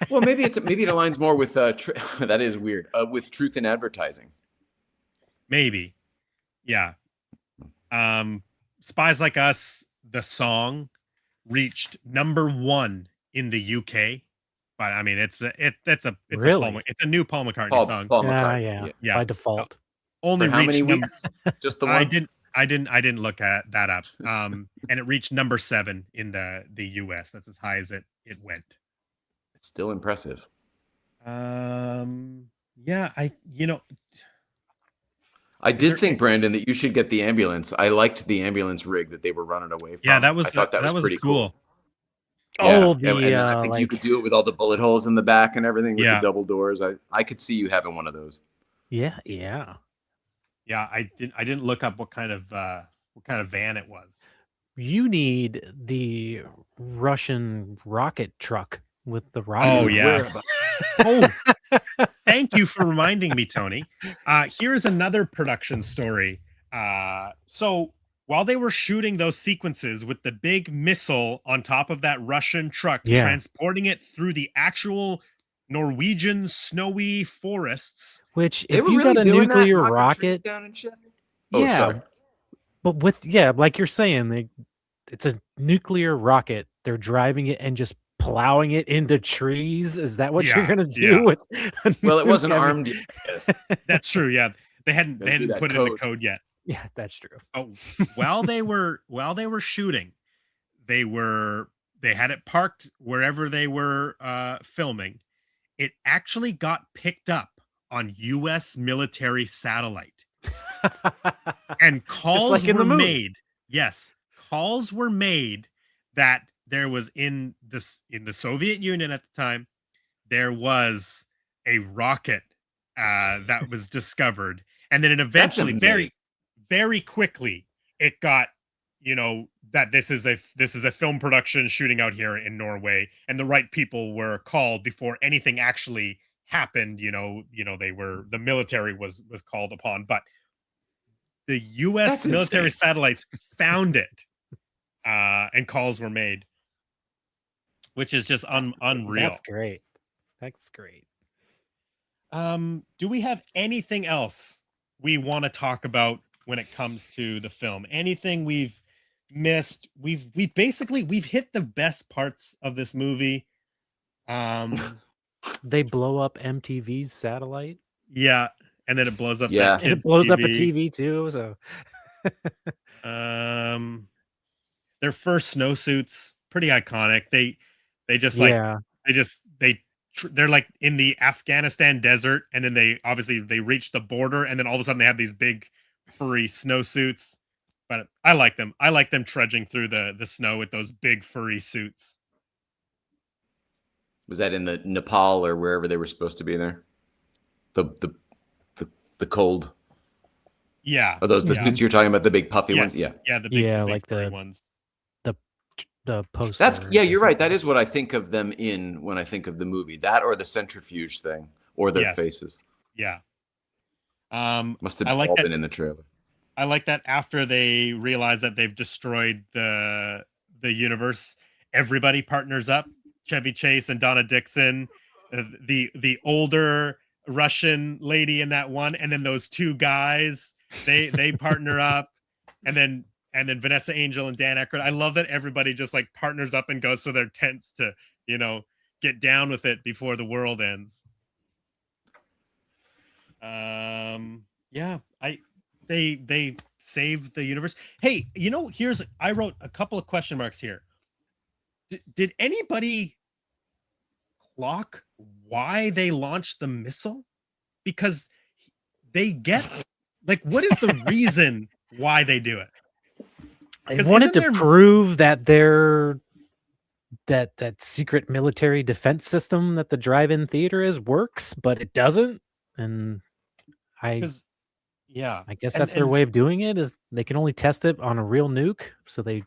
Well, maybe it aligns more with that is weird with truth in advertising. Maybe, yeah. Spies Like Us, the song, reached #1 in the UK. But I mean, it's a new Paul McCartney song. Paul McCartney. Yeah. By default. Only For how many weeks? Just the one. I didn't look at that up. And it reached #7 in the US. That's as high as it went. It's still impressive. Yeah, I did think, Brandon, that you should get the ambulance. I liked the ambulance rig that they were running away from. Yeah, I thought that was pretty cool. Oh, yeah, and I think you could do it with all the bullet holes in the back and everything with the double doors. I could see you having one of those. Yeah. Yeah, I didn't look up what kind of van it was. You need the Russian rocket truck with the rocket. Oh yeah. Thank you for reminding me, Tony. Here's another production story. So while they were shooting those sequences with the big missile on top of that Russian truck, Yeah. transporting it through the actual Norwegian snowy forests. Which, They if were you really got a doing that, nuclear knocking trees rocket, down and shit. Oh, yeah, sorry. but with like you're saying, it's a nuclear rocket. They're driving it and just plowing it into trees. Is that what you're Yeah, gonna do yeah. with a Well, it nuke? wasn't I mean, armed yet. Yes. That's true. Yeah, they hadn't Gotta do that put it in the code. code yet. yeah, that's true. Oh, while they were shooting, they had it parked wherever they were filming. It actually got picked up on U.S. military satellite, and Just calls like in were the movie. made. Yes, calls were made that there was in the Soviet Union at the time, there was a rocket that was discovered, and then it That's eventually, amazing. very quickly, it got, that this is a film production shooting out here in Norway, and the right people were called before anything actually happened. The military was called upon, but the That's US military insane. satellites found it, and calls were made, which is just unreal. That's great. That's great. Do we have anything else we want to talk about when it comes to the film? Anything we've missed? We've hit the best parts of this movie. They blow up MTV's satellite, Yeah, and then it blows up Yeah. that and it kid's blows up a TV. TV too. So Their first snowsuits, pretty iconic. They just like yeah, they're like in the Afghanistan desert, and then they reach the border, and then all of a sudden they have these big furry snowsuits. But I like them. I like them trudging through the snow with those big furry suits. Was that in the Nepal or wherever they were supposed to be there? The cold. Yeah. Are those the yeah. suits you're talking about? The big puffy Yes. ones? Yeah. Yeah, the big like furry ones. the poster. That's you're right. That is what I think of them in when I think of the movie. That or the centrifuge thing or their Yes. faces. Yeah. Must have I like all that- been in the trailer. I like that after they realize that they've destroyed the universe, everybody partners up. Chevy Chase and Donna Dixon, the older Russian lady in that one, and then those two guys, they partner up, and then Vanessa Angel and Dan Aykroyd. I love that everybody just like partners up and goes to their tents to get down with it before the world ends. Yeah, they saved the universe. Hey, I wrote a couple of question marks here. Did anybody clock why they launched the missile? Because they get like, what is the reason why they do it? They 'Cause wanted isn't to there- prove that that secret military defense system that the drive-in theater is works, but it doesn't. And I 'Cause- yeah, guess and- that's their and- way of doing it, is they can only test it on a real nuke. So I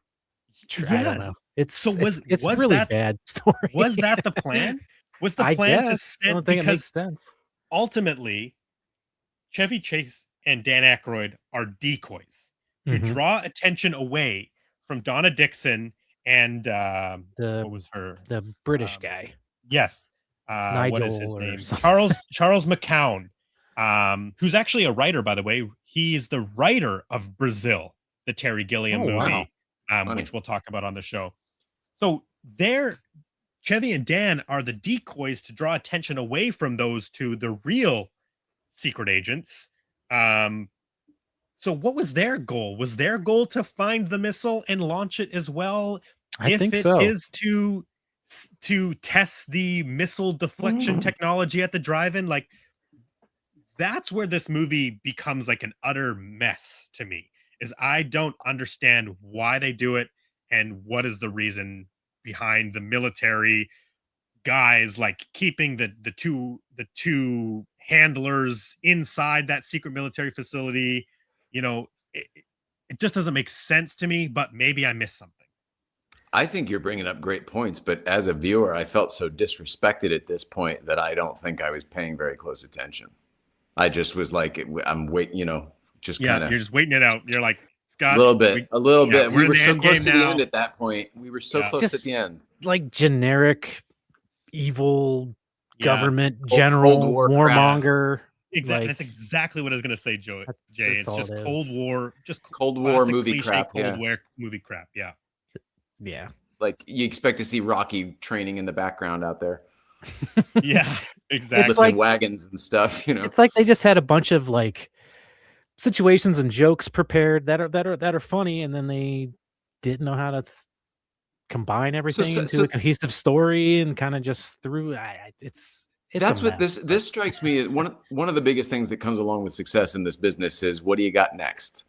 Yeah. don't know. It's So was really that- bad story. Was that the plan? Was the I plan to guess. I send, don't think it because makes sense. ultimately Chevy Chase and Dan Aykroyd are decoys to Mhm. draw attention away from Donna Dixon and what was her? The British um, guy. Yes. What is his Nigel or name? something. Charles McCown, who's actually a writer, by the way. He's the writer of Brazil, the Terry Gilliam Oh, movie, wow. Funny. which we'll talk about on the show. So Chevy and Dan are the decoys to draw attention away from those two, the real secret agents. So what was their goal? Was their goal to find the missile and launch it as well? I think If so. it is to test the missile deflection technology at the drive-in, like, that's where this movie becomes like an utter mess to me, is I don't understand why they do it and what is the reason behind the military guys like keeping the two handlers inside that secret military facility. It just doesn't make sense to me, but maybe I missed something. I think you're bringing up great points, but as a viewer, I felt so disrespected at this point that I don't think I was paying very close attention. I just was like, I'm waiting, just Yeah, kind you're of. just waiting it out. You're like, Scott, A little bit. we're We in were the so end close game to the now. end at that point. We were so close Just at the end. like generic evil Yeah. government general Cold War warmonger. Exactly. Like, That's exactly what I was gonna say, Jay. It's all just it Cold is. War, just Cold War classic movie cliche crap. Cold Yeah. War movie crap. Yeah. Yeah. Like you expect to see Rocky training in the background out there, Yeah. Exactly. It's like lifting wagons and stuff. You know, it's like they just had a bunch of like situations and jokes prepared that are funny, and then they didn't know how to combine everything into a cohesive story, and kind of just threw. It's that's what this strikes me as one of the biggest things that comes along with success in this business is what do you got next?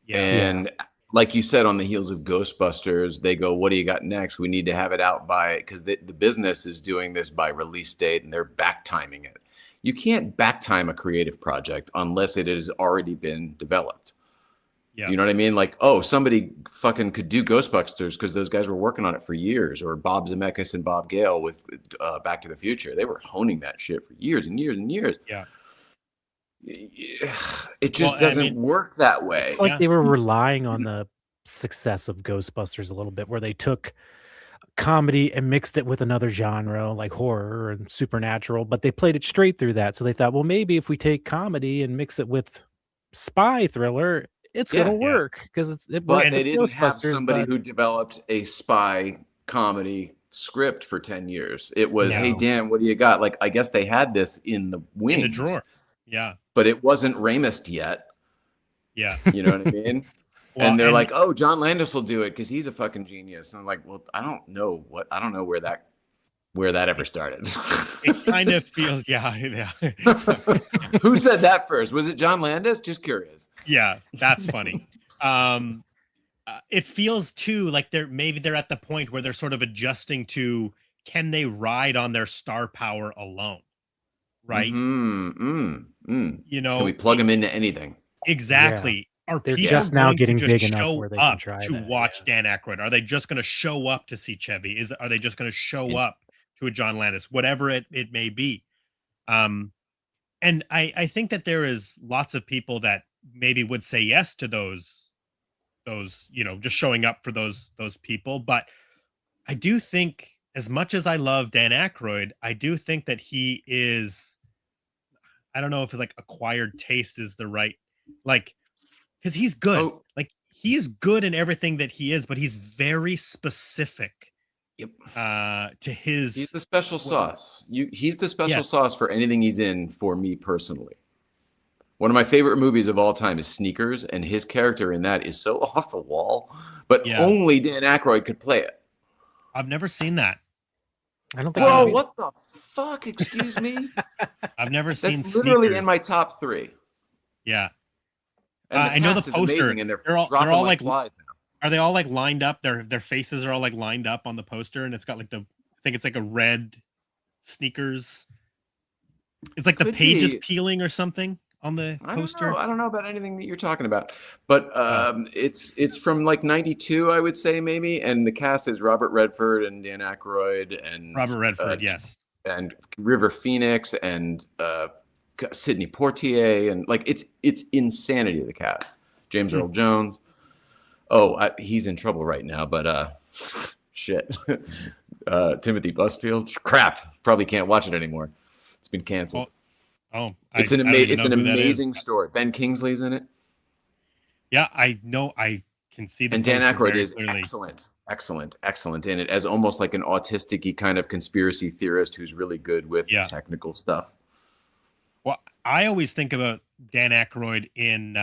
Yeah. And like you said, on the heels of Ghostbusters, they go, what do you got next? We need to have it out by, because the business is doing this by release date and they're back timing it. You can't back time a creative project unless it has already been developed. Yeah. You know what I mean? Like, oh, somebody fucking could do Ghostbusters because those guys were working on it for years, or Bob Zemeckis and Bob Gale with Back to the Future. They were honing that shit for years and years and years. Yeah. It just doesn't work that way. It's like they were relying on the success of Ghostbusters a little bit, where they took comedy and mixed it with another genre like horror and supernatural, but they played it straight through that. So they thought, well, maybe if we take comedy and mix it with spy thriller, it's gonna work because But they didn't have somebody who developed a spy comedy script for 10 years. It was, hey Dan, what do you got? Like, I guess they had this in the wings, in the drawer. Yeah. But it wasn't Ramis yet. Yeah. You know what I mean? And they're like, oh, John Landis will do it because he's a fucking genius. And I'm like, well, I don't know where that ever started. It kind of feels, yeah. Who said that first? Was it John Landis? Just curious. Yeah, that's funny. It feels too like they're at the point where they're sort of adjusting to, can they ride on their star power alone? Right. You know, can we plug them into anything? Exactly. Yeah. Are they're people just now getting to big enough show where they up can try to watch Dan Aykroyd? Are they just going to show up to see Chevy? Are they just going to show up to a John Landis, whatever it may be? And I think that there is lots of people that maybe would say yes to those, you know, just showing up for those people. But I do think, as much as I love Dan Aykroyd, I do think that he is, I don't know if it's like acquired taste is the right, like, because he's good. Like, he's good in everything that he is, but he's very specific. To his, he's the special sauce. He's the special sauce for anything he's in. For me personally, one of my favorite movies of all time is Sneakers, and his character in that is so off the wall, but only Dan Aykroyd could play it. I've never seen that. I don't think. Bro, what the fuck? Excuse me. I've never seen. That's literally Sneakers. in my top 3. Yeah, and I know the poster. And they're all like flies now. Are they all like lined up? Their faces are all like lined up on the poster, and it's got like I think it's like a red Sneakers. It's like the pages peeling or something on the poster. I don't know about anything that you're talking about, but it's from like '92, I would say maybe. And the cast is Robert Redford and Dan Aykroyd and Robert Redford, yes, and River Phoenix and Sidney Poitier, and like it's insanity. The cast, James Earl Jones. Oh, he's in trouble right now, but shit. Timothy Busfield, crap. Probably can't watch it anymore. It's been canceled. It's an amazing story. Ben Kingsley's in it. Yeah, I know. I can see the. And Dan Aykroyd is clearly. excellent in it, as almost like an autistic-y kind of conspiracy theorist who's really good with technical stuff. Well, I always think about Dan Aykroyd in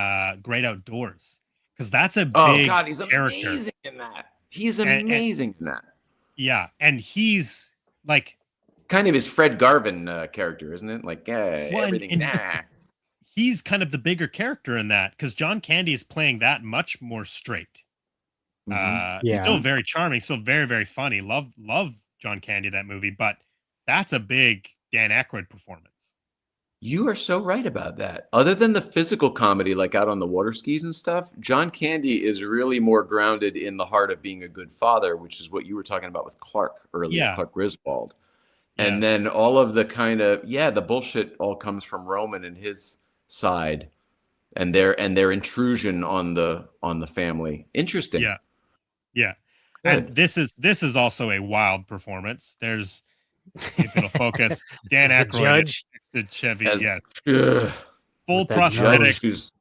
Great Outdoors, because that's a big he's character. Amazing in that. He's amazing in that. Yeah, and he's like kind of his Fred Garvin character, isn't it? Like everything. He's kind of the bigger character in that, because John Candy is playing that much more straight. Still very charming, still very, very funny. Love John Candy, that movie, but that's a big Dan Aykroyd performance. You are so right about that. Other than the physical comedy, like out on the water skis and stuff, John Candy is really more grounded in the heart of being a good father, which is what you were talking about with Clark earlier, Clark Griswold. And then all of the kind of, the bullshit all comes from Roman and his side. and their intrusion on the family. Interesting. Yeah. Yeah. Good. And this is also a wild performance. There's, if it'll focus, Dan Is the Aykroyd judge the Chevy. As Yes. ugh, Full with that judge prosthetics. who's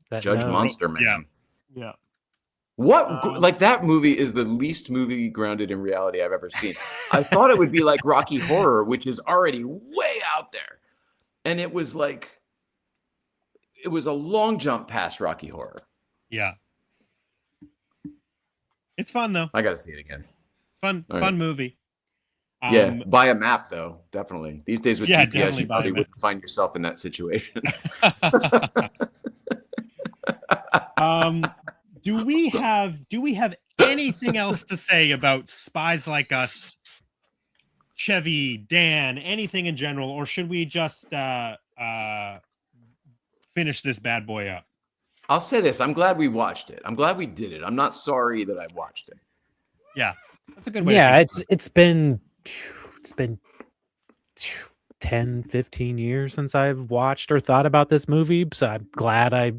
that Judge nose? Monster Man. Yeah. Yeah. What like that movie is the least movie grounded in reality I've ever seen. I thought it would be like Rocky Horror, which is already way out there, and it was a long jump past Rocky Horror. Yeah. It's fun though. I got to see it again. Fun All right. movie. Yeah, buy a map though, definitely. These days with GPS, you probably buy a map. wouldn't find yourself in that situation. Do we have anything else to say about Spies Like Us, Chevy, Dan, anything in general, or should we just finish this bad boy up? I'll say this: I'm glad we watched it. I'm glad we did it. I'm not sorry that I watched it. Yeah, that's a good way. Yeah, it's been 10, 15 years since I've watched or thought about this movie, so I'm glad I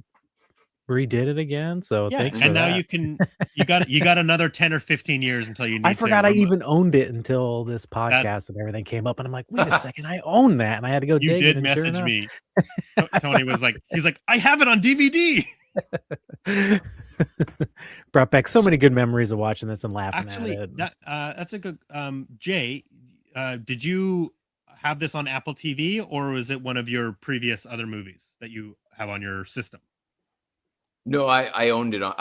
redid it again. So thanks for and now that. you got another 10 or 15 years until you need I forgot I to even owned it until this podcast and everything came up, and I'm like, wait a second, I own that, and I had to go you dig it. did And sure message enough, me. Tony was like, he's like, I have it on DVD. brought back so many good memories of watching this and laughing Actually, at it. that's a good Jay, did you have this on Apple TV, or was it one of your previous other movies that you have on your system? No, I owned it on.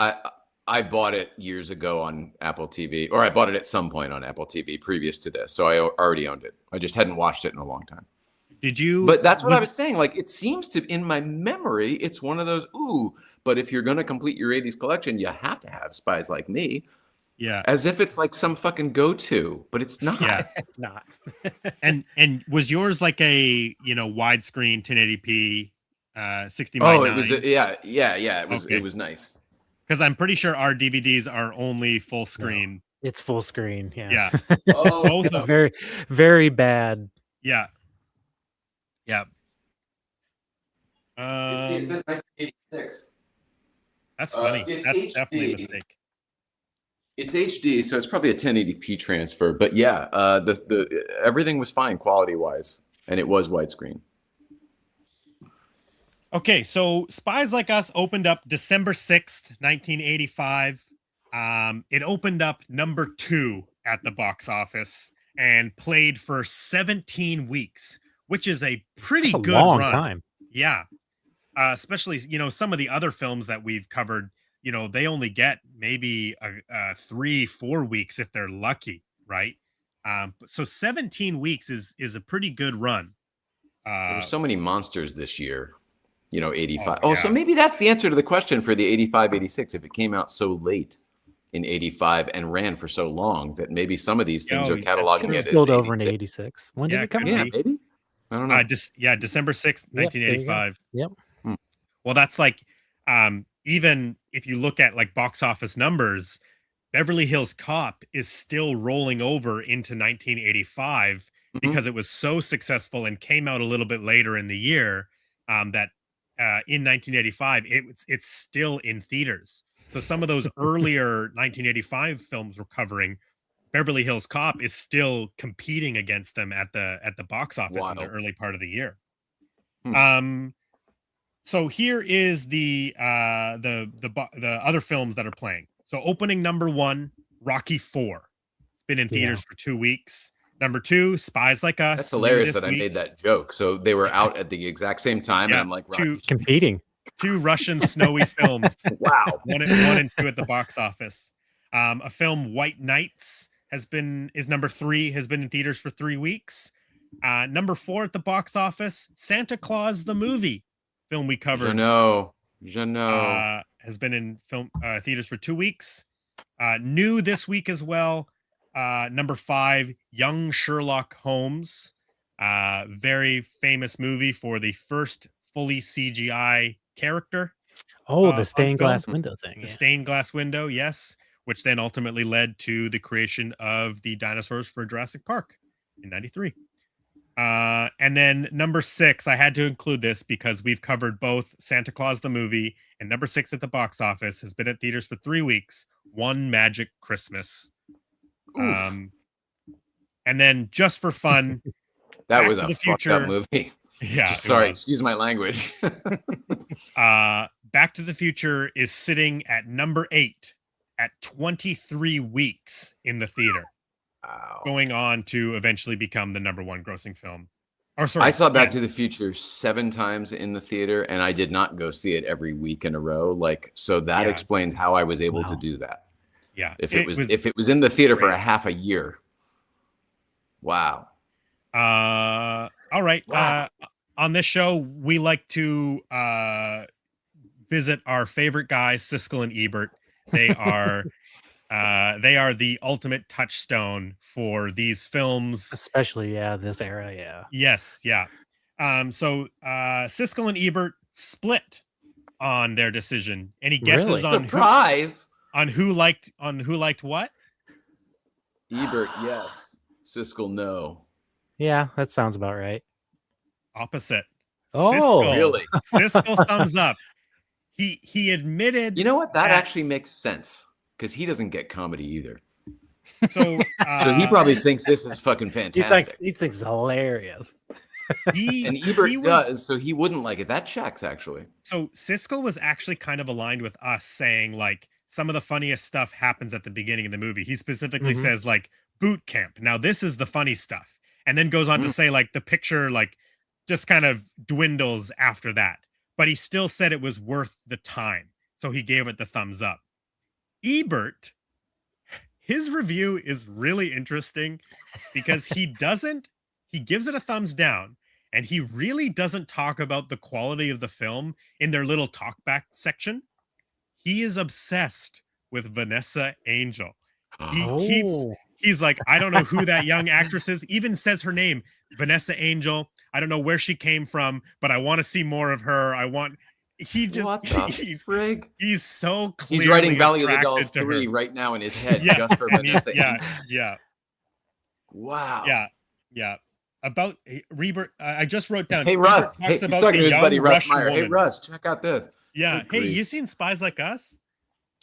I bought it years ago on Apple TV, or I bought it at some point on Apple TV previous to this, so I already owned it. I just hadn't watched it in a long time. Did you? But that's what I was saying. Like, it seems to, in my memory, it's one of those. Ooh, but if you're gonna complete your '80s collection, you have to have Spies Like Me. Yeah, as if it's like some fucking go-to, but it's not. Yeah, It's not. and was yours like a widescreen 1080p 60 by 9? Oh, it was yeah. It was Okay. It was nice. Because I'm pretty sure our DVDs are only full screen. It's full screen. Yeah. Yeah. Oh, Both It's of- very, very bad. Yeah. Yeah. it says 1986. That's funny. it's That's HD. definitely a mistake. It's HD, so it's probably a 1080p transfer. But yeah, the everything was fine quality-wise, and it was widescreen. Okay, so Spies Like Us opened up December 6th, 1985. It opened up number 2 at the box office and played for 17 weeks, which is a pretty That's a good long run. time. Yeah. Especially, some of the other films that we've covered, they only get maybe 3-4 weeks if they're lucky, right? So 17 weeks is a pretty good run. There were so many monsters this year. 85. Oh, So yeah. maybe that's the answer to the question for the 85, 86. If it came out so late in 85 and ran for so long, that maybe some of these things Oh, are yeah. cataloging Could have it as spilled over 86. into 86. When Yeah, did it come could out? Yeah, maybe. I don't know. December 6th, Yep, there you go. 1985. Yep. Well, that's like, even if you look at like box office numbers, Beverly Hills Cop is still rolling over into 1985 because it was so successful and came out a little bit later in the year, that in 1985 it's still in theaters. So some of those earlier 1985 films we're covering, Beverly Hills Cop is still competing against them at the box office in the Wild. early part of the year. Hmm. So here is the other films that are playing. So opening number 1, Rocky 4. It's been in theaters for 2 weeks. Number 2, Spies Like Us. That's new hilarious this that I week. made that joke. So they were out at the exact same time, Yeah, and I'm like, Rocky. Competing. 2 Russian snowy films. Wow. one and 2 at the box office. A film, White Knights, is number 3, has been in theaters for 3 weeks. Number 4 at the box office, Santa Claus the movie, film we covered. Jeannot. Has been in theaters for 2 weeks. New this week as well. Number 5, Young Sherlock Holmes. Very famous movie for the first fully CGI character. Oh, the of stained film. glass window thing. The Yeah. stained glass window, yes, which then ultimately led to the creation of the dinosaurs for Jurassic Park in 93. And then number 6, I had to include this because we've covered both Santa Claus the movie and number 6 at the box office has been at theaters for 3 weeks. One Magic Christmas. Oof. And then just for fun, That Back was to a the fucked up Future. movie. Yeah, Just, it sorry, was. excuse my language. Back to the Future is sitting at number 8 at 23 weeks in the theater, Wow. going on to eventually become the number 1 grossing film. Or sorry, I saw Back to the Future 7 times in the theater, and I did not go see it every week in a row. Like, so that Yeah. explains how I was able to do that. Yeah, If it was in the theater for great. a half a year. Wow. All right. Wow. On this show, we like to visit our favorite guys, Siskel and Ebert. They are the ultimate touchstone for these films. Especially, yeah, this era, yeah. Yes, yeah. So Siskel and Ebert split on their decision. Any guesses Really? on Surprise! who liked what? Ebert, yes. Siskel, no. Yeah, that sounds about right. Opposite. Oh, Siskel. Really? Siskel thumbs up. He admitted. You know what? That actually makes sense because he doesn't get comedy either. So So he probably thinks this is fucking fantastic. he thinks it's hilarious. And Ebert does, so he wouldn't like it. That checks, actually. So Siskel was actually kind of aligned with us, saying like some of the funniest stuff happens at the beginning of the movie. He specifically says like boot camp. Now this is the funny stuff, and then goes on to say like the picture like just kind of dwindles after that. But he still said it was worth the time, so he gave it the thumbs up. Ebert, his review is really interesting because he gives it a thumbs down. And he really doesn't talk about the quality of the film in their little talkback section. He is obsessed with Vanessa Angel. He's like, I don't know who that young actress is, even says her name, Vanessa Angel. I don't know where she came from, but I want to see more of her. He's so clearly he's writing Valley of the Dolls attracted to 3 her. right now in his head Yeah, just for and Vanessa Angel. yeah. Wow. Yeah. About Rebert, I just wrote down. Hey Russ, he's talking to his buddy Russ Meyer. Woman. Hey Russ, check out this. Yeah. Good Hey, grief. you seen Spies Like Us?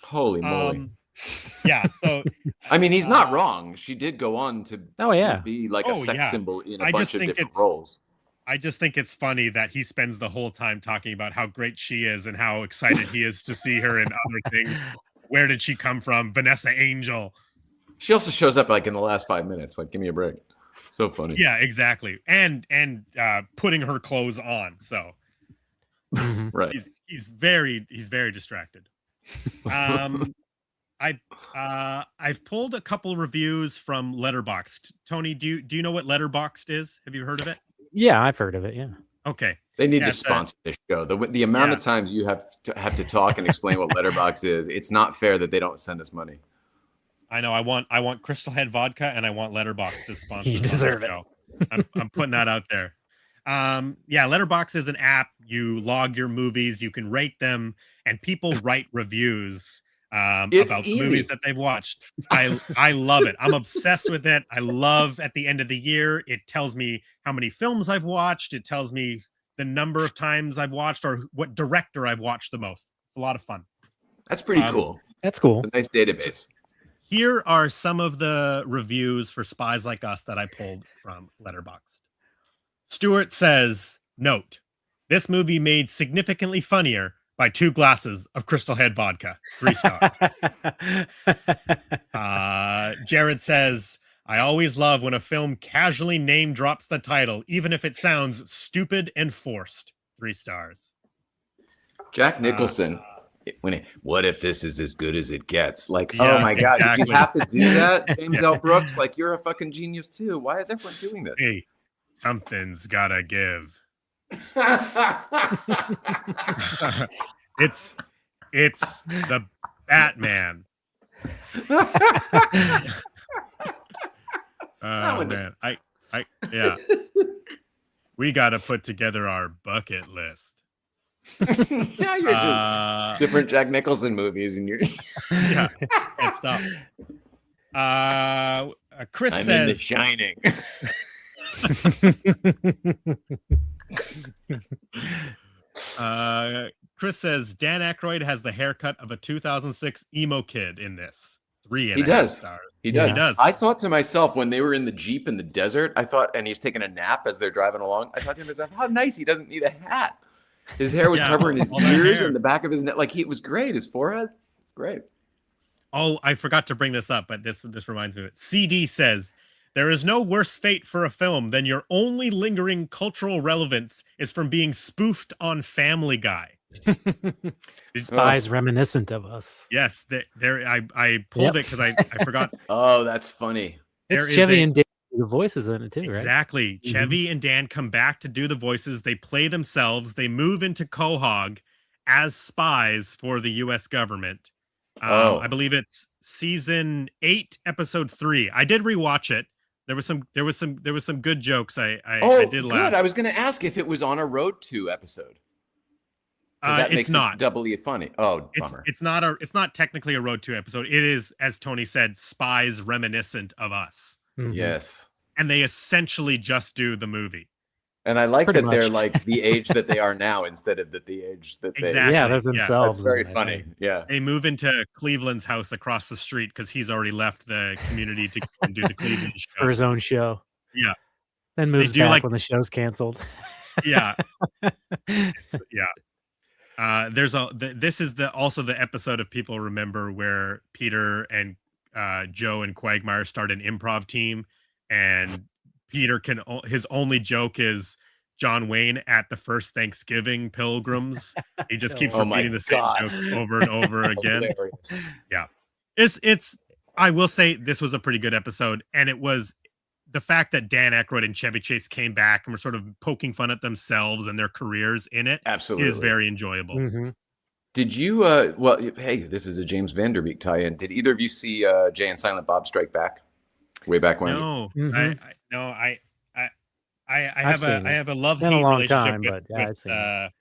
Holy moly. Yeah. So I mean, he's not wrong. She did go on to be like a sex symbol in a bunch of different roles. I just think it's funny that he spends the whole time talking about how great she is and how excited he is to see her in other things. Where did she come from? Vanessa Angel. She also shows up like in the last 5 minutes. Like, give me a break. So funny. Yeah, exactly. And putting her clothes on. So right. He's very distracted. I've pulled a couple reviews from Letterboxd. Tony, do you know what Letterboxd is? Have you heard of it? Yeah, I've heard of it. Yeah. Okay. They need to sponsor this show. The amount of times you have to talk and explain what Letterboxd is, it's not fair that they don't send us money. I know. I want Crystal Head vodka, and I want Letterboxd to sponsor. You deserve it. I'm putting that out there. Yeah, Letterboxd is an app. You log your movies, you can rate them, and people write reviews about the movies that they've watched. I love it. I'm obsessed with it. I love at the end of the year, it tells me how many films I've watched. It tells me the number of times I've watched or what director I've watched the most. It's a lot of fun. That's pretty cool. That's cool. It's a nice database. Here are some of the reviews for Spies Like Us that I pulled from Letterboxd. Stuart says, note, this movie made significantly funnier by 2 glasses of Crystal Head vodka. 3 stars. Jared says, I always love when a film casually name drops the title, even if it sounds stupid and forced. 3 stars. Jack Nicholson. What if this is as good as it gets? Like, oh my God, did you have to do that? James L. Brooks, like, you're a fucking genius too. Why is everyone doing this? Hey, something's gotta give. It's the Batman. Oh man, yeah. We gotta put together our bucket list. Yeah, you're just different Jack Nicholson movies, and you're yeah. Can't stop. Chris I'm says, in The Shining. Chris says Dan Aykroyd has the haircut of a 2006 emo kid in this. 3.5 He does. stars. He does. He does. I thought to myself when they were in the Jeep in the desert, I thought, and he's taking a nap as they're driving along. I thought to myself, how nice. He doesn't need a hat. His hair was covering his ears and the back of his neck. Like, it was great. His forehead, it's great. Oh, I forgot to bring this up, but this reminds me of it. CD says, there is no worse fate for a film than your only lingering cultural relevance is from being spoofed on Family Guy. Spies reminiscent of us. Yes, I pulled it because I forgot. Oh, that's funny. It's Chevy and Dan do the voices in it too, right? Exactly. Chevy and Dan come back to do the voices. They play themselves. They move into Quahog as spies for the U.S. government. I believe it's season 8, episode 3. I did rewatch it. There was some good jokes. I did laugh. Good. I was going to ask if it was on a Road to episode. That makes it doubly funny. Oh, bummer. It's not technically a Road to episode. It is, as Tony said, spies reminiscent of us. Mm-hmm. Yes. And they essentially just do the movie. And I like that they're like the age that they are now instead of the age that they exactly. Yeah, they're themselves. That's very funny. Yeah. They move into Cleveland's house across the street because he's already left the community to do the Cleveland show. For his own show. Yeah. Then moves back when the show's canceled. Yeah. This is also the episode of People Remember where Peter and Joe and Quagmire start an improv team, and Peter his only joke is John Wayne at the first Thanksgiving pilgrims. He just keeps repeating the same joke over and over again. Yeah. It's I will say this was a pretty good episode, and it was the fact that Dan Aykroyd and Chevy Chase came back and were sort of poking fun at themselves and their careers in it. Absolutely. Is very enjoyable. Mm-hmm. Did you well, hey, this is a James Vanderbeek tie-in. Did either of you see Jay and Silent Bob Strike Back? Way back when? No. Mm-hmm. I have a love-hate relationship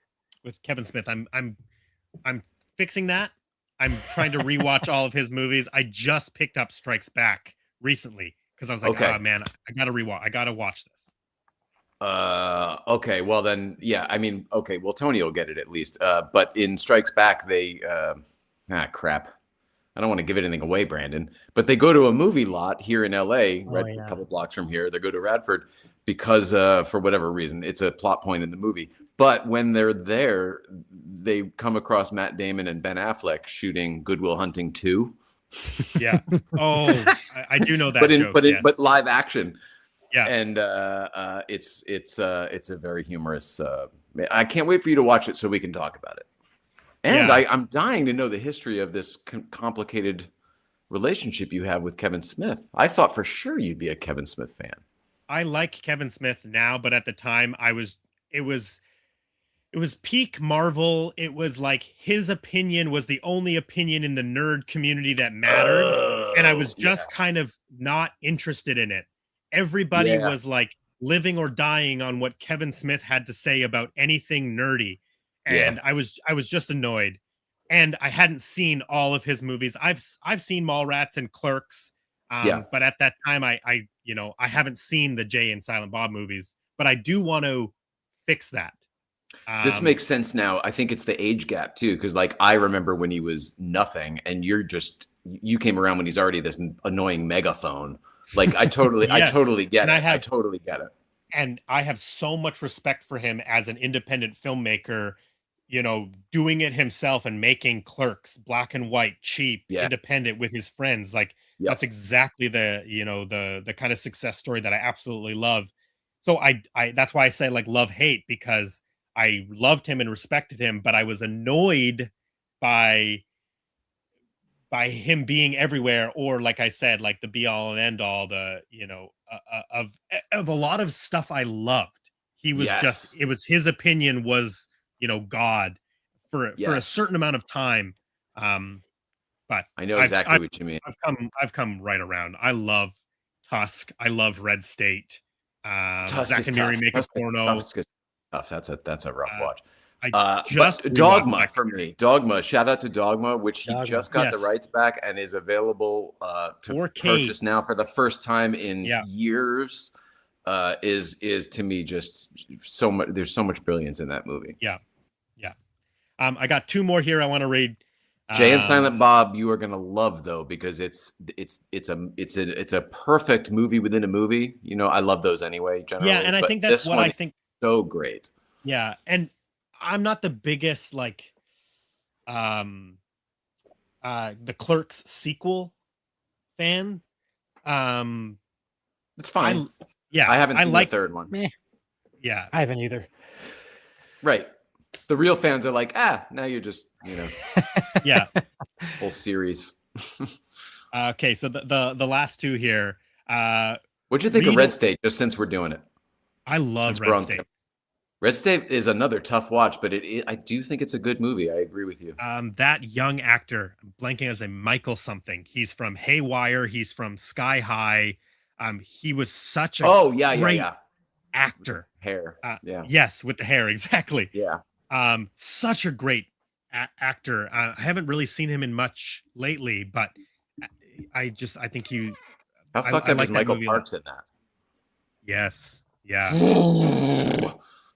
with Kevin Smith. I'm fixing that. I'm trying to rewatch all of his movies. I just picked up Strikes Back recently because I was like, oh man, I gotta watch this. Okay, well then, yeah, I mean, okay, well Tony will get it at least. But in Strikes Back, they crap. I don't want to give anything away, Brandon, but they go to a movie lot here in LA, a couple blocks from here. They go to Radford because for whatever reason, it's a plot point in the movie. But when they're there, they come across Matt Damon and Ben Affleck shooting Good Will Hunting 2. Yeah. Oh, I do know that. But live action. Yeah. And it's a very humorous. I can't wait for you to watch it so we can talk about it. And I'm dying to know the history of this complicated relationship you have with Kevin Smith. I thought for sure you'd be a Kevin Smith fan. I like Kevin Smith now, but at the time it was peak Marvel. It was like his opinion was the only opinion in the nerd community that mattered. And I was just kind of not interested in it. Everybody was like living or dying on what Kevin Smith had to say about anything nerdy. And I was just annoyed. And I hadn't seen all of his movies. I've seen Mallrats and Clerks. But at that time I haven't seen the Jay and Silent Bob movies, but I do want to fix that. This makes sense now. I think it's the age gap too, because like I remember when he was nothing, and you came around when he's already this annoying megaphone. Like I totally get it. I totally get it. And I have so much respect for him as an independent filmmaker, doing it himself and making Clerks, black and white, cheap, independent with his friends. Like that's exactly the kind of success story that I absolutely love. So I that's why I say like love hate, because I loved him and respected him, but I was annoyed by him being everywhere, or like I said, like the be all and end all, the of a lot of stuff I loved. He was just, it was his opinion was God for a certain amount of time. But I know exactly what you mean. I've come right around. I love Tusk. I love Red State. Zack and Miri make a porno. Tough. That's a rough watch. Just Dogma for me. Dogma. Shout out to Dogma, which he just got the rights back and is available to 4K. purchase now for the first time in years. is to me just so much. There's so much brilliance in that movie. Yeah. I got two more here I want to read. Jay and Silent Bob, you are gonna love though, because it's a perfect movie within a movie. You know, I love those anyway. Generally, yeah, and I think that's what I think. So great. Yeah, and I'm not the biggest like the Clerks sequel fan. It's fine. I haven't seen the third one. Yeah, I haven't either. Right. The real fans are like, now you're just, yeah, whole series. Okay, so the last two here. What'd you think of Red State? Just since we're doing it, I love Red State. Red State is another tough watch, but I do think it's a good movie. I agree with you. That young actor, I'm blanking as a Michael something. He's from Haywire. He's from Sky High. He was such a great actor. Hair. Yes, with the hair, exactly. Yeah. Such a great actor. I haven't really seen him in much lately, but I think he. How fucked up is Michael Parks in that? Yes. Yeah.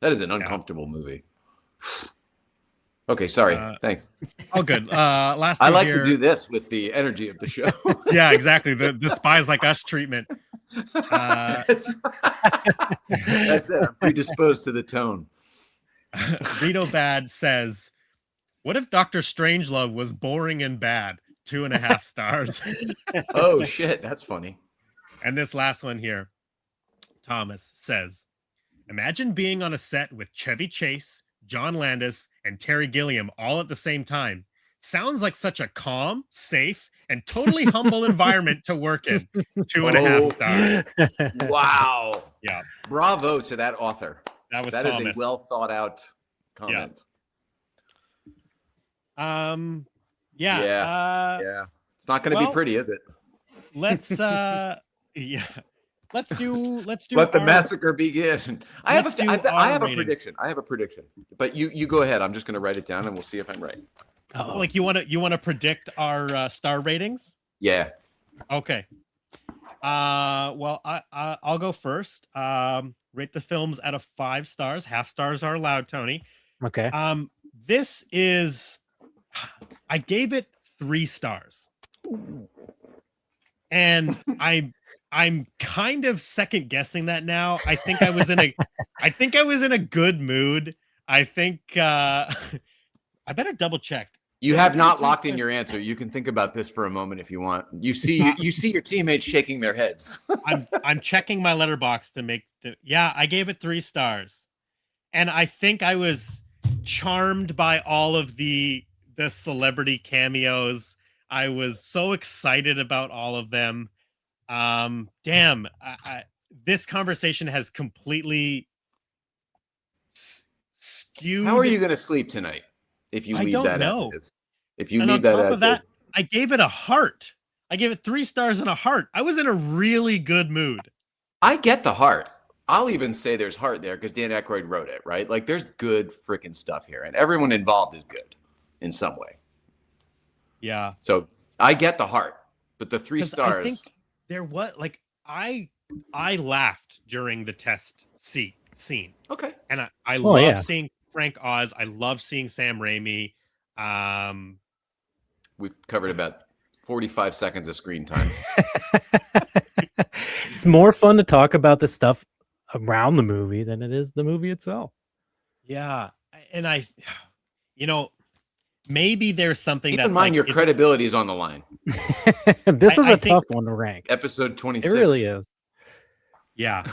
That is an uncomfortable movie. Okay, sorry. Thanks. Oh, good. Last. I like to do this with the energy of the show. Yeah, exactly. The Spies Like Us treatment. That's it. I'm predisposed to the tone. Rito Bad says, "What if Dr. Strangelove was boring and bad? 2.5 stars." Oh shit, that's funny. And this last one here, Thomas says, "Imagine being on a set with Chevy Chase, John Landis, and Terry Gilliam all at the same time. Sounds like such a calm, safe, and totally humble environment to work in. 2.5 stars." Wow. Yeah. Bravo to that author. That is Thomas. A well thought out comment. Yeah. It's not going to be pretty, is it? Let's Let's do. Let the massacre begin. I have a prediction. But you go ahead. I'm just going to write it down and we'll see if I'm right. Oh, like you want to predict our star ratings? Yeah. Okay. Well, I'll go first. Rate the films out of 5 stars. Half stars are allowed, Tony. Okay. This is. I gave it 3 stars, and I'm kind of second guessing that now. I think I was in a good mood. I think I better double check. You have not locked in your answer. You can think about this for a moment if you want. You see your teammates shaking their heads. I'm checking my letterbox to make I gave it 3 stars. And I think I was charmed by all of the celebrity cameos. I was so excited about all of them. Damn, this conversation has completely skewed. How are you going to sleep tonight if you leave that as is? If you leave that as is, I gave it a heart. I gave it 3 stars and a heart. I was in a really good mood. I get the heart. I'll even say there's heart there because Dan Aykroyd wrote it, right? Like there's good freaking stuff here, and everyone involved is good in some way. Yeah. So I get the heart, but the 3 stars. I think there was I laughed during the test scene. Okay. And I love seeing Frank Oz. I love seeing Sam Raimi. We've covered about 45 seconds of screen time. It's more fun to talk about the stuff around the movie than it is the movie itself. Yeah. And maybe there's something Keep in mind your credibility is on the line. This is a tough one to rank. Episode 26. It really is. Yeah.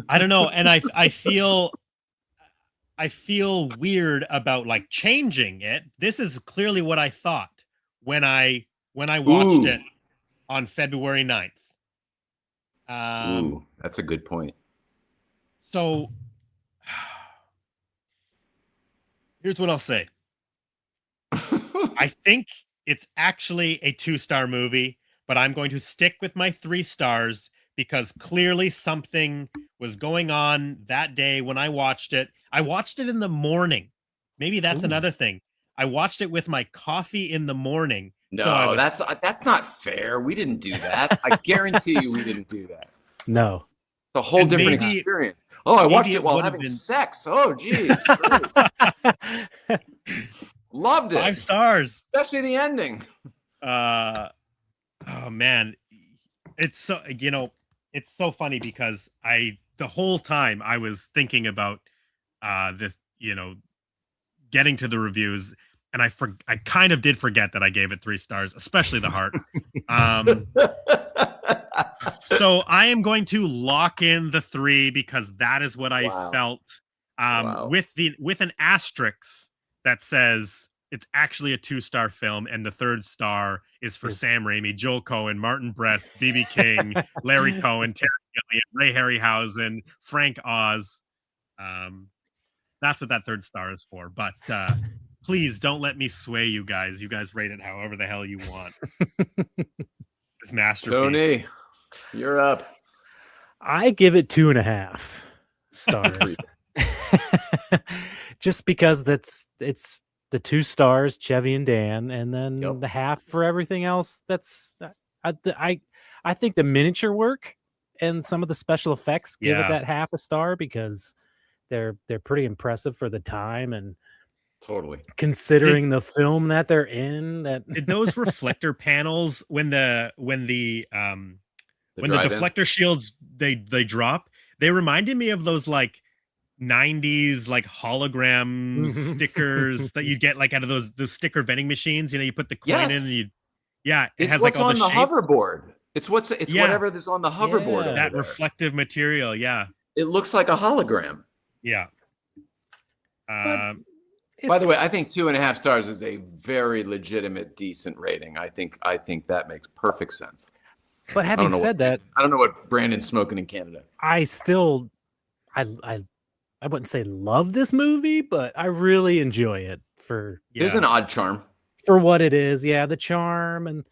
I don't know. And I feel weird about like changing it. This is clearly what I thought when I watched it on February 9th. That's a good point. So here's what I'll say. I think it's actually a 2-star movie, but I'm going to stick with my 3 stars because clearly something was going on that day when I watched it. I watched it in the morning. Maybe that's another thing. I watched it with my coffee in the morning. No, that's not fair. We didn't do that. I guarantee you we didn't do that. No. a whole different maybe, experience. Oh, I watched maybe it while would have having been sex. Oh, geez. Loved 5 it, stars. especially the ending. Oh man, it's so it's so funny because the whole time I was thinking about this, getting to the reviews, and I kind of did forget that I gave it 3 stars, especially the heart. Um, so I am going to lock in the 3 because that is what I Wow. felt. Wow. With an asterisk that says it's actually a 2-star film, and the 3rd star is for Sam Raimi, Joel Cohen, Martin Brest, BB King, Larry Cohen, Terry Gilliam, Ray Harryhausen, Frank Oz. That's what that 3rd star is for. But please don't let me sway you guys. You guys rate it however the hell you want. This masterpiece. Tony, you're up. I give it 2.5 stars. Just because it's the 2 stars, Chevy and Dan, and then the half for everything else. That's I think the miniature work and some of the special effects give it that half a star because they're pretty impressive for the time and totally considering the film that they're in. Did those reflector panels when the deflector shields they drop, they reminded me of those like 90s like hologram stickers that you get like out of those sticker vending machines. You put the coin in and it it's has what's like all on the shapes. Hoverboard. It's whatever is on the hoverboard. That reflective material. Yeah. It looks like a hologram. Yeah. By the way, I think 2.5 stars is a very legitimate, decent rating. I think that makes perfect sense. But having said that, I don't know what Brandon's smoking in Canada. I wouldn't say love this movie, but I really enjoy it There's an odd charm for what it is. Yeah, the charm and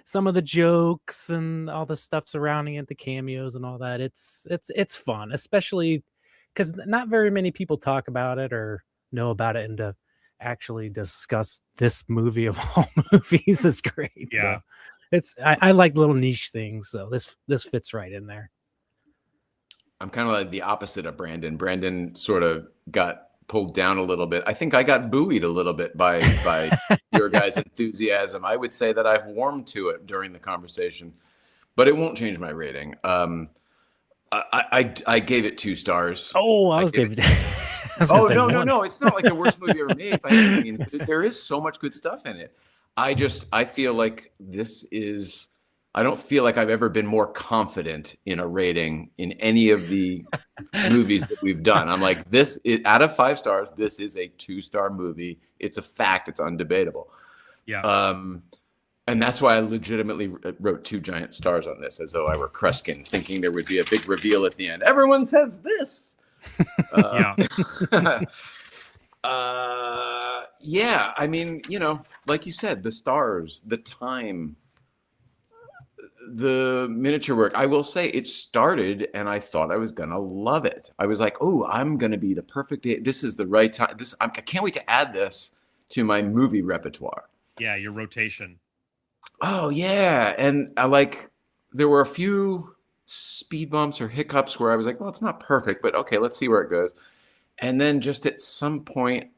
some of the jokes and all the stuff surrounding it, the cameos and all that. It's fun, especially because not very many people talk about it or know about it, and to actually discuss this movie of all movies is great. Yeah. So I like little niche things, so this fits right in there. I'm kind of like the opposite of Brandon. Brandon sort of got pulled down a little bit. I think I got buoyed a little bit by your guys' enthusiasm. I would say that I've warmed to it during the conversation, but it won't change my rating. I gave it 2 stars. Oh, I was giving it. No. It's not like the worst movie ever made by any means. There is so much good stuff in it. I feel like I don't feel like I've ever been more confident in a rating in any of the movies that we've done. I'm like, out of 5 stars, this is a 2-star movie. It's a fact. It's undebatable. Yeah. And that's why I legitimately wrote 2 giant stars on this, as though I were Kreskin, thinking there would be a big reveal at the end. Everyone says this. Yeah. I mean, like you said, the stars, the time, the miniature work. I will say it started and I thought I was going to love it. I was like, oh, I'm going to be the perfect day. This is the right time. I can't wait to add this to my movie repertoire. Yeah, your rotation. Oh, yeah. And there were a few speed bumps or hiccups where I was like, well, it's not perfect, but okay, let's see where it goes. And then just at some point,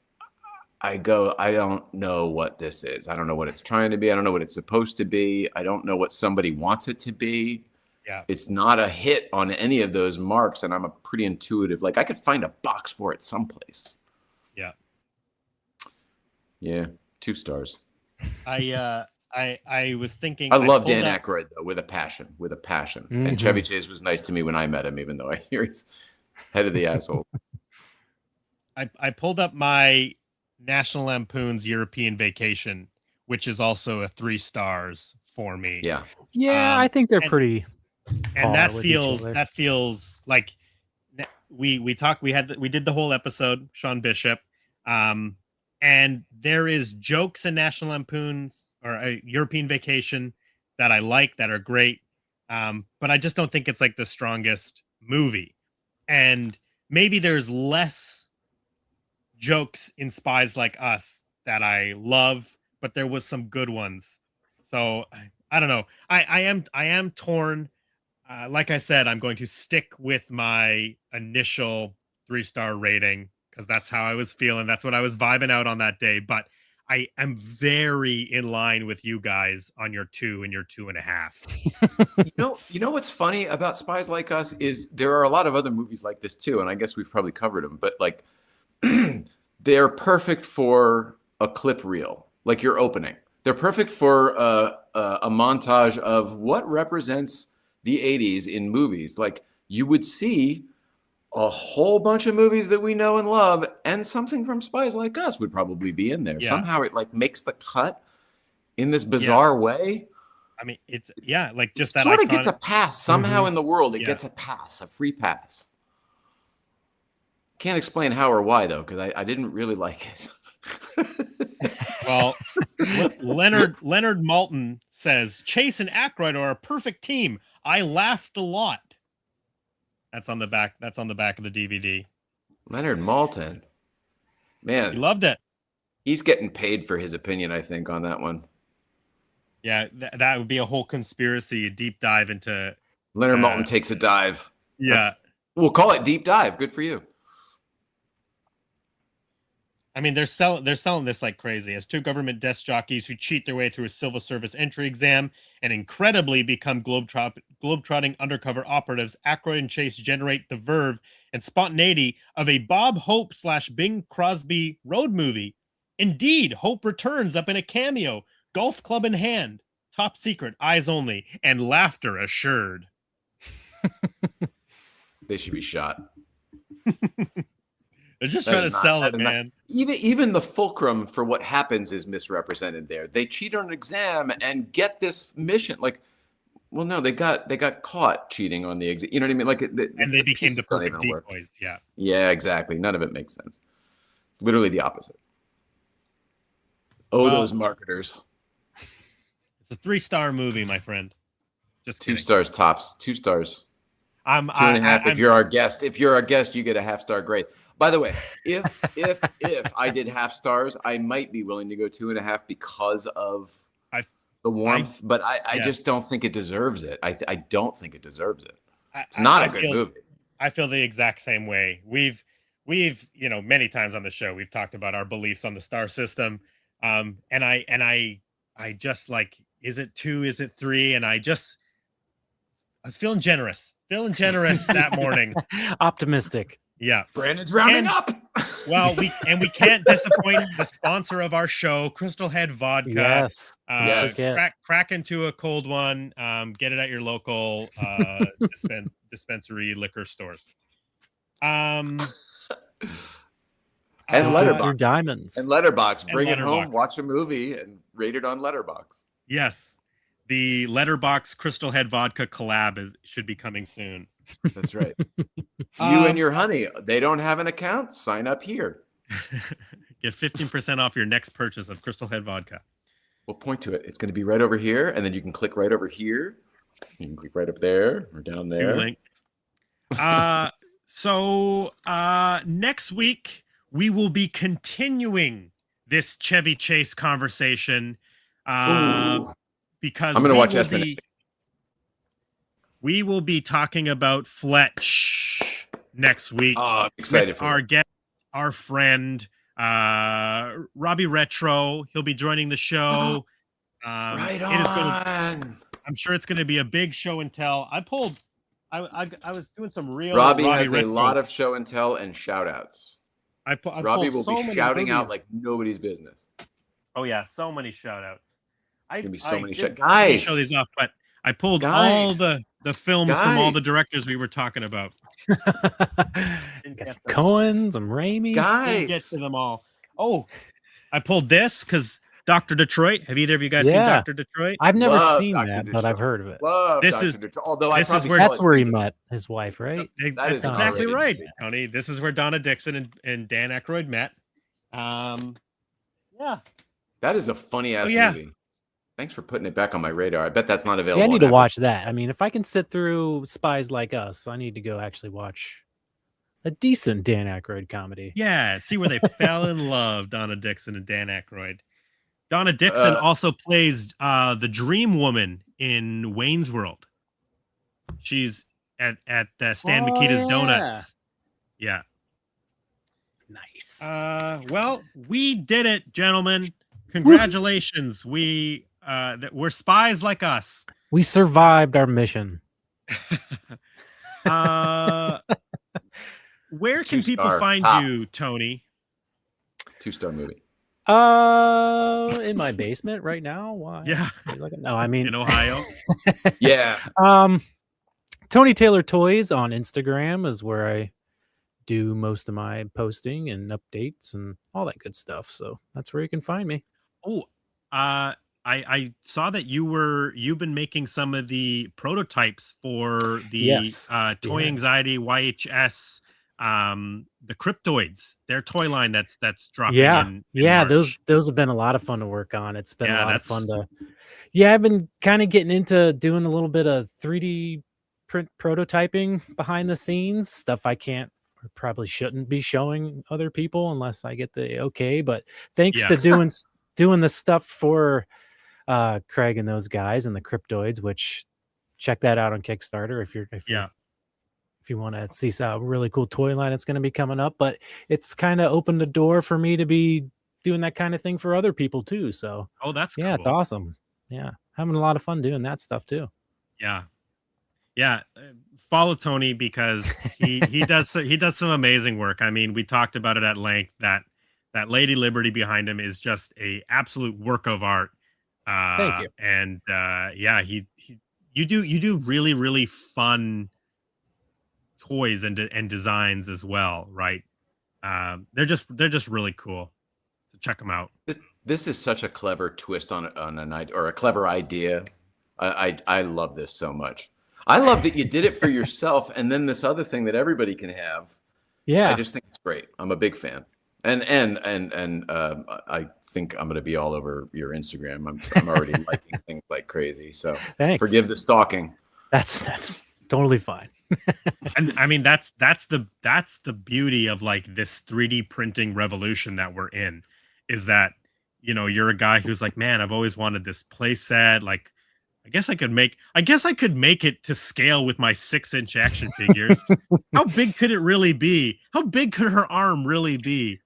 I don't know what this is. I don't know what it's trying to be. I don't know what it's supposed to be. I don't know what somebody wants it to be. Yeah. It's not a hit on any of those marks, and I'm a pretty intuitive. Like, I could find a box for it someplace. Yeah. Yeah, 2 stars. I was thinking. I love Dan Aykroyd though, with a passion. Mm-hmm. And Chevy Chase was nice to me when I met him, even though I hear he's head of the asshole. I pulled up my National Lampoon's European Vacation, which is also a 3 stars for me. Yeah. Yeah, I think they're pretty. And that feels like we did the whole episode, Sean Bishop. And there is jokes in National Lampoon's or a European Vacation that I like, that are great. But I just don't think it's like the strongest movie. And maybe there's less jokes in Spies Like Us that I love, but there was some good ones. So I don't know. I am torn. Like I said, I'm going to stick with my initial 3-star rating because that's how I was feeling. That's what I was vibing out on that day. But I am very in line with you guys on your 2 and your 2.5. You know what's funny about Spies Like Us is there are a lot of other movies like this too, and I guess we've probably covered them. But like, they're perfect for a clip reel, like your opening. They're perfect for a montage of what represents the 80s in movies. Like you would see a whole bunch of movies that we know and love, and something from Spies Like Us would probably be in there. Yeah. Somehow it like makes the cut in this bizarre way. I mean, it's like just that sort of iconic... gets a pass somehow in the world. It Yeah. gets a pass, a free pass. Can't explain how or why though, because I didn't really like it. Well, Leonard Malton says Chase and Aykroyd are a perfect team. I laughed a lot. That's on the back. That's on the back of the DVD. Leonard Maltin, man, He loved it. he's getting paid for his opinion, I think, on that one. Yeah, that would be a whole conspiracy, a deep dive into. Leonard Maltin takes a dive. Yeah, We'll call it deep dive. Good for you. I mean, they're selling this like crazy. As 2 government desk jockeys who cheat their way through a civil service entry exam and incredibly become globetrotting undercover operatives, Aykroyd and Chase generate the verve and spontaneity of a Bob Hope / Bing Crosby road movie. Indeed, Hope returns up in a cameo, golf club in hand, top secret, eyes only, and laughter assured. They should be shot. They're just trying to sell it, man. Even the fulcrum for what happens is misrepresented there. They cheat on an exam and get this mission. Like, well, no, they got caught cheating on the exam. You know what I mean? Like, And they became the perfect decoys. Yeah. Yeah, exactly. None of it makes sense. It's literally the opposite. Oh, those marketers. It's a 3-star movie, my friend. Just 2 kidding. stars tops. 2 stars. 2.5. If you're our guest. If you're our guest, you get a half-star grade. By the way, if I did half stars, I might be willing to go 2.5 because of the warmth. But I just don't think it deserves it. I don't think it deserves it. It's not a good movie. I feel the exact same way. We've many times on the show we've talked about our beliefs on the star system. And I just like, is it 2? Is it 3? And I was feeling generous that morning. Optimistic. Yeah. Brandon's rounding up. Well, we can't disappoint the sponsor of our show, Crystal Head Vodka. Yes. Crack into a cold one. Get it at your local dispensary liquor stores. And Letterboxd. Diamonds. And Letterboxd. Bring it home, watch a movie, and rate it on Letterboxd. Yes. The Letterboxd Crystal Head Vodka collab should be coming soon. That's right. You and your honey, they don't have an account? Sign up here. Get 15% off your next purchase of Crystal Head Vodka. We'll point to it. It's going to be right over here, and then you can click right over here. You can click right up there or down there. So next week, we will be continuing this Chevy Chase conversation because I'm going to watch SNL. We will be talking about Fletch next week. Oh, I'm excited with for our that. guest, our friend, Robbie Retro. He'll be joining the show. Right on. I'm sure it's going to be a big show and tell. I was doing some real. Robbie has a lot of show and tell and shout outs. Robbie will be shouting out like nobody's business. Oh yeah, so many shout outs. There'll be so many shout guys. Show these off, but I pulled all the films from all the directors we were talking about. Got some Coen, some Raimi. Didn't get to them all. Oh, I pulled this because Dr. Detroit. Have either of you guys seen Dr. Detroit? I've never seen that, but I've heard of it. That's where he met his wife, right? That's exactly right, Tony. This is where Donna Dixon and Dan Aykroyd met. Yeah. That is a funny ass movie. Thanks for putting it back on my radar. I bet that's not available. I need to watch that. I mean, if I can sit through Spies Like Us, I need to go actually watch a decent Dan Aykroyd comedy. Yeah, see where they fell in love, Donna Dixon and Dan Aykroyd. Donna Dixon also plays the Dream Woman in Wayne's World. She's at Stan Oh Mikita's yeah, Donuts. Yeah. nice. Well, we did it, gentlemen. Woo! Congratulations. We're spies like us. We survived our mission. uh where can people Two-star find you, tops. Tony? 2-star movie. In my basement right now. Why? Yeah. No, I mean In Ohio. Yeah. Tony Taylor Toys on Instagram is where I do most of my posting and updates and all that good stuff. So that's where you can find me. Oh, I saw that you've been making some of the prototypes for the Yes. Toy Yeah. Anxiety YHS, the Cryptoids, their toy line that's dropping Yeah. in Yeah. March. Those have been a lot of fun to work on. It's been a Yeah, lot of that's fun to, yeah, I've been kind of getting into doing a little bit of 3D print prototyping behind the scenes stuff I can't or probably shouldn't be showing other people unless I get the okay. But thanks yeah, to doing the stuff for Craig and those guys and the Cryptoids, which check that out on Kickstarter yeah. if you want to see a really cool toy line that's going to be coming up. But it's kind of opened the door for me to be doing that kind of thing for other people too. So Oh, that's yeah, it's cool. awesome. Yeah, having a lot of fun doing that stuff too. Yeah. Yeah, follow Tony because he does some amazing work. I mean, we talked about it at length that Lady Liberty behind him is just a absolute work of art. Thank you. And yeah, you do really really fun toys and designs as well, right? They're just really cool. So check them out. This is such a clever twist on an idea, or a clever idea. I love this so much. I love that you did it for yourself, and then this other thing that everybody can have. Yeah, I just think it's great. I'm a big fan, and I think I'm going to be all over your Instagram. I'm already liking things like crazy. So thanks. forgive the stalking. That's totally fine. And I mean that's the beauty of like this 3D printing revolution that we're in, is that you're a guy who's like, man, I've always wanted this play set. Like, I guess I could make it to scale with my 6-inch action figures. How big could it really be? How big could her arm really be?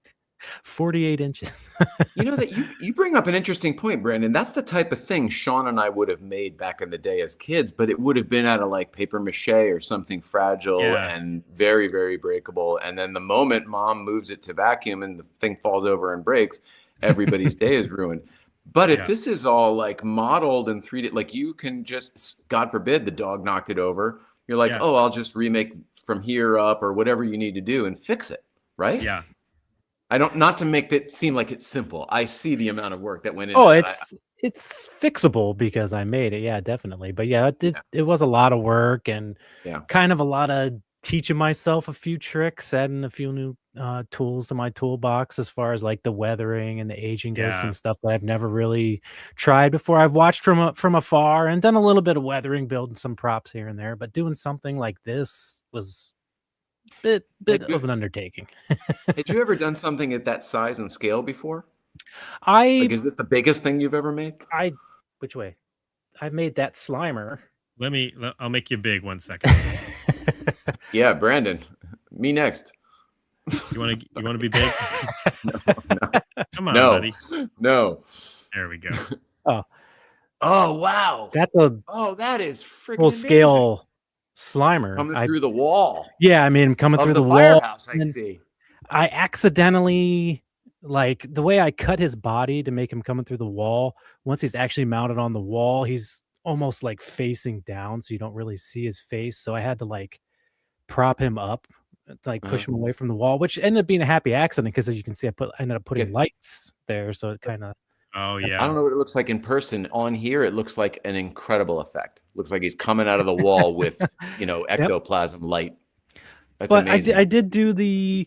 48 inches. That you bring up an interesting point, Brandon. That's the type of thing Sean and I would have made back in the day as kids, but it would have been out of like paper mache or something fragile and very, very breakable. And then the moment mom moves it to vacuum and the thing falls over and breaks, everybody's day is ruined. But if this is all like modeled in 3D, like you can just, God forbid, the dog knocked it over. You're like, oh, I'll just remake from here up or whatever you need to do and fix it, right? Yeah. Not to make it seem like it's simple. I see the amount of work that went into Oh, it's fixable because I made it. Yeah, definitely. But yeah, it was a lot of work and kind of a lot of teaching myself a few tricks, adding a few new tools to my toolbox as far as like the weathering and the aging goes, some stuff that I've never really tried before. I've watched from afar and done a little bit of weathering, building some props here and there, but doing something like this was bit of an undertaking. Had you ever done something at that size and scale before? Is this the biggest thing you've ever made? Which way? I made that Slimer. I'll make you big 1 second. Yeah, Brandon, me next. You want to be big? No. Come on, buddy. No. There we go. Oh wow. That is freaking full scale Slimer coming through the wall. Yeah, I mean, coming through the wall. Firehouse, I see. I accidentally, like the way I cut his body to make him coming through the wall. Once he's actually mounted on the wall, he's almost like facing down, so you don't really see his face. So I had to like prop him up, like push him away from the wall, which ended up being a happy accident because as you can see, I ended up putting lights there, so it kind of. Oh yeah. I don't know what it looks like in person. On here, it looks like an incredible effect. Looks like he's coming out of the wall with, ectoplasm light. That's amazing. I did do the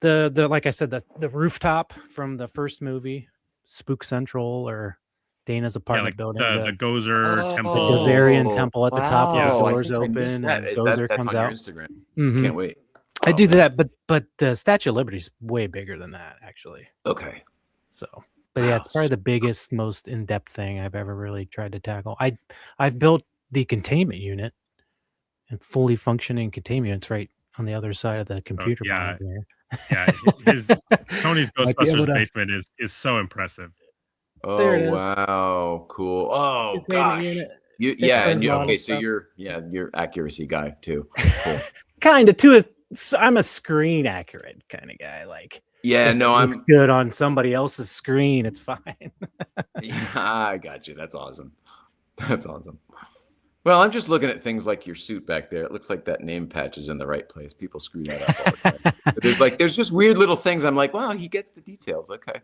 like I said, the rooftop from the first movie, Spook Central or Dana's apartment building. The Gozer temple. The Gozerian temple at the top where the doors I open and Gozer that's comes on out. your Instagram. Can't wait. I do that, but the Statue of Liberty is way bigger than that, actually. Okay. So, but yeah, it's probably the biggest, most in-depth thing I've ever really tried to tackle. I've built the containment unit and fully functioning containment's right on the other side of the computer Yeah, monitor. yeah. His Tony's Might be able Ghostbusters to. basement is so impressive. There Oh it is. wow, cool. Oh Containment gosh. unit. Yeah, Explains and a lot of okay, so stuff. you're accuracy guy too. Cool. Kind of too. I'm a screen accurate kind of guy. Like, Yeah, if it no, looks I'm good on somebody else's screen, it's fine. yeah, I got you. That's awesome. That's awesome. Well, I'm just looking at things like your suit back there. It looks like that name patch is in the right place. People screw that up all the time. But there's just weird little things. I'm like, well, he gets the details. Okay.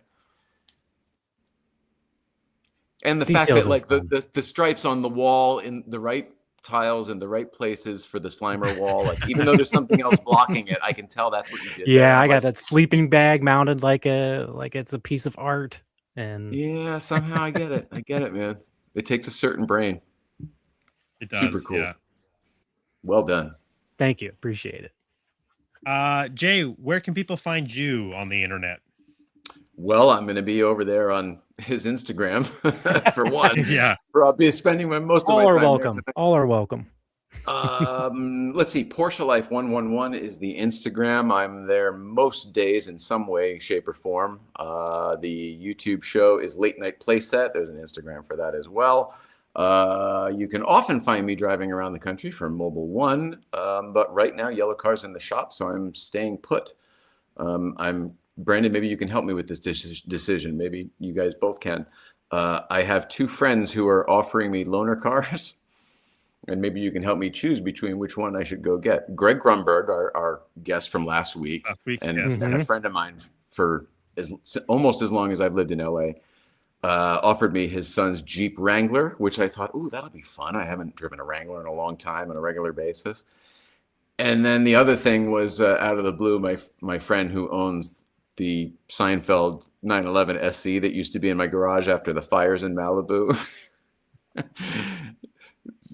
And the fact Details that are like fun. the stripes on the wall in the right tiles in the right places for the Slimer wall, like even though there's something else blocking it, I can tell that's what you did there. Yeah, And I I'm got like, that sleeping bag mounted like it's a piece of art. And yeah, somehow I get it. I get it, man. It takes a certain brain. It Super does, cool. yeah. Well done. thank you. Appreciate it. Jay, where can people find you on the internet? Well, I'm going to be over there on his Instagram for one. Yeah. I'll be spending most of All my are time welcome. there All are welcome. Let's see. Porsche Life 111 is the Instagram. I'm there most days in some way, shape, or form. The YouTube show is Late Night Playset. There's an Instagram for that as well. You can often find me driving around the country for Mobile One, but right now Yellow Car's in the shop, so I'm staying put. I'm Brandon. Maybe you can help me with this decision. Maybe you guys both can. I have two friends who are offering me loaner cars. And maybe you can help me choose between which one I should go get. Greg Grunberg, our guest from last week's guest. and a friend of mine for almost as long as I've lived in LA, offered me his son's Jeep Wrangler, which I thought, ooh, that'll be fun. I haven't driven a Wrangler in a long time on a regular basis. And then the other thing was out of the blue, my friend who owns the Seinfeld 911 SC that used to be in my garage after the fires in Malibu.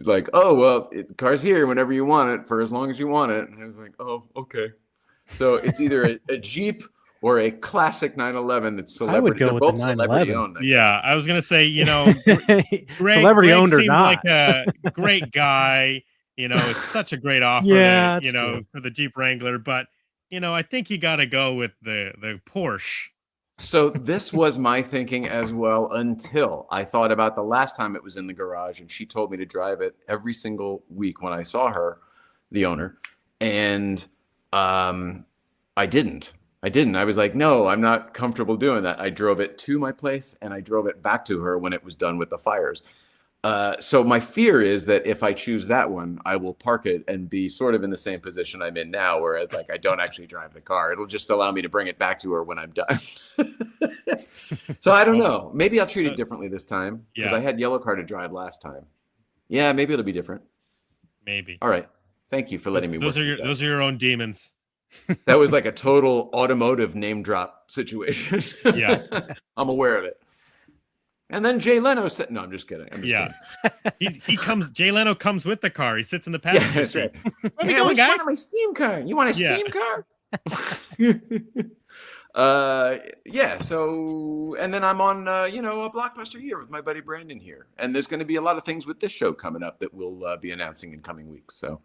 Like, oh, well, the car's here whenever you want it for as long as you want it. And I was like, oh, okay. So it's either a Jeep or a classic 911 that's celebrity. I would go They're with both the celebrity 911. owned. Yeah, I was gonna say, Celebrity owned or seemed not. like a great guy. It's such a great offer Yeah, to, that's true. for the Jeep Wrangler, but I think you got to go with the Porsche. So this was my thinking as well until I thought about the last time it was in the garage and she told me to drive it every single week when I saw her, the owner. And I didn't. I was like, no, I'm not comfortable doing that. I drove it to my place and I drove it back to her when it was done with the fires. So my fear is that if I choose that one, I will park it and be sort of in the same position I'm in now, whereas like I don't actually drive the car. It'll just allow me to bring it back to her when I'm done. So I don't know. Maybe I'll treat it differently this time because I had Yellow Car to drive last time. Yeah, maybe it'll be different. Maybe. All right. Thank you for letting me. Those are your own demons. That was like a total automotive name drop situation. Yeah. I'm aware of it. And then Jay Leno said, no, I'm just kidding. Kidding. Jay Leno comes with the car. He sits in the passenger seat. Right. Where are we going, guys? Want my steam car? You want a steam car? So, and then I'm on, a Blockbuster here with my buddy Brandon here. And there's going to be a lot of things with this show coming up that we'll be announcing in coming weeks. So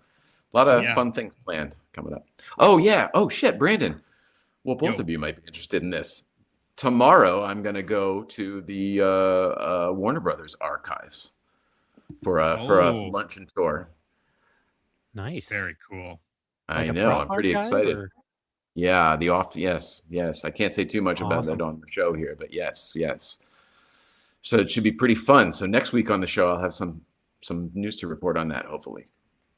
a lot of fun things planned coming up. Oh, yeah. Oh, shit, Brandon. Well, both of you might be interested in this. Tomorrow, I'm going to go to the Warner Brothers archives for a luncheon tour. Nice. Very cool. I know. I'm pretty excited. Or? Yeah, yes. I can't say too much about that on the show here, but yes. So it should be pretty fun. So next week on the show, I'll have some news to report on that, hopefully.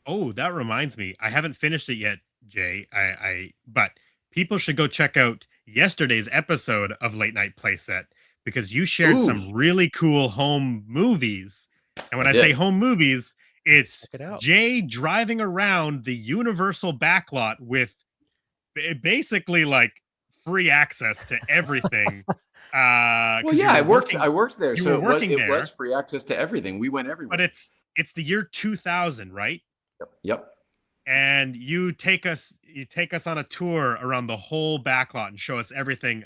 Oh, that reminds me. I haven't finished it yet, Jay. But people should go check out yesterday's episode of Late Night Playset because you shared some really cool home movies. And when I say home movies, it's Jay driving around the Universal backlot with basically like free access to everything. Well, yeah, I worked there, so it was free access to everything. We went everywhere. But it's the year 2000, right? Yep. And you take us on a tour around the whole backlot and show us everything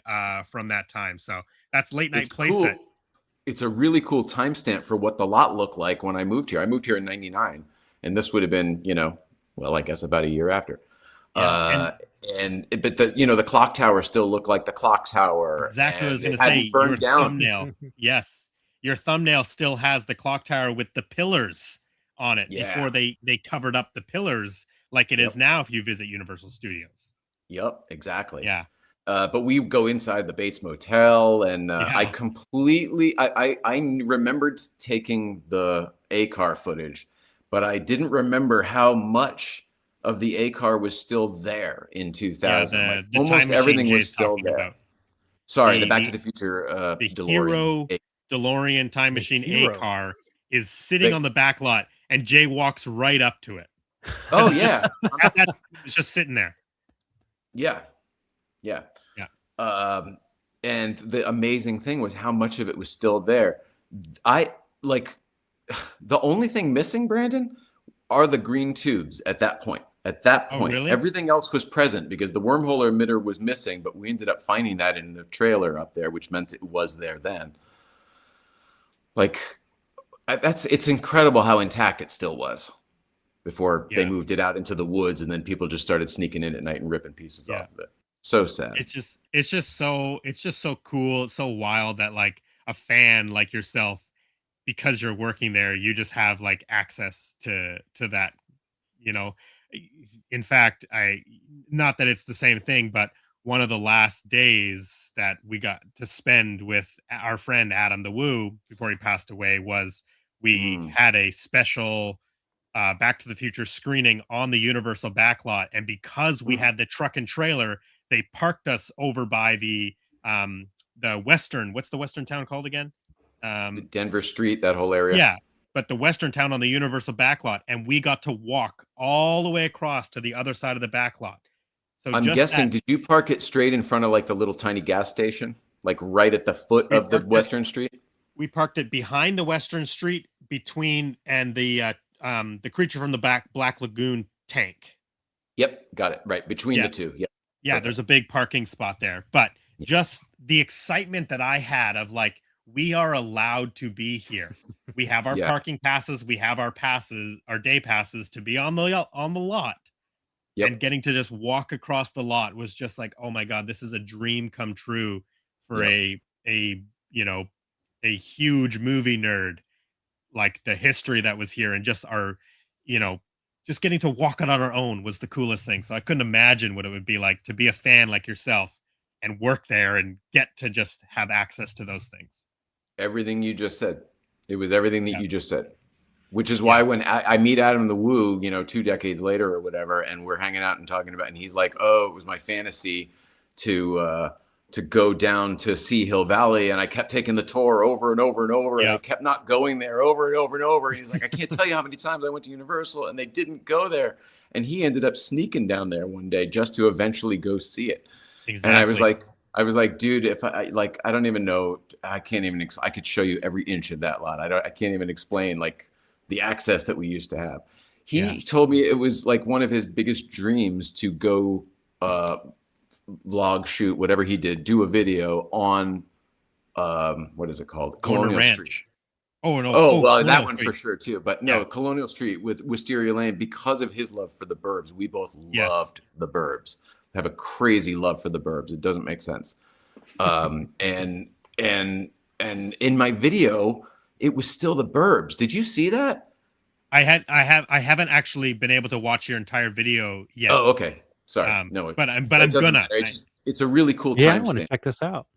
from that time. So that's Late Night Playset. Cool. It's a really cool timestamp for what the lot looked like when I moved here. I moved here in '99, and this would have been, well, I guess about a year after. Yeah, But the clock tower still looked like the clock tower, exactly what I was and going it to say. hadn't Your burned down. thumbnail, yes, your thumbnail still has the clock tower with the pillars on it Yeah. before they covered up the pillars like it is Yep. now if you visit Universal Studios. Yep, exactly. Yeah. But we go inside the Bates Motel, and I Yeah. completely, I remembered taking the A car footage, but I didn't remember how much of the A car was still there in 2000. Yeah, Like the almost time machine everything was Jay's still talking there. about. Sorry, the The Back to the the Future the DeLorean. hero DeLorean time The machine A hero. car is sitting on the back lot and Jay walks right up to it. Oh It's yeah, at that it's just sitting there. yeah. Yeah. And the amazing thing was how much of it was still there. I like the only thing missing, Brandon, are the green tubes at that point. At that point, really? everything else was present because the wormhole emitter was missing, but we ended up finding that in the trailer up there, which meant it was there then. Like it's incredible how intact it still was before they moved it out into the woods, and then people just started sneaking in at night and ripping pieces off of it. So sad. It's just so cool. It's so wild that like a fan like yourself, because you're working there, you just have like access to that, you know. In fact, not that it's the same thing, but one of the last days that we got to spend with our friend Adam the Woo before he passed away was we had a special Back to the Future screening on the Universal backlot, and because we had the truck and trailer, they parked us over by the Western. What's the Western town called again? Denver Street, that whole area. Yeah, but the Western town on the Universal backlot, and we got to walk all the way across to the other side of the backlot. So I'm guessing, did you park it straight in front of like the little tiny gas station, like right at the foot of the Western Street? We parked it behind the Western Street, between and the Creature from the Black Lagoon tank. Yep, got it. Right between the two. Yep. Yeah, Perfect. there's a big parking spot there. But just the excitement that I had of like, we are allowed to be here. We have our parking passes. We have our passes, our day passes to be on the lot. Yep. And getting to just walk across the lot was just like, oh my God, this is a dream come true for a huge movie nerd. Like the history that was here, and just our, just getting to walk it on our own was the coolest thing. So I couldn't imagine what it would be like to be a fan like yourself and work there and get to just have access to those things. Everything you just said. It was everything that you just said, which is why when I meet Adam the Woo, 2 decades later or whatever, and we're hanging out and talking about, and he's like, oh, it was my fantasy to go down to Sea Hill Valley, and I kept taking the tour over and over and over, and I kept not going there over and over and over. And he's like, I can't tell you how many times I went to Universal and they didn't go there. And he ended up sneaking down there one day just to eventually go see it. Exactly. And I was like, dude, if I don't even know, I can't even, I could show you every inch of that lot. I can't even explain like the access that we used to have. He told me it was like one of his biggest dreams to go, vlog, shoot, whatever he did, do a video on what is it called? Colonial Street. Oh no! Oh well, that one Street. For sure too. But no, Colonial Street with Wisteria Lane, because of his love for the Burbs. We both loved the Burbs. Have a crazy love for the Burbs. It doesn't make sense. And in my video, it was still the Burbs. Did you see that? I haven't actually been able to watch your entire video yet. Oh, okay. Sorry, no, but I'm gonna. It's a really cool time. Yeah, I want to check this out.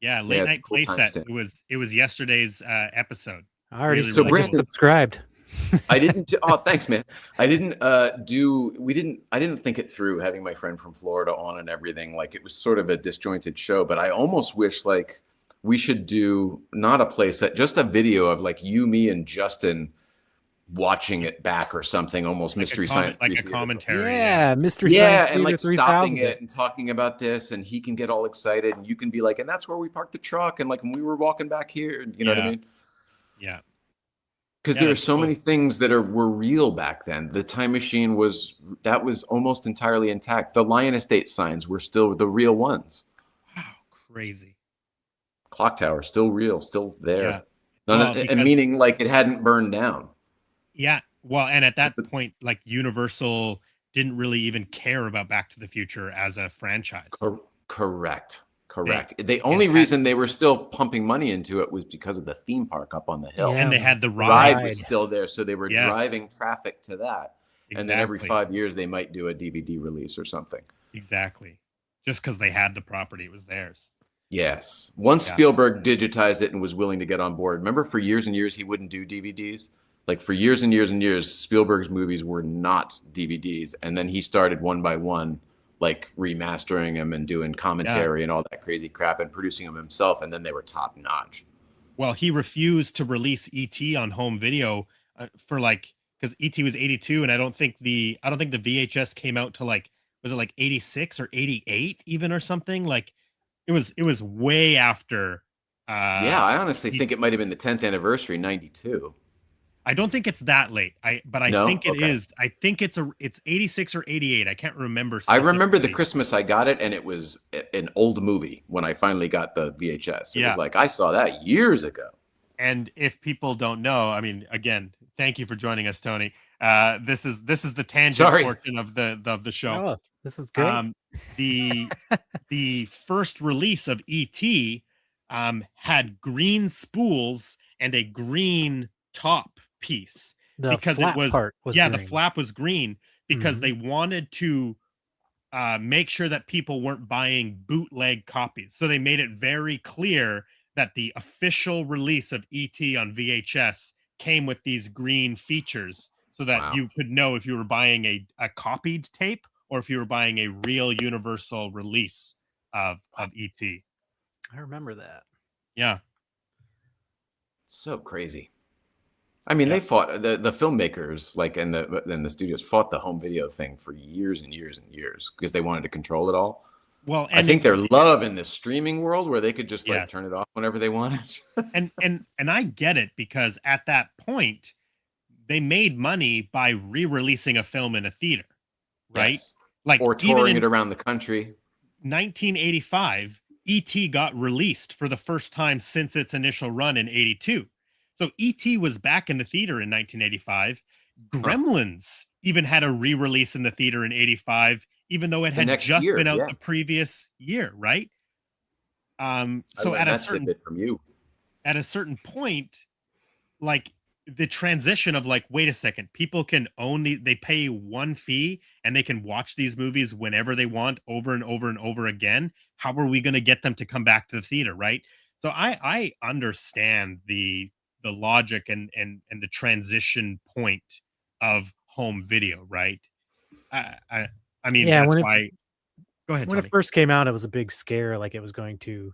Yeah, late night playset. It was yesterday's episode. I already Brandon, subscribed. I didn't. Oh, thanks, man. I didn't I didn't think it through, having my friend from Florida on and everything. Like, it was sort of a disjointed show. But I almost wish like we should do not a playset, just a video of like you, me, and Justin watching it back or something, almost like Mystery Science, like a commentary. Yeah, Mystery Science, and like stopping it and talking about this, and he can get all excited, and you can be like, and that's where we parked the truck, and like when we were walking back here, and you know what I mean? Yeah. Because there are so many things that were real back then. The time machine was almost entirely intact. The Lion Estate signs were still the real ones. Wow, crazy. Clock tower still real, still there. Yeah. And meaning like it hadn't burned down. Yeah. Well, and at that point, like Universal didn't really even care about Back to the Future as a franchise. Correct. The only reason they were still pumping money into it was because of the theme park up on the hill. And they had the ride ride. was still there, so they were driving traffic to that. Exactly. And then every 5 years they might do a DVD release or something. Exactly. Just because they had the property, it was theirs. Yes. Once Spielberg digitized it and was willing to get on board, remember for years and years he wouldn't do DVDs? Like for years and years and years, Spielberg's movies were not DVDs. And then he started one by one, like remastering them and doing commentary and all that crazy crap and producing them himself. And then they were top notch. Well, he refused to release E.T. on home video for like, because E.T. was 82. And I don't think the VHS came out to like, was it like 86 or 88 even or something? Like it was way after. I honestly think it might've been the 10th anniversary, 92. I don't think it's that late. I think it is. I think it's 86 or 88. I can't remember. I remember the Christmas I got it, and it was an old movie when I finally got the VHS. It was like, I saw that years ago. And if people don't know, I mean, again, thank you for joining us, Tony. This is the tangent portion of the show. Oh, this is good. The first release of E.T. Had green spools and a green top piece because it was green. The flap was green because they wanted to make sure that people weren't buying bootleg copies. So they made it very clear that the official release of E.T. on VHS came with these green features so that you could know if you were buying a copied tape or if you were buying a real universal release of E.T. I remember that. Yeah. So crazy. I mean, they fought the filmmakers, like, and the studios fought the home video thing for years and years and years because they wanted to control it all. Well, I think they're loving the streaming world where they could just like turn it off whenever they wanted. and I get it because at that point they made money by re-releasing a film in a theater, right? Yes. Like or touring it around the country. 1985, E.T. got released for the first time since its initial run in 82. So E.T. was back in the theater in 1985. Gremlins even had a re-release in the theater in 85, even though it had just been out the previous year, right? So at a certain point, like the transition of like, wait a second, people can own they pay one fee and they can watch these movies whenever they want over and over and over again. How are we going to get them to come back to the theater, right? So I understand the logic and the transition point of home video, right? I mean, that's why. Go ahead. When it first came out, it was a big scare, like it was going to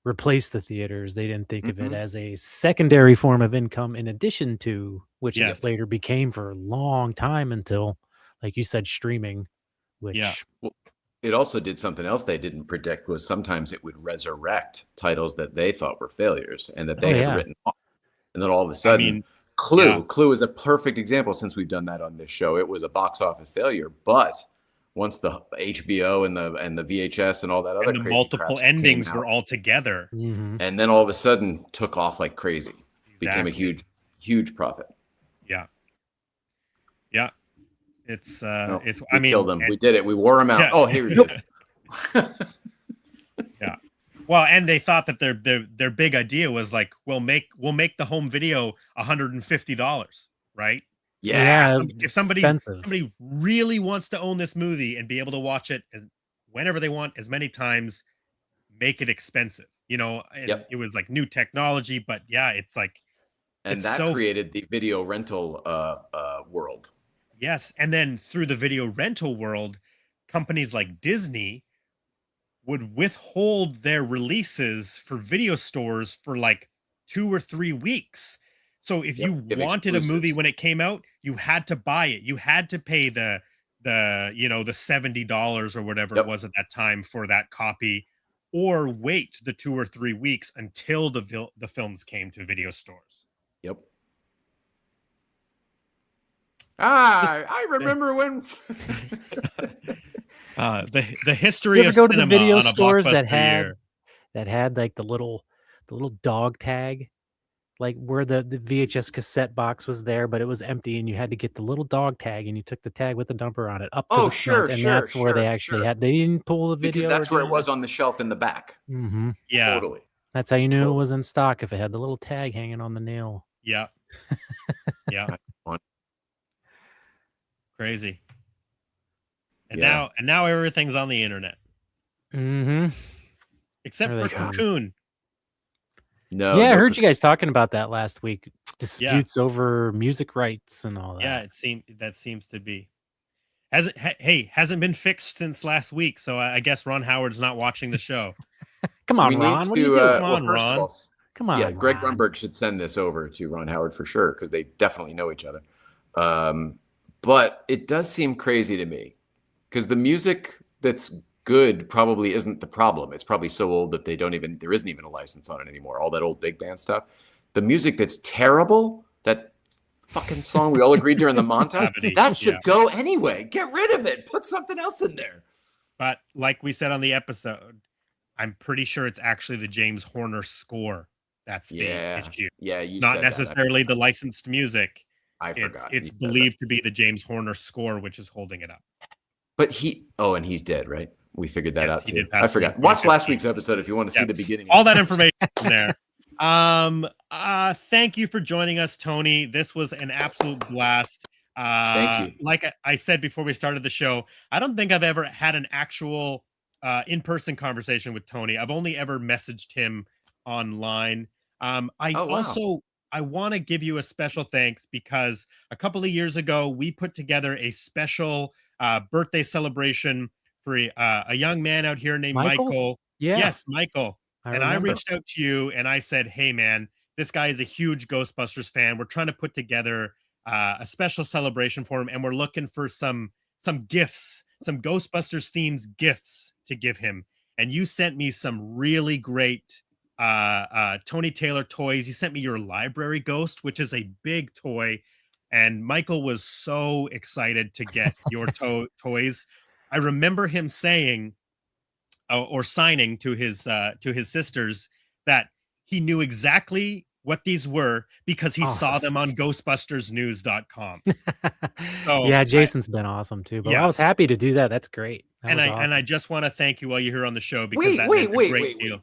replace the theaters. They didn't think of it as a secondary form of income in addition to which it later became for a long time until, like you said, streaming. Which well, it also did something else they didn't predict was sometimes it would resurrect titles that they thought were failures and that they had written off. And then all of a sudden, Clue is a perfect example since we've done that on this show. It was a box office failure, but once the HBO and the VHS and all that other and the multiple endings were all together, and then all of a sudden took off like crazy, became a huge profit. Yeah. It's we killed them. We did it. We wore them out. Yeah. Oh, here he is. Well, and they thought that their big idea was like, we'll make the home video $150, right? Yeah. If somebody really wants to own this movie and be able to watch it whenever they want, as many times, make it expensive. You know, and it was like new technology, but it's like, and that created the video rental world. Yes, and then through the video rental world, companies like Disney would withhold their releases for video stores for like 2 or 3 weeks. So if you wanted a movie when it came out, you had to buy it. You had to pay the $70 or whatever it was at that time for that copy, or wait the 2 or 3 weeks until the films came to video stores. Yep. I remember when the history of go to cinema the video on a stores Blockbuster that had like the little dog tag like where the VHS cassette box was there, but it was empty, and you had to get the little dog tag, and you took the tag with the number on it up to Oh, the front, sure, and sure, that's where they actually sure. had. They didn't pull the Because video that's or where do it was on the shelf in the back. Mm-hmm. Yeah. Totally. That's how you knew it Totally. was in stock, if it had the little tag hanging on the nail. Yeah. Yeah. Fun. Crazy. And Yeah. now everything's on the internet. Mm-hmm. Except Are for they fun? Cocoon. No. Yeah, I no heard you guys talking about that last week. Yeah. Disputes over music rights and all that. Yeah, that seems to be. Hasn't been fixed since last week, so I guess Ron Howard's not watching the show. Come on, we Ron. need What are you to, doing? Come well, on, first Ron. of all, Come on. yeah, Greg Ron. Grunberg should send this over to Ron Howard for sure, because they definitely know each other. But it does seem crazy to me, because the music that's good probably isn't the problem. It's probably so old that there isn't even a license on it anymore. All that old big band stuff. The music that's terrible, that fucking song we all agreed during the montage, that should go anyway. Get rid of it. Put something else in there. But like we said on the episode, I'm pretty sure it's actually the James Horner score. That's the issue. Yeah, you not said necessarily the licensed music. I forgot. It's believed to be the James Horner score, which is holding it up. But and he's dead, right? We figured that out too. I forgot. away. Watch last week's episode if you want to see the beginning. All that information there. Thank you for joining us, Tony. This was an absolute blast. Thank you. Like I said before we started the show, I don't think I've ever had an actual in-person conversation with Tony. I've only ever messaged him online. I want to give you a special thanks, because a couple of years ago we put together a special birthday celebration for a young man out here named Michael. Yeah. Yes, Michael. I I reached out to you and I said, hey man, this guy is a huge Ghostbusters fan. We're trying to put together a special celebration for him, and we're looking for some gifts, some Ghostbusters themes gifts to give him. And you sent me some really great Tony Taylor toys. You sent me your library ghost, which is a big toy, and Michael was so excited to get your toys. I remember him saying or signing to his sisters that he knew exactly what these were because he saw them on ghostbustersnews.com. So yeah, Jason's been awesome too, but I was happy to do that. That's great. And I just want to thank you while you're here on the show, because wait.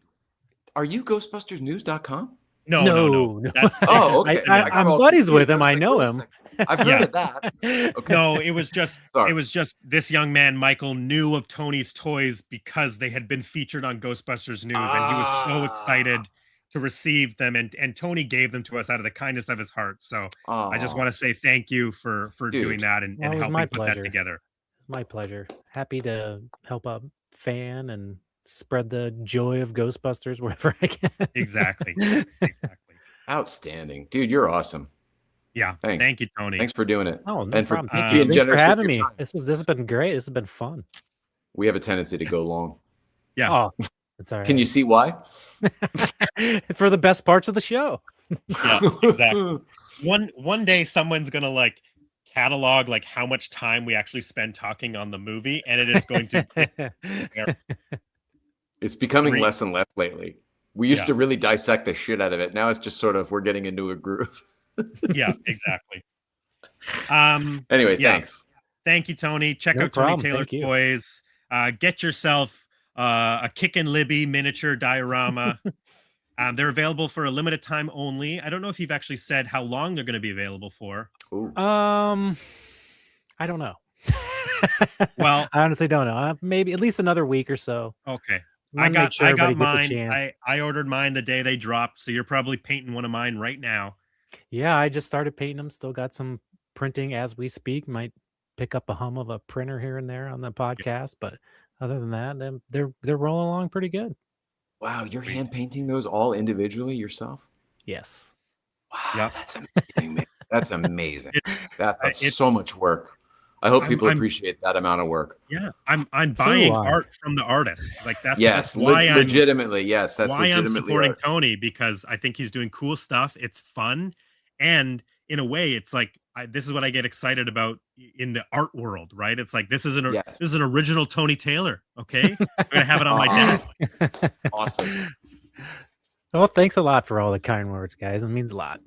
Are you ghostbustersnews.com? No. Okay. I'm buddies with him. I know him. I've heard of that. Okay. No, it was just this young man, Michael, knew of Tony's toys because they had been featured on Ghostbusters News, and he was so excited to receive them, and Tony gave them to us out of the kindness of his heart. So I just want to say thank you for doing that and helping put that together. It's my pleasure. Happy to help a fan and spread the joy of Ghostbusters wherever I can. Exactly. Outstanding, dude. You're awesome. Yeah. Thanks. Thank you, Tony. Thanks for doing it. Oh, no and problem. For Thanks for having me. This has been great. This has been fun. We have a tendency to go long. Yeah. Oh, it's all right. Can you see why? For the best parts of the show. Yeah, exactly. One day someone's gonna like catalog like how much time we actually spend talking on the movie, and it is going to it's becoming less and less lately. We used to really dissect the shit out of it. Now it's just sort of we're getting into a groove. Yeah, exactly. Anyway, thanks. Thank you, Tony. Check out Tony Taylor Toys. Get yourself a Kicking Libby miniature diorama. They're available for a limited time only. I don't know if you've actually said how long they're going to be available for. Ooh. I don't know. Well, I honestly don't know. Maybe at least another week or so. Okay. I got mine. I ordered mine the day they dropped, so you're probably painting one of mine right now. Yeah, I just started painting them. Still got some printing as we speak. Might pick up a hum of a printer here and there on the podcast, but other than that, they're rolling along pretty good. Wow, you're hand painting those all individually yourself? Yes. Wow, that's amazing, man. That's amazing. That's so much work. I hope people appreciate that amount of work. Yeah, I'm buying art from the artist. Like that's why legitimately, that's why I'm supporting art. Tony, because I think he's doing cool stuff. It's fun, and in a way, it's like this is what I get excited about in the art world, right? It's like this is an original Tony Taylor. Okay, I'm gonna have it on my desk. Awesome. Well, thanks a lot for all the kind words, guys. It means a lot.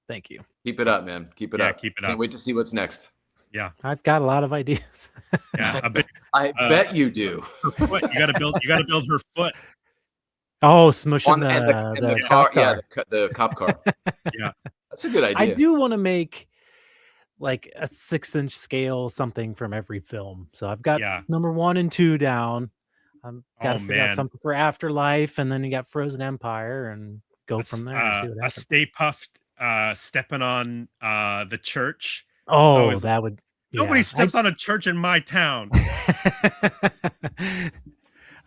Thank you. Keep it up, man. Keep it up. Keep it Can't up. wait to see what's next. Yeah, I've got a lot of ideas. yeah. I bet you do. Her foot. You got to build her foot. Oh, smushing And the car, cop car. the cop car. Yeah, That's a good idea. I do want to make like a 6-inch scale something from every film. So I've got number 1 and 2 down. I've got to figure out something for Afterlife, and then you got Frozen Empire, and go from there and see what happens. A Stay Puffed stepping on the church. Oh, that would. Nobody steps on a church in my town.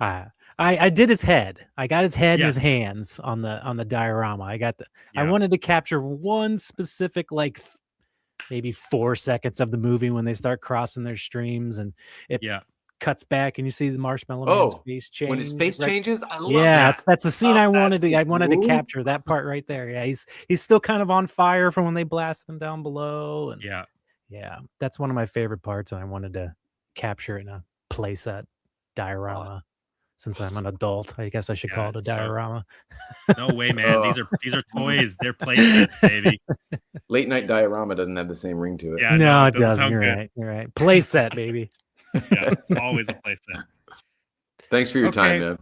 I did his head. I got his head and his hands on the diorama. I wanted to capture one specific, like maybe 4 seconds of the movie when they start crossing their streams, and it cuts back and you see the Marshmallow Man's face change. When his face changes, I love that. That's the scene I wanted to capture, that part right there. Yeah, he's still kind of on fire from when they blasted him down below. And yeah, that's one of my favorite parts, and I wanted to capture it in a playset diorama. Since I'm an adult, I guess I should call it a diorama. No way, man. These are toys. They're playsets, baby. Late night diorama doesn't have the same ring to it. Yeah, no, it doesn't. You're right. You're right. Playset, baby. Yeah, it's always a playset. Thanks for your time, man.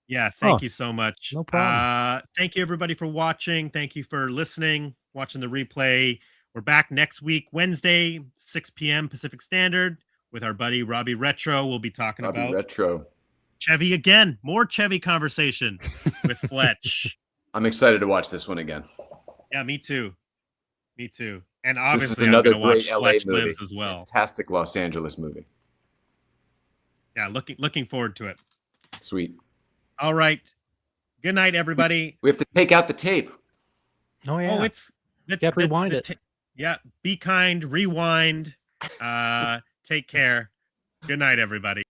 Yeah, thank you so much. No problem. Thank you, everybody, for watching. Thank you for listening, watching the replay. We're back next week, Wednesday, 6 p.m. Pacific Standard, with our buddy Robbie Retro. We'll be talking about Retro. Chevy again. More Chevy conversation with Fletch. I'm excited to watch this one again. Yeah, me too. Me too. And obviously, another I'm going great to watch Fletch LA movie. Lives as well. Fantastic Los Angeles movie. Yeah, looking forward to it. Sweet. All right. Good night, everybody. We have to take out the tape. Oh yeah. Oh, it's rewind it. Yeah. Be kind. Rewind. Take care. Good night, everybody.